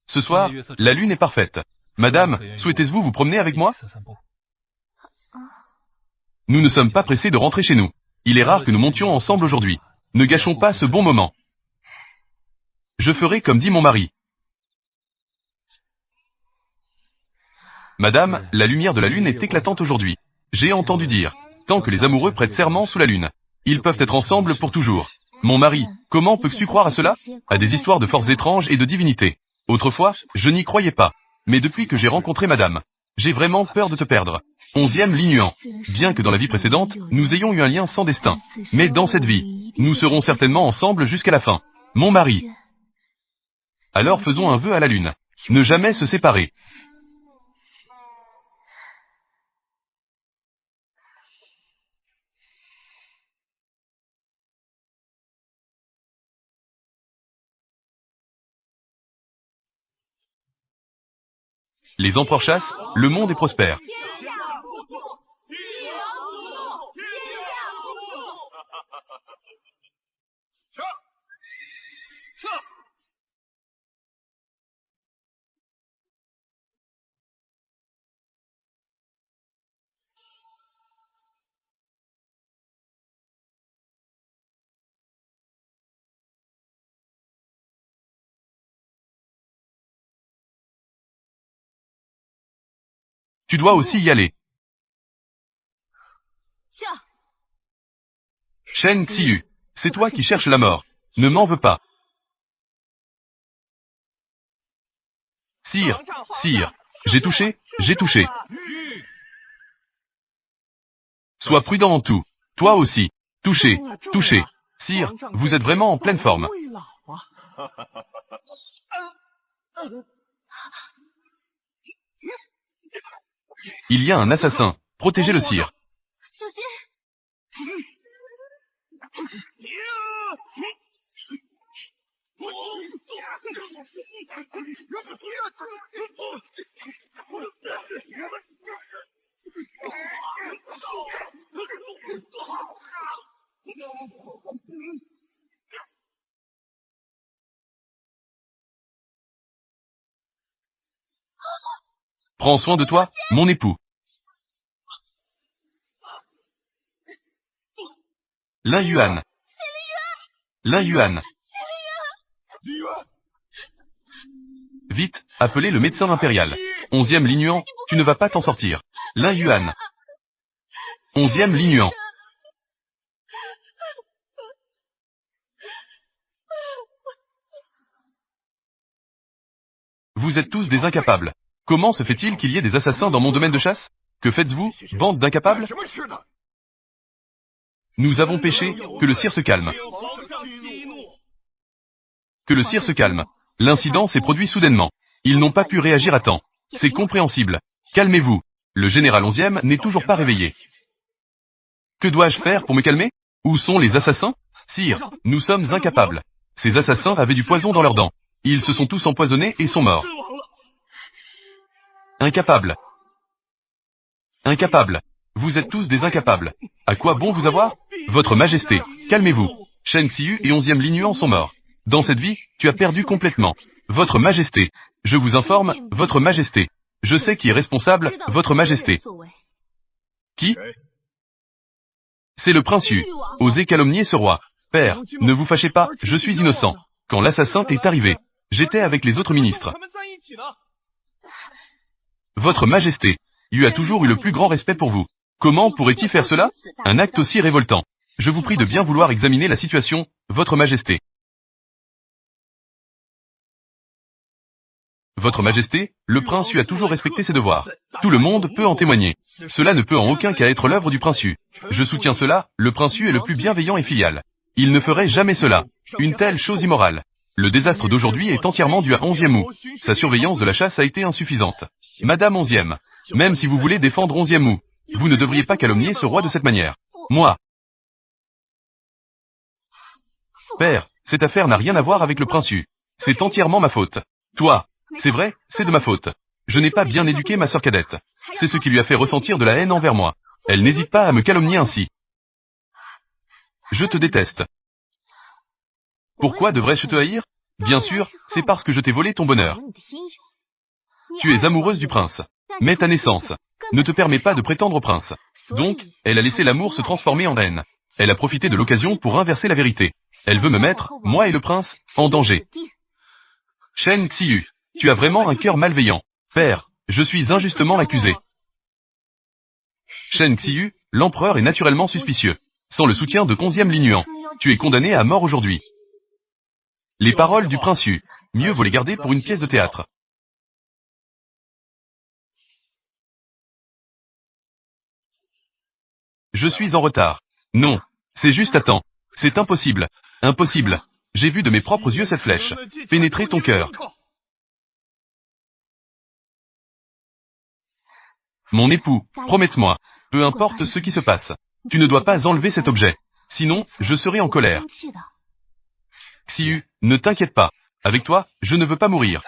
Ce soir, la lune est parfaite. Madame, souhaitez-vous vous promener avec moi? Nous ne sommes pas pressés de rentrer chez nous. Il est rare que nous montions ensemble aujourd'hui. Ne gâchons pas ce bon moment. Je ferai comme dit mon mari. Madame, la lumière de la lune est éclatante aujourd'hui. J'ai entendu dire, tant que les amoureux prêtent serment sous la lune, ils peuvent être ensemble pour toujours. Mon mari, comment peux-tu croire à cela? À des histoires de forces étranges et de divinités. Autrefois, je n'y croyais pas. Mais depuis que j'ai rencontré madame, j'ai vraiment peur de te perdre. 11e Linuan. Bien que dans la vie précédente, nous ayons eu un lien sans destin. Mais dans cette vie, nous serons certainement ensemble jusqu'à la fin. Mon mari. Alors faisons un vœu à la lune. Ne jamais se séparer. Les empereurs chassent, le monde est prospère. Tu dois aussi y aller. Shen Xiyu, c'est toi qui cherches la mort. Ne m'en veux pas. Sire, sire, j'ai touché. Sois prudent en tout. Toi aussi. Touché. Sire, vous êtes vraiment en pleine forme. Il y a un assassin. Protégez le sire. Prends soin de toi, mon époux. Lin Yuan. Vite, appelez le médecin impérial. 11e Linuan, tu ne vas pas t'en sortir. Lin Yuan. 11e Linuan. Vous êtes tous des incapables. Comment se fait-il qu'il y ait des assassins dans mon domaine de chasse? Que faites-vous, bande d'incapables? Nous avons péché, que le sire se calme. Que le sire se calme. L'incident s'est produit soudainement. Ils n'ont pas pu réagir à temps. C'est compréhensible. Calmez-vous. Le général 11e n'est toujours pas réveillé. Que dois-je faire pour me calmer? Où sont les assassins? Sire, nous sommes incapables. Ces assassins avaient du poison dans leurs dents. Ils se sont tous empoisonnés et sont morts. Incapables. Incapables. Vous êtes tous des incapables. À quoi bon vous avoir? Votre Majesté, calmez-vous. Shen Xiu et 11e Li Nuan sont morts. Dans cette vie, tu as perdu complètement. Votre Majesté. Je vous informe, Votre Majesté. Je sais qui est responsable, Votre Majesté. Qui? C'est le prince Yu. Osez calomnier ce roi. Père, ne vous fâchez pas, je suis innocent. Quand l'assassin est arrivé, j'étais avec les autres ministres. Votre Majesté, Yu a toujours eu le plus grand respect pour vous. Comment pourrait-il faire cela? Un acte aussi révoltant. Je vous prie de bien vouloir examiner la situation, Votre Majesté. Votre Majesté, le prince Yu a toujours respecté ses devoirs. Tout le monde peut en témoigner. Cela ne peut en aucun cas être l'œuvre du prince Yu. Je soutiens cela, le prince Yu est le plus bienveillant et filial. Il ne ferait jamais cela. Une telle chose immorale. Le désastre d'aujourd'hui est entièrement dû à 11e Mu. Sa surveillance de la chasse a été insuffisante. Madame 11e, même si vous voulez défendre 11e Mu, vous ne devriez pas calomnier ce roi de cette manière. Moi. Père, cette affaire n'a rien à voir avec le prince Yu. C'est entièrement ma faute. Toi. C'est vrai, c'est de ma faute. Je n'ai pas bien éduqué ma sœur cadette. C'est ce qui lui a fait ressentir de la haine envers moi. Elle n'hésite pas à me calomnier ainsi. Je te déteste. Pourquoi devrais-je te haïr? Bien sûr, c'est parce que je t'ai volé ton bonheur. Tu es amoureuse du prince. Mais ta naissance ne te permet pas de prétendre au prince. Donc, elle a laissé l'amour se transformer en haine. Elle a profité de l'occasion pour inverser la vérité. Elle veut me mettre, moi et le prince, en danger. Shen Xiu, tu as vraiment un cœur malveillant. Père, je suis injustement accusé. Shen Xiu, l'empereur est naturellement suspicieux. Sans le soutien de 11e Li Nuan, tu es condamné à mort aujourd'hui. Les paroles du prince Yu, mieux vaut les garder pour une pièce de théâtre. Je suis en retard. Non, c'est juste à temps. C'est impossible. Impossible. J'ai vu de mes propres yeux cette flèche pénétrer ton cœur. Mon époux, promets-moi, peu importe ce qui se passe, tu ne dois pas enlever cet objet. Sinon, je serai en colère. Xiu, ne t'inquiète pas. Avec toi, je ne veux pas mourir.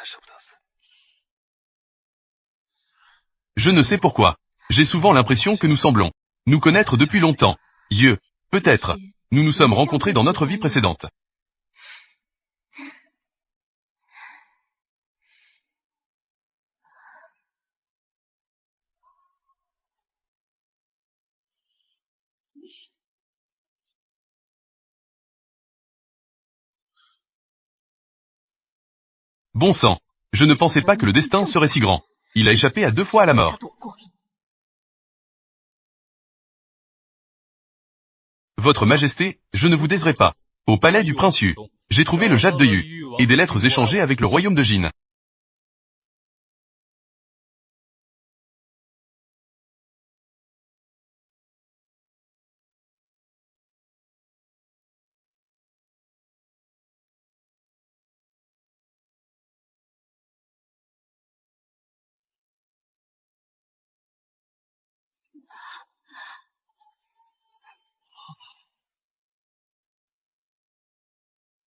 Je ne sais pourquoi. J'ai souvent l'impression que nous semblons nous connaître depuis longtemps. Peut-être. Nous nous sommes rencontrés dans notre vie précédente. Bon sang. Je ne pensais pas que le destin serait si grand. Il a échappé à 2 fois à la mort. Votre Majesté, je ne vous déserai pas. Au palais du prince Yu, j'ai trouvé le jade de Yu, et des lettres échangées avec le royaume de Jin.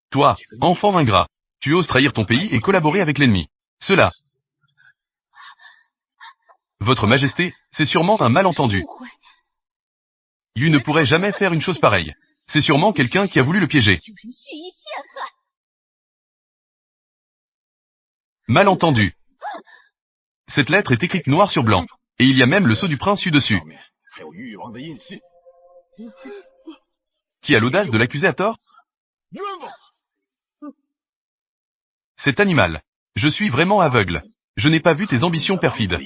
Toi, enfant ingrat, tu oses trahir ton pays et collaborer avec l'ennemi. Cela. Votre Majesté, c'est sûrement un malentendu. Yu ne pourrait jamais faire une chose pareille. C'est sûrement quelqu'un qui a voulu le piéger. Malentendu. Cette lettre est écrite noir sur blanc, et il y a même le sceau du prince Yu dessus. Qui a l'audace de l'accuser à tort? Cet animal. Je suis vraiment aveugle. Je n'ai pas vu tes ambitions perfides.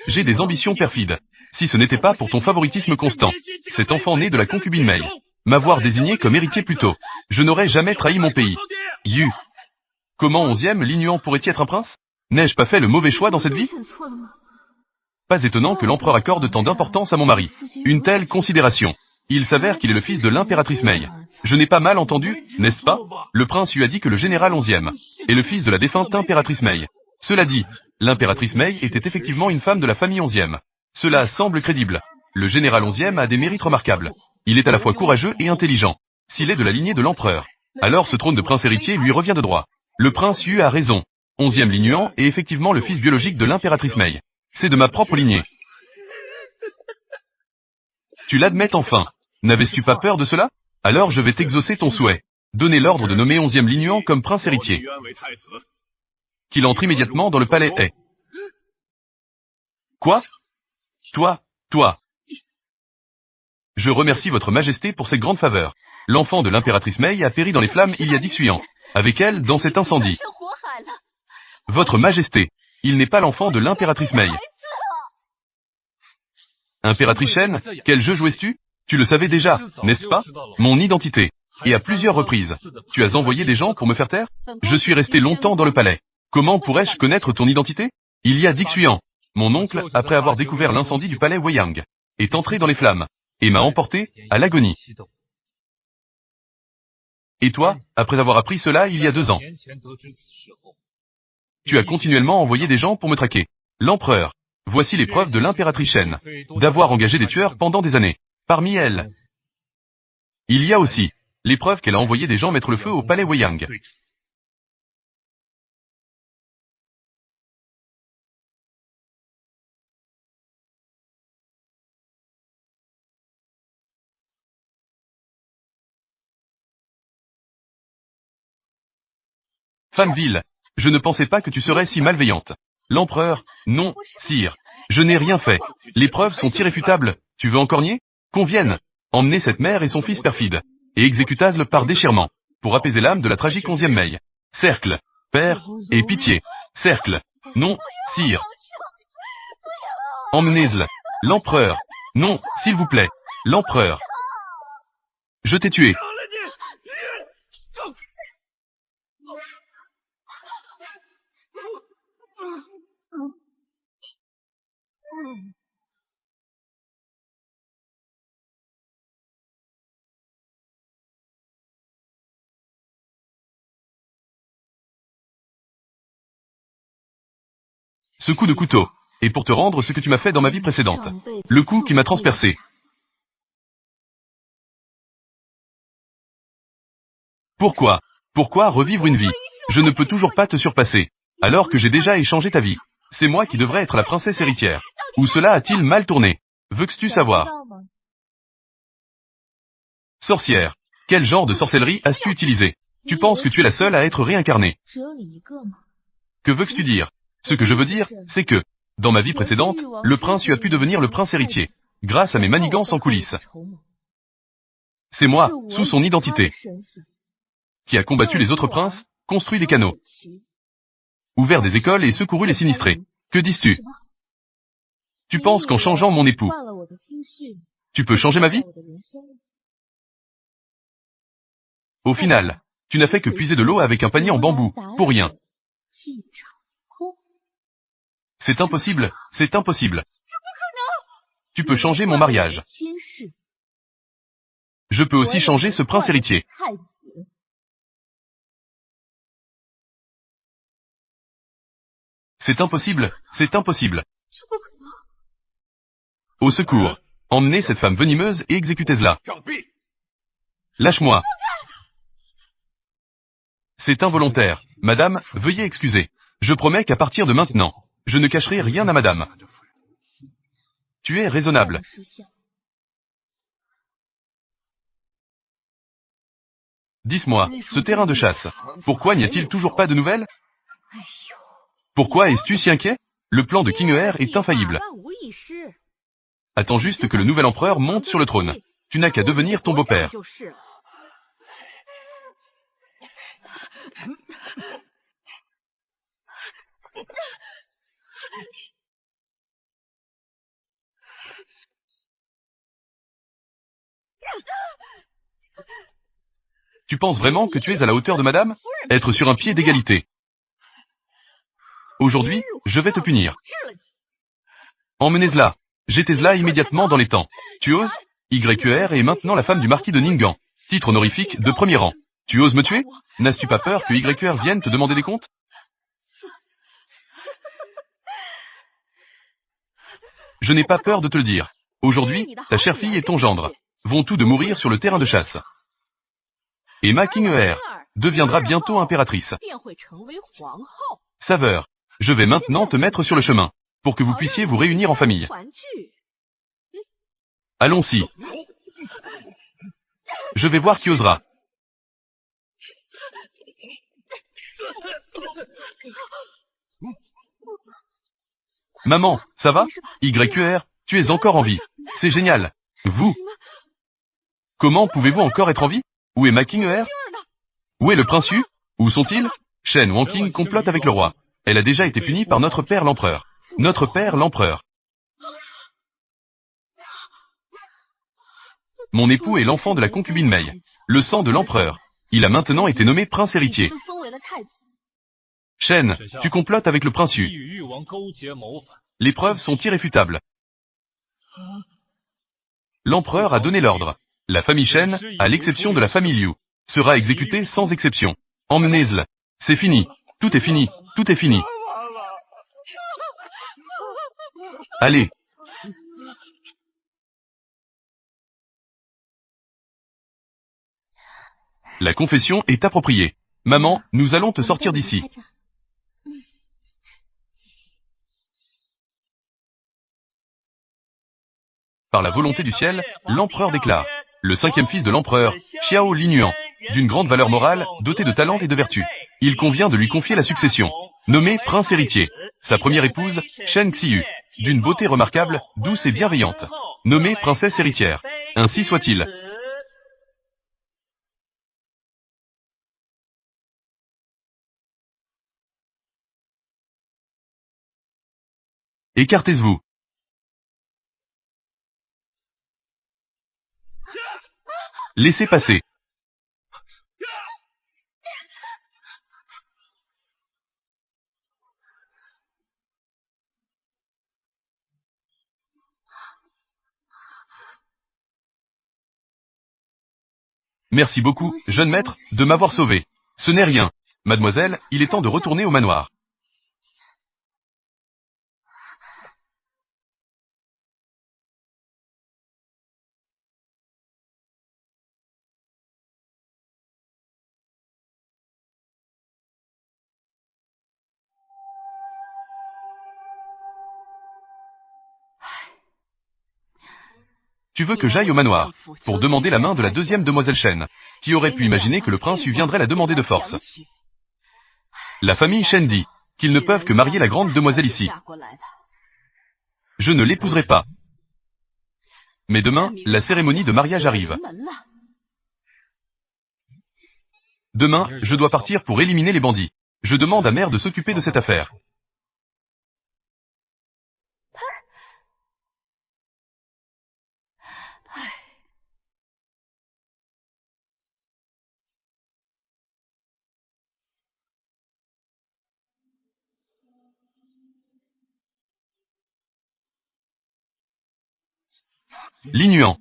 J'ai des ambitions perfides. Si ce n'était pas pour ton favoritisme constant, cet enfant né de la concubine Mei, m'avoir désigné comme héritier plus tôt, je n'aurais jamais trahi mon pays. Yu. Comment 11e Li Nuan pourrait-il être un prince? N'ai-je pas fait le mauvais choix dans cette vie? Pas étonnant que l'empereur accorde tant d'importance à mon mari. Une telle considération. Il s'avère qu'il est le fils de l'impératrice Mei. Je n'ai pas mal entendu, n'est-ce pas? Le prince lui a dit que le général 11e est le fils de la défunte impératrice Mei. Cela dit, l'impératrice Mei était effectivement une femme de la famille 11e. Cela semble crédible. Le général 11e a des mérites remarquables. Il est à la fois courageux et intelligent. S'il est de la lignée de l'empereur, alors ce trône de prince héritier lui revient de droit. Le prince Yu a raison. 11e Lin est effectivement le fils biologique de l'impératrice Mei. C'est de ma propre lignée. Tu l'admets enfin. N'avais-tu pas peur de cela? Alors je vais t'exaucer ton souhait. Donner l'ordre de nommer 11e Lin comme prince héritier. Qu'il entre immédiatement dans le palais est. Quoi? Toi. Je remercie votre majesté pour cette grande faveur. L'enfant de l'impératrice Mei a péri dans les flammes il y a 18 ans. Avec elle, dans cet incendie. Votre majesté, il n'est pas l'enfant de l'impératrice Mei. Impératrice Shen, quel jeu jouais-tu? Tu le savais déjà, n'est-ce pas? Mon identité. Et à plusieurs reprises. Tu as envoyé des gens pour me faire taire? Je suis resté longtemps dans le palais. Comment pourrais-je connaître ton identité? Il y a 18 ans. Mon oncle, après avoir découvert l'incendie du palais Weiyang, est entré dans les flammes, et m'a emporté, à l'agonie. Et toi, après avoir appris cela il y a 2 ans, tu as continuellement envoyé des gens pour me traquer. L'empereur. Voici les preuves de l'impératrice Shen, d'avoir engagé des tueurs pendant des années. Parmi elles, il y a aussi les preuves qu'elle a envoyé des gens mettre le feu au palais Weiyang. Femme vile, je ne pensais pas que tu serais si malveillante. L'empereur, non, sire, je n'ai rien fait. Les preuves sont irréfutables, tu veux encore nier? Qu'on vienne, emmener cette mère et son fils perfide, et exécutase-le par déchirement, pour apaiser l'âme de la tragique 11e Mei. Cercle, père, et pitié. Cercle, non, sire. Emmenez-le. L'empereur, non, s'il vous plaît. L'empereur. Je t'ai tué. Ce coup de couteau, et pour te rendre ce que tu m'as fait dans ma vie précédente. Le coup qui m'a transpercé. Pourquoi? Pourquoi revivre une vie? Je ne peux toujours pas te surpasser, alors que j'ai déjà échangé ta vie. C'est moi qui devrais être la princesse héritière. Ou cela a-t-il mal tourné? Veux-tu savoir? Sorcière. Quel genre de sorcellerie as-tu utilisé? Tu penses que tu es la seule à être réincarnée. Que veux-tu dire? Ce que je veux dire, c'est que, dans ma vie précédente, le prince Yu a pu devenir le prince héritier, grâce à mes manigances en coulisses. C'est moi, sous son identité, qui a combattu les autres princes, construit des canaux, ouvert des écoles et secouru les sinistrés. Que dis-tu? Tu penses qu'en changeant mon époux, tu peux changer ma vie? Au final, tu n'as fait que puiser de l'eau avec un panier en bambou, pour rien. C'est impossible, c'est impossible. Tu peux changer mon mariage. Je peux aussi changer ce prince héritier. C'est impossible, c'est impossible. Au secours. Emmenez cette femme venimeuse et exécutez-la. Lâche-moi. C'est involontaire. Madame, veuillez excuser. Je promets qu'à partir de maintenant, je ne cacherai rien à madame. Tu es raisonnable. Dis-moi, ce terrain de chasse, pourquoi n'y a-t-il toujours pas de nouvelles? Pourquoi es-tu si inquiet? Le plan de King Er est infaillible. Attends juste que le nouvel empereur monte sur le trône. Tu n'as qu'à devenir ton beau-père. Tu penses vraiment que tu es à la hauteur de madame? Être sur un pied d'égalité. Aujourd'hui, je vais te punir. Emmenez-la. Jetez-la immédiatement dans les temps. Tu oses? YQR est maintenant la femme du marquis de Ningguang. Titre honorifique de premier rang. Tu oses me tuer? N'as-tu pas peur que YQR vienne te demander des comptes? Je n'ai pas peur de te le dire. Aujourd'hui, ta chère fille et ton gendre vont tous deux mourir sur le terrain de chasse. Et ma King deviendra bientôt impératrice. Saveur, je vais maintenant te mettre sur le chemin, pour que vous puissiez vous réunir en famille. Allons-y. Je vais voir qui osera. Maman, ça va? YQR, tu es encore en vie. C'est génial. Vous? Comment pouvez-vous encore être en vie? Où est ma King? Où est le prince Yu? Où sont-ils? Shen Wanqing complote avec le roi. Elle a déjà été punie par notre père l'empereur. Notre père l'empereur. Mon époux est l'enfant de la concubine Mei. Le sang de l'empereur. Il a maintenant été nommé prince héritier. Shen, tu complotes avec le prince Yu. Les preuves sont irréfutables. L'empereur a donné l'ordre. La famille Shen, à l'exception de la famille Liu, sera exécutée sans exception. Emmenez-le. C'est fini. Tout est fini. Tout est fini. Allez. La confession est appropriée. Maman, nous allons te sortir d'ici. Par la volonté du ciel, l'empereur déclare. Le cinquième fils de l'empereur, Xiao Linuan, d'une grande valeur morale, doté de talent et de vertu. Il convient de lui confier la succession. Nommé prince héritier. Sa première épouse, Shen Xiyu, d'une beauté remarquable, douce et bienveillante. Nommée princesse héritière. Ainsi soit-il. Écartez-vous. Laissez passer. Merci beaucoup, jeune maître, de m'avoir sauvé. Ce n'est rien. Mademoiselle, il est temps de retourner au manoir. Tu veux que j'aille au manoir, pour demander la main de la deuxième demoiselle Shen. Qui aurait pu imaginer que le prince lui viendrait la demander de force? La famille Shen dit qu'ils ne peuvent que marier la grande demoiselle ici. Je ne l'épouserai pas. Mais demain, la cérémonie de mariage arrive. Demain, je dois partir pour éliminer les bandits. Je demande à Mère de s'occuper de cette affaire. Linuan.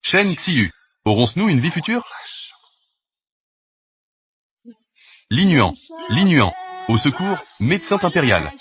Shen Xiyu. Aurons-nous une vie future? Linuan. Linuan. Au secours, médecin impérial.